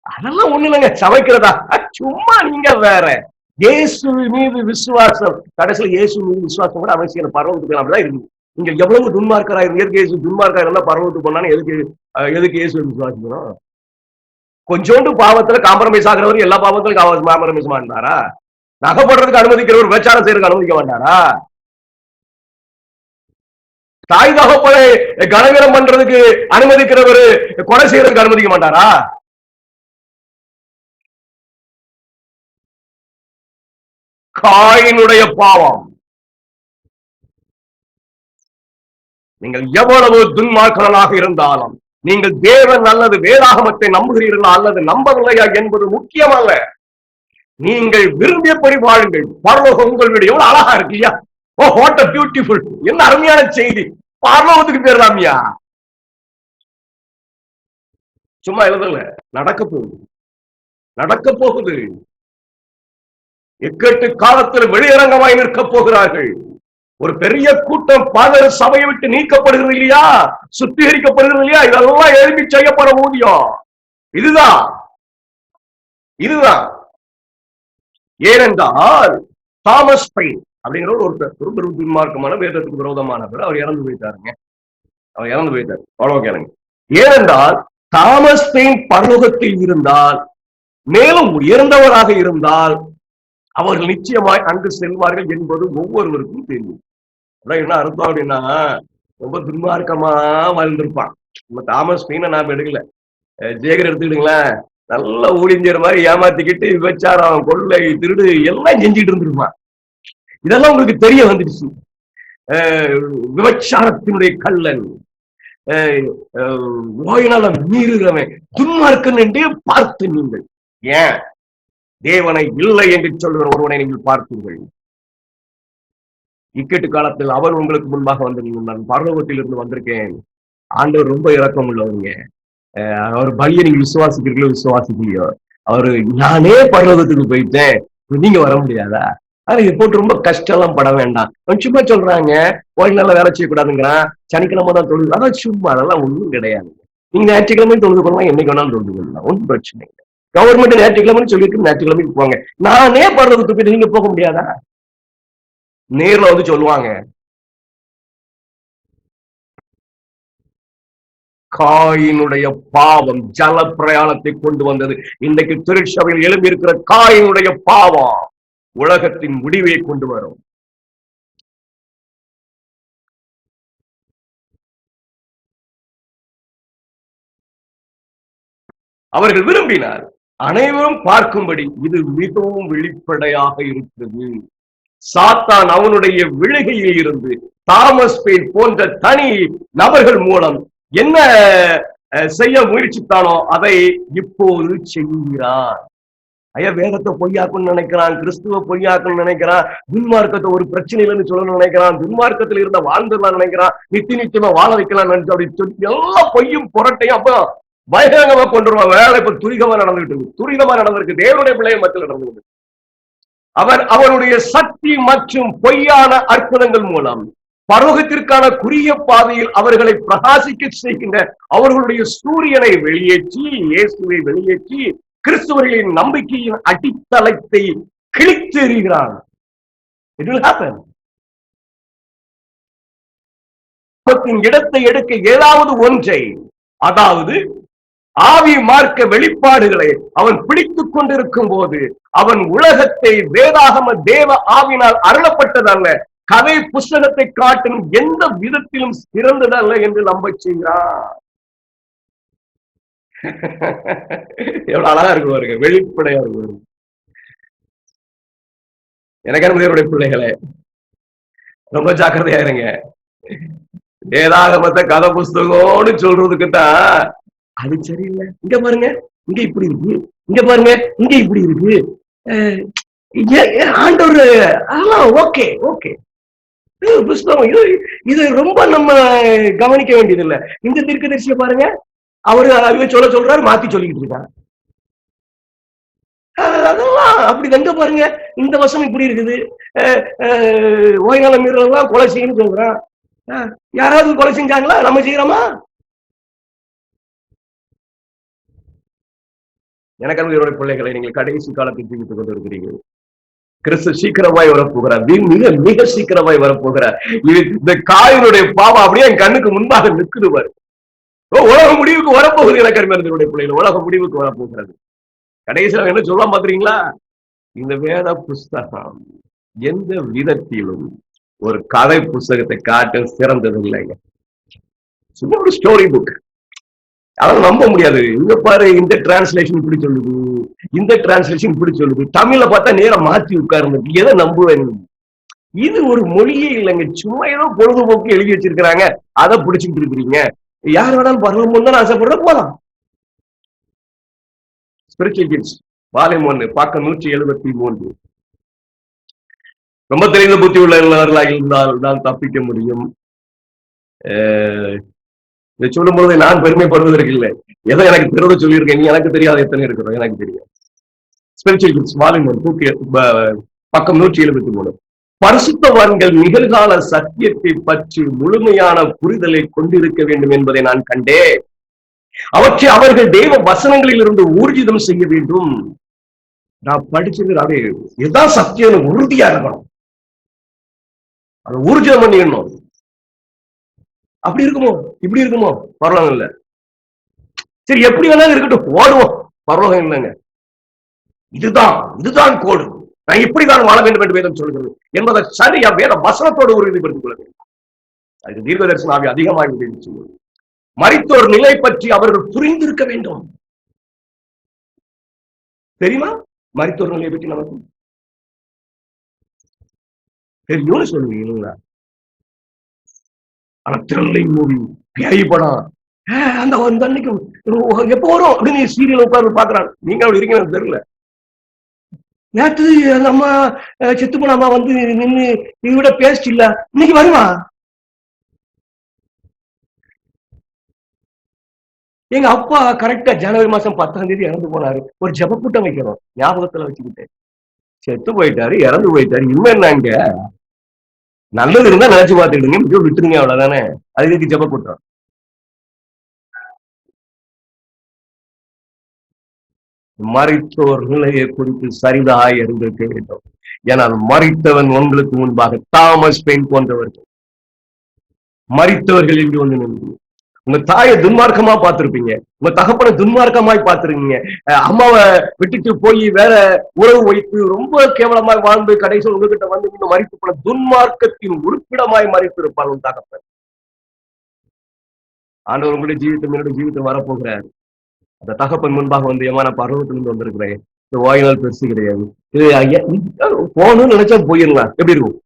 அதெல்லாம் ஒண்ணு இல்லைங்க. சமைக்கிறதா சும்மா நீங்க வேற. இயேசு மீது விசுவாசம், கடைசியில் இயேசு மீது விசுவாசம் கூட அவசியம். பரவத்துக்கு அப்படிதான் இருக்கு. நீங்க எவ்வளவு துன்மார்க்கராக இயற்கை இயேசு துன்மார்க்கா இருந்தா பரவத்துக்கு போனாலும் எதுக்கு இயேசு விசுவாசிக்கணும்? கொஞ்சோண்டு பாவத்துல காம்ப்ரமைஸ் ஆகிறவரு எல்லா பாவத்திலும் காம்ப்ரமைஸ் மாட்டாரா? நகைப்படுறதுக்கு அனுமதிக்கிறவர் விபச்சாரம் செய்யறதுக்கு அனுமதிக்க மாட்டாரா? தாய் தகப்பனை கனவீனம் பண்றதுக்கு அனுமதிக்கிறவரு கொலை செய்யறதுக்கு அனுமதிக்க மாட்டாரா? காயினுடைய பாவம். நீங்கள் எவ்வளவு துன்மார்க்கனாக இருந்தாலும், நீங்கள் தேவன் அல்லது வேதாகமத்தை நம்புகிறீர்களா அல்லது நம்பவில்லையா என்பது முக்கியமல்ல. நீங்கள் விரும்பியபடி வாழுங்கள், பரலோகம் உங்கள் வீடு. எவ்வளவு அழகா இருக்குல்லையா? ஓ, வாட் a beautiful, என்ன அருமையான செய்தி. பரலோகத்துக்கு பேரலாமியா? சும்மா எழுதல, நடக்க போகுது, நடக்க போகுது. எக்கட்டு காலத்தில் வெளியரங்கமாய் நிற்க போகிறார்கள். ஒரு பெரிய கூட்டம் பலர் சபையை விட்டு நீக்கப்படுகிறது இல்லையா? சுத்திகரிக்கப்படுகிறது இல்லையா? இதெல்லாம் எழுப்பி செய்யப்பட முடியும். இதுதான் இதுதான் ஏனென்றால் தாமஸ் பைன் அப்படிங்கிற ஒரு துன்மார்க்கமான வேதத்துக்கு விரோதமானவர். அவர் இறந்து போயிட்டாருங்க. அவர் இறந்து போயிட்டார். அவ்வளவு கேளுங்க. ஏனென்றால் தாமஸ் பெயின் பரலோகத்தில் இருந்தால், மேலும் உயர்ந்தவராக இருந்தால், அவர்கள் நிச்சயமாய் அங்கு செல்வார்கள் என்பது ஒவ்வொருவருக்கும் தெரியும். என்ன அர்த்தம் அப்படின்னா, ரொம்ப துன்மார்க்கமா வாழ்ந்திருப்பான். நம்ம தாமஸ் பெயினை நாம எடுக்கல, ஜேகர் எடுத்துக்கிட்டுங்களேன். நல்ல ஊழியர் மாதிரி ஏமாத்திக்கிட்டு விபச்சாரம், கொள்ளை, திருடு எல்லாம் செஞ்சுட்டு இருந்திருப்பான். இதெல்லாம் உங்களுக்கு தெரிய வந்துடுச்சு. விபச்சாரத்தினுடைய கள்ளன், ஓயினால மீறுகிறவன், துன்மார்க்கன் என்று பார்த்து நீங்கள் ஏன் தேவனை இல்லை என்று சொல்கிற ஒருவனை நீங்கள் பார்த்தீர்கள். இக்கட்டு காலத்தில் அவர் உங்களுக்கு முன்பாக வந்து, நான் பரலோகத்தில் இருந்து வந்திருக்கேன், ஆண்டவர் ரொம்ப இரக்கம் உள்ளவங்க, அவர் பலியை நீங்க விசுவாசிக்கிறீங்களோ விசுவாசிக்கலையோ, அவரு நானே பரலோகத்துக்கு போயிட்டேன், நீங்க வர முடியாதா? ஆனா இதை போட்டு ரொம்ப கஷ்டம் எல்லாம் பட வேண்டாம். சும்மா சொல்றாங்க கோயில்ல வேலை செய்யக்கூடாதுங்கிறான், சனிக்கிழமை தான் தொழுது. அதான் சும்மா, அதெல்லாம் ஒண்ணும் கிடையாது. நீங்க ஞாயிற்றுக்கிழமை தொழுது கொள்ளலாம், என்னைக்கு வேணாலும் தொழுது கொள்ளலாம், ஒன்றும் பிரச்சனை இல்லை. கவர்மெண்ட் ஞாயிற்றுக்கிழமைன்னு சொல்லிட்டு ஞாயிற்றுக்கிழமைக்கு போங்க. நானே பரலோகத்துக்கு போயிட்டு நீங்க போக முடியாதா? நேர்ல வந்து சொல்லுவாங்க. காயினுடைய பாவம் ஜல பிரயாணத்தை கொண்டு வந்தது. இன்றைக்கு திருச்சபையில் எழும்பி இருக்கிற காயினுடைய பாவம் உலகத்தின் முடிவை கொண்டு வரும். அவர்கள் விரும்பினார் அனைவரும் பார்க்கும்படி இது மிகவும் வெளிப்படையாக இருக்கிறது. சாத்தான் அவனுடைய விழுகையில் இருந்து தாமஸ் பெயின் போன்ற தனி நபர்கள் மூலம் என்ன செய்ய முயற்சித்தானோ அதை இப்போது செய்கிறான். ஐயா, வேதத்தை பொய்யாக்குன்னு நினைக்கிறான், கிறிஸ்துவ பொய்யாக்குன்னு நினைக்கிறான், துன்மார்க்கத்தை ஒரு பிரச்சனை இல்லைன்னு சொல்லணும்னு நினைக்கிறான், துன்மார்க்கத்தில் இருந்த வாழ்ந்துடலாம் நினைக்கிறான், நிச்சயமா வாழ வைக்கலாம் நினைச்சு அப்படின்னு சொல்லி எல்லா பொய்யும் புரட்டையும் அப்ப பயங்கரமா கொண்டு வருவான். வேலை இப்ப துரிதமா நடந்துகிட்டு இருக்கு, துரிதமா நடந்திருக்கு, தேவனுடைய பிள்ளைய மத்தியில் நடந்துகிட்டு. அவர் அவருடைய சக்தி மற்றும் பொய்யான அற்புதங்கள் மூலம் பரலோகத்திற்கான குறுகிய பாதையில் அவர்களை பிரகாசிக்க செய்கின்ற அவர்களுடைய சூரியனை வெளியேற்றி, இயேசுவை வெளியேற்றி கிறிஸ்துவர்களின் நம்பிக்கையின் அடித்தளத்தை கிழித்து எறிகிறான். It will happen. இடத்தை எடுக்க ஏதாவது ஒன்றை, அதாவது ஆவி மார்க்க வெளிப்பாடுகளை அவன் பிடித்துக் கொண்டிருக்கும் போது அவன் உலகத்தை வேதாகம தேவ ஆவினால் அருளப்பட்டதல்ல, கதை புஸ்தகத்தை காட்டும் எந்த விதத்திலும் சிறந்ததல்ல என்று நம்ப செய்கிறான். எவ்வளவு அழகா இருக்கு பாருங்க, வெளிப்படையா இருக்கு. எனக்கு பிள்ளைகளே, ரொம்ப ஜாக்கிரதையா இருங்க. வேதாகமத்தை கதை புஸ்தகம்னு சொல்றதுக்குத்தான் அது சரியில்லை, இங்க பாருங்க இங்க இப்படி இருக்கு, இங்க பாருங்க இங்க இப்படி இருக்கு, ஆண்டவர் அதெல்லாம் ஓகே ஓகே புஸ்தகம் இது ரொம்ப நம்ம கவனிக்க வேண்டியது இல்லை. இந்த தீர்க்கதரிசியை பாருங்க, அவரு அவங்க சொல்றாரு, மாத்தி சொல்லிக்கிட்டு இருக்காங்க. அதெல்லாம் அப்படி எங்க பாருங்க, இந்த வருஷம் இப்படி இருக்குது, ஓய்கால மீறலாம் கொலை செய்யணும்னு சொல்றான். யாராவது கொலை செஞ்சாங்களா? நம்ம செய்யறோமா? எனக்கு என்னுடைய பிள்ளைகளை நீங்கள் கடைசி காலத்தில் ஜீவித்துக் கொண்டு இருக்கிறீர்கள். கிறிஸ்து சீக்கிரமாய் வரப்போகிறார், மிக மிக சீக்கிரமாய் வரப்போகிறார். இந்த காயினுடைய பாவம் அப்படியே என் கண்ணுக்கு முன்பாக நிற்குதுவார். உலக முடிவுக்கு வரப்போகுது. எனக்கு என்னுடைய பிள்ளைகள் உலக முடிவுக்கு வரப்போகிறது. கடைசியில் என்ன சொல்ல பாக்குறீங்களா? இந்த வேத புஸ்தகம் எந்த விதத்திலும் ஒரு கதை புஸ்தகத்தை காட்ட சிறந்தது இல்லைங்க. சும்மா ஒரு ஸ்டோரி புக், அதெல்லாம் நம்ப முடியாது. இங்க பாரு, இந்த டிரான்ஸ்லேஷன் இப்படி சொல்லுது, இந்த டிரான்ஸ்லேஷன் இப்படி சொல்லுது, தமிழ்ல பார்த்தா நேரம் மாற்றி உட்கார்ந்து எதை நம்புவேன்? இது ஒரு மொழியே இல்லைங்க, சும்மா ஏதோ பொழுதுபோக்கு எழுதி வச்சிருக்கிறாங்க, அதை பிடிச்சிட்டு இருக்கிறீங்க. யார் வேணாலும் பரவணும் தான் ஆசைப்படுற போலாம். ஸ்பிரிச்சுவல் கிட்ஸ் வால்யூம் 1 பக்கம் 173. ரொம்ப தெரிந்த புத்தி உள்ளவர்களாக இருந்தால் தான் தப்பிக்க முடியும். இதை சொல்லும் பொழுது நான் பெருமைப்படுவதற்கு இல்லை, எதை எனக்கு தெரிந்த சொல்லியிருக்கேன், எனக்கு தெரியாத எத்தனை இருக்கிறோம் எனக்கு தெரியும். ஸ்பிரிச்சுவல் கிட்ஸ் வால்யூம் 1 பக்கம் 173. பரிசுத்தவான்கள் நிகழ்கால சத்தியத்தை பற்றி முழுமையான புரிதலை கொண்டிருக்க வேண்டும் என்பதை நான் கண்டேன். அவற்றை அவர்கள் தெய்வ வசனங்களில் இருந்து ஊர்ஜிதம் செய்ய வேண்டும். நான் படிச்சது அப்படியே எதான் சத்தியம் உறுதியா இருக்கணும், அதை ஊர்ஜிதம் பண்ணிடணும். அப்படி இருக்குமோ இப்படி இருக்குமோ பரவாயில்ல இல்ல, சரி எப்படி வேணாலும் இருக்கட்டும், ஓடுவோம், பரவாயில்ல இல்லைங்க. இதுதான் கோடு, நான் இப்படிதான் வாழ வேண்டும் என்று வேதம் சொல்கிறது என்பதை சரியா வேத வசனத்தோடு உறுதிப்படுத்திக் கொள்ள வேண்டும். அதுக்கு தீர்க்க தரிசன ஆவி அதிகமாக உதவி செய்யும். மரித்தோர் நிலை பற்றி அவர்கள் புரிந்திருக்க வேண்டும். தெரியுமா மரித்தோர் நிலையை பற்றி நமக்கு தெரியும்னு சொல்லுவீங்களா? ஆனா திரளை மூவி பேய் படம் அந்த அன்னைக்கு எப்போ வரும் அப்படின்னு சீரியல் உட்கார்ந்து பாக்குறாங்க. நீங்க அப்படி இருக்கீங்கன்னு தெரியல. நேற்று நம்ம செத்து போன அம்மா வந்து நின்று இவட பேஸ்ட் இல்ல, இன்னைக்கு வருமா? எங்க அப்பா கரெக்டா ஜனவரி மாசம் 10ஆம் தேதி இறந்து போனாரு. ஒரு ஜபக்கூட்டம் வைக்கிறோம், ஞாபகத்துல வச்சுக்கிட்டு. செத்து போயிட்டாரு, இறந்து போயிட்டாரு, இன்னும் என்னங்க நல்லது இருந்தா நினைச்சு பார்த்துக்கிடுங்க, விட்டுருங்க, அவ்வளவுதானே. அதுக்கு ஜபக்கூட்டம். மரித்தோர் நிலையை குறித்து சரிதாய் அறிந்திருக்க வேண்டும். ஏனால் மரித்தவன் உங்களுக்கு முன்பாக தாமஸ் பெயின் போன்றவர்கள் மரித்தவர்கள் என்று வந்து நின்று உங்க தாயை துன்மார்க்கமா பார்த்திருப்பீங்க, உங்க தகப்பனை துன்மார்க்கமாய் பார்த்திருக்கீங்க, அம்மாவை விட்டுட்டு போய் வேற உறவு வைத்து ரொம்ப கேவலமாய் வாழ்ந்து கடைசியில் உங்ககிட்ட வந்து நீங்க மறித்து போன துன்மார்க்கத்தின் உறுப்பிடமாய் மறித்திருப்பார் உன் தகப்பன். ஆண்டவர் உங்களுடைய ஜீவிతం என்னுடைய ஜீவிతం வரப்போகிறார். அந்த தகப்பன் முன்பாக வந்து ஏமான பருவத்திலிருந்து வந்திருக்கிறேன், இந்த வாயினால் பெருசு கிடையாது. இது ஐயா போகணும்னு நினைச்சா போயிடலாம். எப்படி இருக்கும்?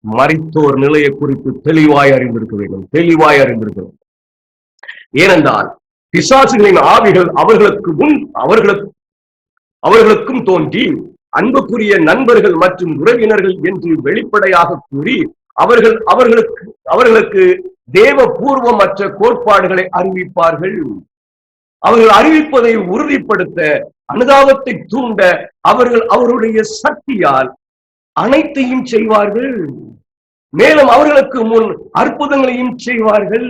மரித்தோர் நிலையை குறித்து தெளிவாய் அறிந்திருக்க வேண்டும். தெளிவாய் அறிந்திருக்க வேண்டும். ஏனென்றால் பிசாசுகளின் ஆவிகள் அவர்களுக்கும் தோன்றி அன்புக்குரிய நண்பர்கள் மற்றும் உறவினர்கள் என்று வெளிப்படையாக கூறி அவர்களுக்கு தேவ பூர்வமற்ற கோட்பாடுகளை அறிவிப்பார்கள். அவர்கள் அறிவிப்பதை உறுதிப்படுத்த, அனுதாபத்தை தூண்ட அவருடைய சக்தியால் அனைத்தையும் செய்வார்கள். மேலும் அவர்களுக்கு முன் அற்புதங்களையும் செய்வார்கள்.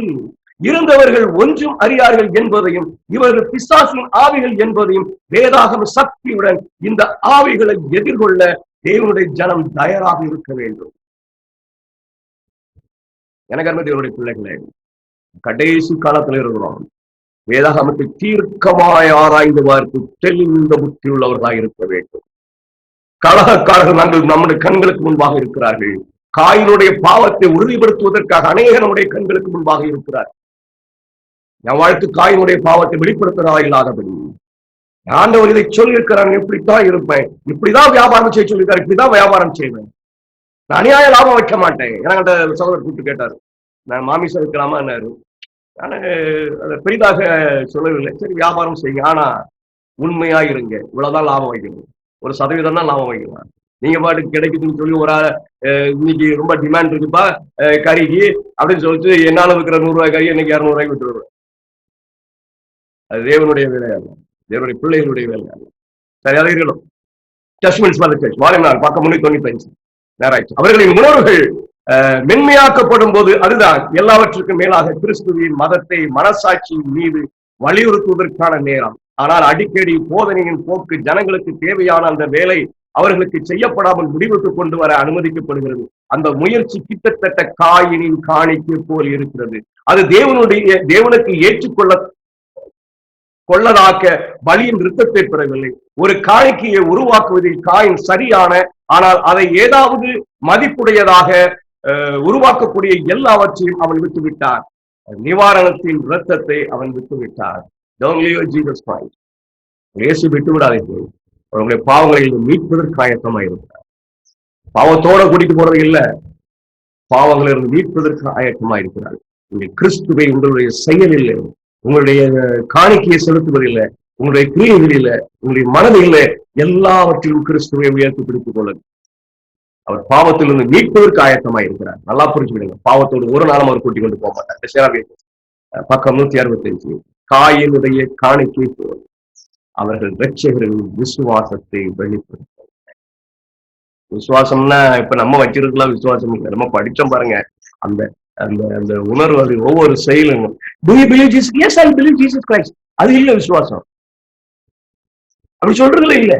இருந்தவர்கள் ஒன்றும் அறியார்கள் என்பதையும் இவர்கள் பிசாசின் ஆவிகள் என்பதையும் வேதாகம சக்தியுடன் இந்த ஆவிகளை எதிர்கொள்ள தேவனுடைய ஜனம் தயாராக இருக்க வேண்டும். எனக்கு அருமையுடைய பிள்ளைகளே, கடைசி காலத்தில் இருக்கிறோம். வேதாகமத்தை தீர்க்கமாய் ஆராய்ந்து பார்த்து தெளிந்த புத்தி உள்ளவர்களாக இருக்க வேண்டும். கலகக்காரர்கள் நம்முடைய கண்களுக்கு முன்பாக இருக்கிறார்கள். காயினுடைய பாவத்தை உறுதிப்படுத்துவதற்காக அநேக நம்முடைய கண்களுக்கு முன்பாக இருக்கிறார். என் வாழ்க்கை காயினுடைய பாவத்தை வெளிப்படுத்துறதா இல்லாதபடி ஆண்டவர் இதை சொல்லியிருக்கிறாங்க. இப்படித்தான் இருப்பேன், இப்படிதான் வியாபாரம் செய்ய சொல்லியிருக்காரு, இப்படிதான் வியாபாரம் செய்வேன், நான் அநியாய லாபம் வைக்க மாட்டேன். எனக்கு சகோதரர் கூப்பிட்டு கேட்டாரு, நான் மாமிசம் வைக்கலாமான்னாரு. நான் அதை பெரிதாக சொல்லவில்லை. சரி வியாபாரம் செய்யுங்க, ஆனா உண்மையா இருங்க, இவ்வளவுதான் லாபம் வைக்கணும், 1% தான் லாபம் வைக்கலாம். நீங்க பாட்டுக்கு கிடைக்குதுன்னு சொல்லி ஒரு இன்னைக்கு ரொம்ப டிமாண்ட் இருக்குப்பா கறிக்கு அப்படின்னு சொல்லிட்டு என்னால இருக்கிற 100 ரூபாய் கறி இன்னைக்கு 200 ரூபாய்க்கு விட்டுருவேன். அது தேவனுடைய வேலை அல்ல, தேவனுடைய பிள்ளைகளுடைய வேலை அல்ல. சரி, அதை இருக்கணும். Judgements for the search, volume 4 பக்கம் 395 நேராயிடுச்சு. அவர்களின் உணர்வுகள் மென்மையாக்கப்படும் போது அதுதான் எல்லாவற்றுக்கும் மேலாக கிறிஸ்துவின் மதத்தை மனசாட்சியின் மீது வலியுறுத்துவதற்கான நேரம். ஆனால் அடிக்கடி போதனையின் போக்கு ஜனங்களுக்கு தேவையான அந்த வேலை அவர்களுக்கு செய்யப்படாமல் முடிவுக்கு கொண்டு வர அனுமதிக்கப்படுகிறது. அந்த முயற்சி கிட்டத்தட்ட காயினின் காணிக்கை போல் இருக்கிறது. அது தேவனுக்கு கொள்ளதாக்க பலியின் நிறுத்தத்தை பெறவில்லை. ஒரு காணிக்கையை உருவாக்குவதில் காயின் சரியான, ஆனால் அதை ஏதாவது மதிப்புடையதாக உருவாக்கக்கூடிய எல்லாவற்றையும் அவன் விட்டுவிட்டார். நிவாரணத்தின் இரத்தத்தை அவன் விட்டுவிட்டார். இயேசு விட்டு விடாதீர்கள். அவர்களுடைய பாவங்களை மீட்பதற்கு ஆயத்தமாக இருக்கிறார். பாவத்தோட கூட்டிட்டு போறது இல்லை, பாவங்களிலிருந்து மீட்பதற்கு ஆயத்தமாக இருக்கிறார். உங்களுடைய கிறிஸ்துவை உங்களுடைய செயலில், உங்களுடைய காணிக்கையை செலுத்துவதில்லை, உங்களுடைய கிரியைகளில், உங்களுடைய மனதில் எல்லாவற்றிலும் கிறிஸ்துவை உயர்த்தி பிடித்துக் கொள்ளுங்கள். அவர் பாவத்திலிருந்து மீட்பதற்கு ஆயத்தமாக இருக்கிறார். நல்லா புரிஞ்சுக்கிடுங்க. பாவத்தோடு ஒரு நாளும் அவர் கூட்டிக் கொண்டு போக மாட்டார். பக்கம் 165 காயினுடைய காணிக்கை போல் அவர்கள் இரட்சகரின் விசுவாசத்தை வெளிப்படுத்த. விசுவாசம்னா இப்ப நம்ம வச்சிருக்கலாம் விசுவாசம் இல்லை, நம்ம படிச்சோம் பாருங்க. அந்த அந்த அந்த உணர்வு, அது ஒவ்வொரு செயலும் அது இல்ல விசுவாசம். அப்படி சொல்றதுல இல்ல.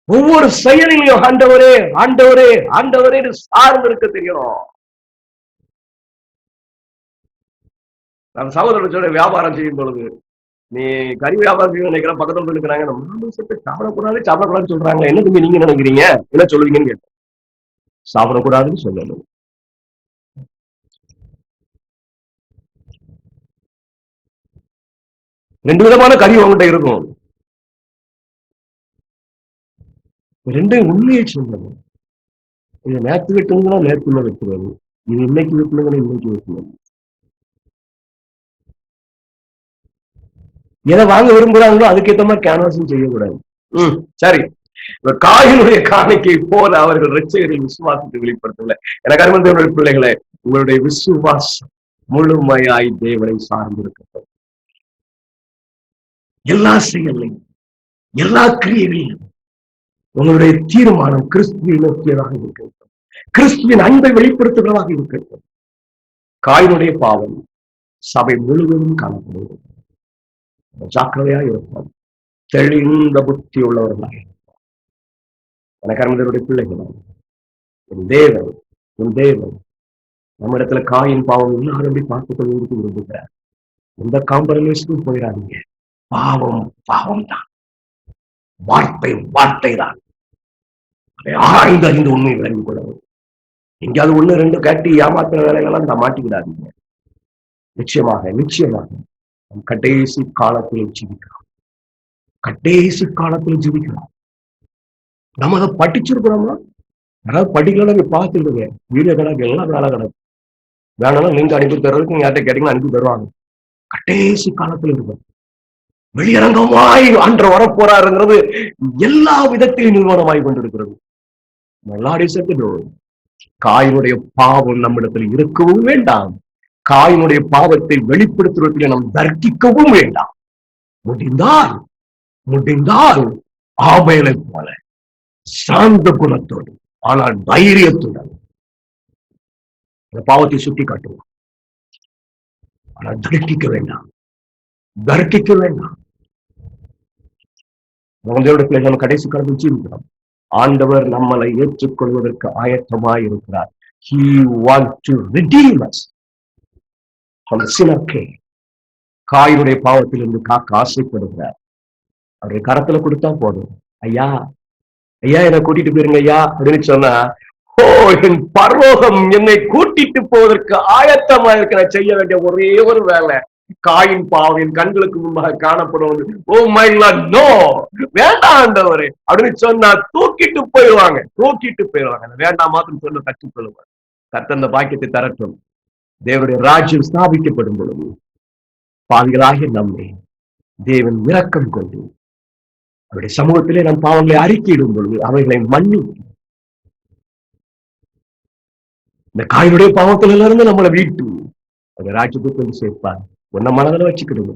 ஒவ்வொரு செயலிலையும் ஆண்டவரே ஆண்டவரே ஆண்டவரே சார்ந்து இருக்க தெரியணும். நம்ம சகோதரர்களோட வியாபாரம் செய்யும் பொழுது, நீ கறி வியாபாரம் செய்ய நினைக்கிற பக்கத்துல இருக்கிறாங்க, சாப்பிடக்கூடாதுன்னு சொல்றாங்க, என்ன தம்பி நீங்க நினைக்கிறீங்க, என்ன சொல்லுவீங்கன்னு கேட்டேன். சாப்பிடக்கூடாதுன்னு சொல்லணும். ரெண்டு விதமான கறி உங்ககிட்ட இருக்கும். ரெண்டையும் உண்மையை சொல்லணும். இது நேற்று வெட்டுங்கன்னா நேற்றுல வெட்டுவது, இது இன்னைக்கு வெட்டுனுங்கன்னா இன்னைக்கு வெட்டுவது. எதை வாங்க விரும்புறாங்களோ அதுக்கேற்ற மாதிரி கேன்வாசிங் செய்யக்கூடாது. சரி, காயினுடைய காணிக்கை போல அவர்கள் இரட்சகரின் விசுவாசத்தை வெளிப்படுத்தல. எனக்கு அருமையான பிள்ளைகளை, உங்களுடைய விசுவாசம் முழுமையாய் தேவனை சார்ந்திருக்கட்டும். எல்லா செயலையும், எல்லா கிரியைகளையும் உங்களுடைய தீர்மானம் கிறிஸ்துவை நோக்கியதாக இருக்கட்டும், கிறிஸ்துவின் அன்பை வெளிப்படுத்துகிறதாக இருக்கட்டும். காயினுடைய பாவம் சபை முழுவதும் காணப்படுகிறது. ஜாக்கிரதையா இருப்போம், தெளிந்த புத்தி உள்ளவர்களாக. எனக்கு அருமையுடைய பிள்ளைகள், என் தேவன் நம்ம இடத்துல காயின் பாவம் இல்லாதபடி பார்த்துக் கொள்வதற்கு விரும்புகிறார். எந்த காம்ப்ரமைஸுக்கும் போயிடாதீங்க. பாவம் தான், வார்த்தை தான். அதை ஆராய்ந்து அறிந்து உண்மை விளங்கிக் கொள்ளவும். எங்கேயாவது 1, 2 காட்டி ஏமாத்துற வேலைகள்லாம் மாட்டிக்கிடாதீங்க. நிச்சயமாக நம் கடைசி காலத்தில் ஜீவிக்கிறோம். கடைசி காலத்துல ஜெபிக்கிறோம். நம்ம அதை படிச்சிருக்கிறோமா? யாராவது படிக்கலாம் நீங்க பார்த்துருக்கீங்க. வீடியோ கணக்கு எல்லாம் வேலை கிடக்கு. வேணாலும் லிங்க் அனுப்பி தர்றதுக்கு நீங்க யார்கிட்ட கேட்டீங்கன்னா அனுப்பி தருவாங்க. கடைசி காலத்துல இருக்கும். வெளியரங்கமாய் அன்று வரப்போறாருங்கிறது எல்லா விதத்திலும் நிறுவனமாய் கொண்டிருக்கிறது. காயினுடைய பாவம் நம்மிடத்தில் இருக்கவும் வேண்டாம். காயினுடைய பாவத்தை வெளிப்படுத்துவதில் நாம் தர்க்கிக்கவும் வேண்டாம். முடிந்தால் ஆபேலை போல சாந்த குணத்தோடு, ஆனால் தைரியத்துடன் இந்த பாவத்தை சுட்டி காட்டுவோம். ஆனால் தர்க்கிக்க வேண்டாம். நம்ம கடைசி காலம் ஜீவிக்கிறோம். ஆண்டவர் நம்மளை ஏற்றுக்கொள்வதற்கு ஆயத்தமாய் இருக்கிறார். He wants to redeem us from the sin of Cain. காயினுடைய பாவத்திலிருந்து காக்க ஆசைப்படுகிறார். அவருடைய கரத்துல கொடுத்தா போதும். ஐயா என்னை கூட்டிட்டு போயிருங்க ஐயா அப்படின்னு சொன்னா, என் பரலோகம் என்னை கூட்டிட்டு போவதற்கு ஆயத்தமா இருக்கிற செய்ய வேண்டிய ஒரே ஒரு வேலை, காயின் பாவம் என் கண்களுக்கு முன்பாக காணப்படுவது. ஓ மை லார்ட், நோ, வேண்டாம் ஆண்டவரே அப்படின்னு சொன்னா தூக்கிட்டு போயிடுவாங்க. வேண்டாம் மாத்திரம் சொல்ல கற்றுக்கொள்ளுவாங்க. கர்த்தர் அந்த பாக்கியத்தை தரட்டும். தேவனுடைய ராஜ்யம் ஸ்தாபிக்கப்படும் பொழுது பாவிகளாகிய நம்மை தேவன் இரக்கம் கொண்டு அவருடைய சமூகத்திலே நம் பாவங்களை அறிக்கையிடும் பொழுது அவைகளை மன்னித்து இந்த காயினுடைய பாவத்தில இருந்து நம்மளை வீட்டு அந்த ராஜ்யத்துக்கு கொண்டு சேர்ப்பார். உன்ன மனதில் வச்சுக்கிடுங்க.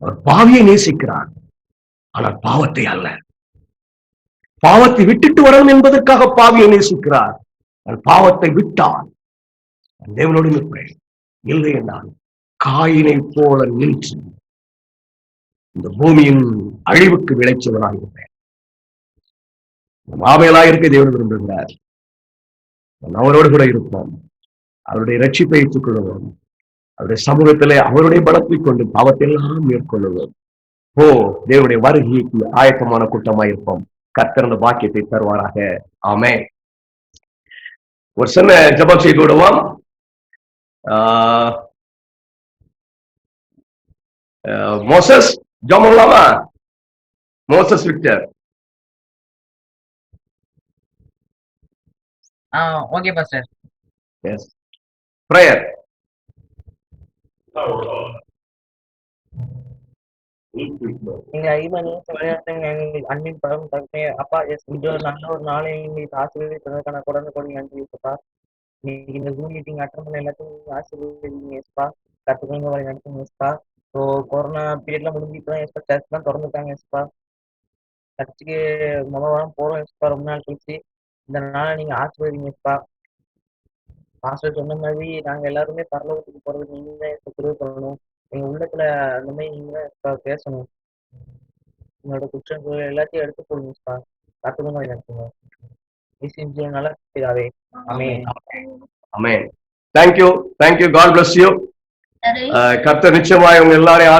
அவர் பாவியை நேசிக்கிறார், ஆனால் பாவத்தை அல்ல. பாவத்தை விட்டுட்டு வரணும் என்பதற்காக பாவியை நேசிக்கிறார். பாவத்தை விட்டால் தேவனோடு நிற்பேன், இல்லை என்றால் காயினை போல நின்று இந்த பூமியின் அழிவுக்கு விளைச்சவனாக இருப்பேன். ஆபேலாயிருக்க தேவன் விரும்புகிறார். அவரோடு கூட இருப்போம். அவருடைய ரட்சிப்பை ஏற்றுக் கொள்வோம். அவருடைய சமூகத்திலே அவருடைய பலத்தை கொண்டு பாவத்தை எல்லாம் மேற்கொள்ளுவோம். தேவனுடைய வருகைக்கு ஆயத்தமான கூட்டமாக இருப்போம். கர்த்தர் அந்த பாக்கியத்தை தருவாராக. ஆமென். ஒரு சின்ன ஜெபம் செய்து விடுவோம். மோசஸ் ஜெபம் பண்ணலாமா? Moses Victor. Okay pastor. Yes. Prayer. நீங்க அன்பின் பரம் தகப்பனே அப்பா, எஸ் இது ஒரு நல்ல ஒரு நாளை எங்களுக்கு ஆசீர்வதிப்பதற்கான கொண்டு நன்றி. இன்னைக்கு இந்த ஜூம் மீட்டிங் அட்டன் பண்ண எல்லாத்தையும் ஆசீர்வதிங்க எஸ்பா. கற்றுக்கொண்டு வரை நடத்துங்க எஸ்பா. ஸோ கொரோனா பீரியட்ல முடிஞ்சுட்டு எஸ்பா சர்ச் தான் திறந்துட்டாங்க எஸ்பா. சர்ச்சுக்கு முதல் வாரம் போறோம் எஸ்பா. ரொம்ப நாள் கழிச்சு இந்த நாளை நீங்க ஆசீர்வதிங்க எஸ்பா. பாஸ்டர் சொன்ன மாதிரி நாங்க எல்லாருமே பரலோகத்துக்கு போறது நீங்க தான் தெரிவு பண்ணணும். எங்க உள்ளத்துல அந்த மாதிரி நீங்க தான் பேசணும். உங்களோட குற்றங்கள் எல்லாத்தையும் எடுத்து போடுங்க. கத்துக்கணும் நடத்துங்க. நல்ல பிதாவே. ஆமென். ஆமென். Thank you. God bless you. கர்த்தர் நிச்சயமாய் உங்க எல்லாரையும்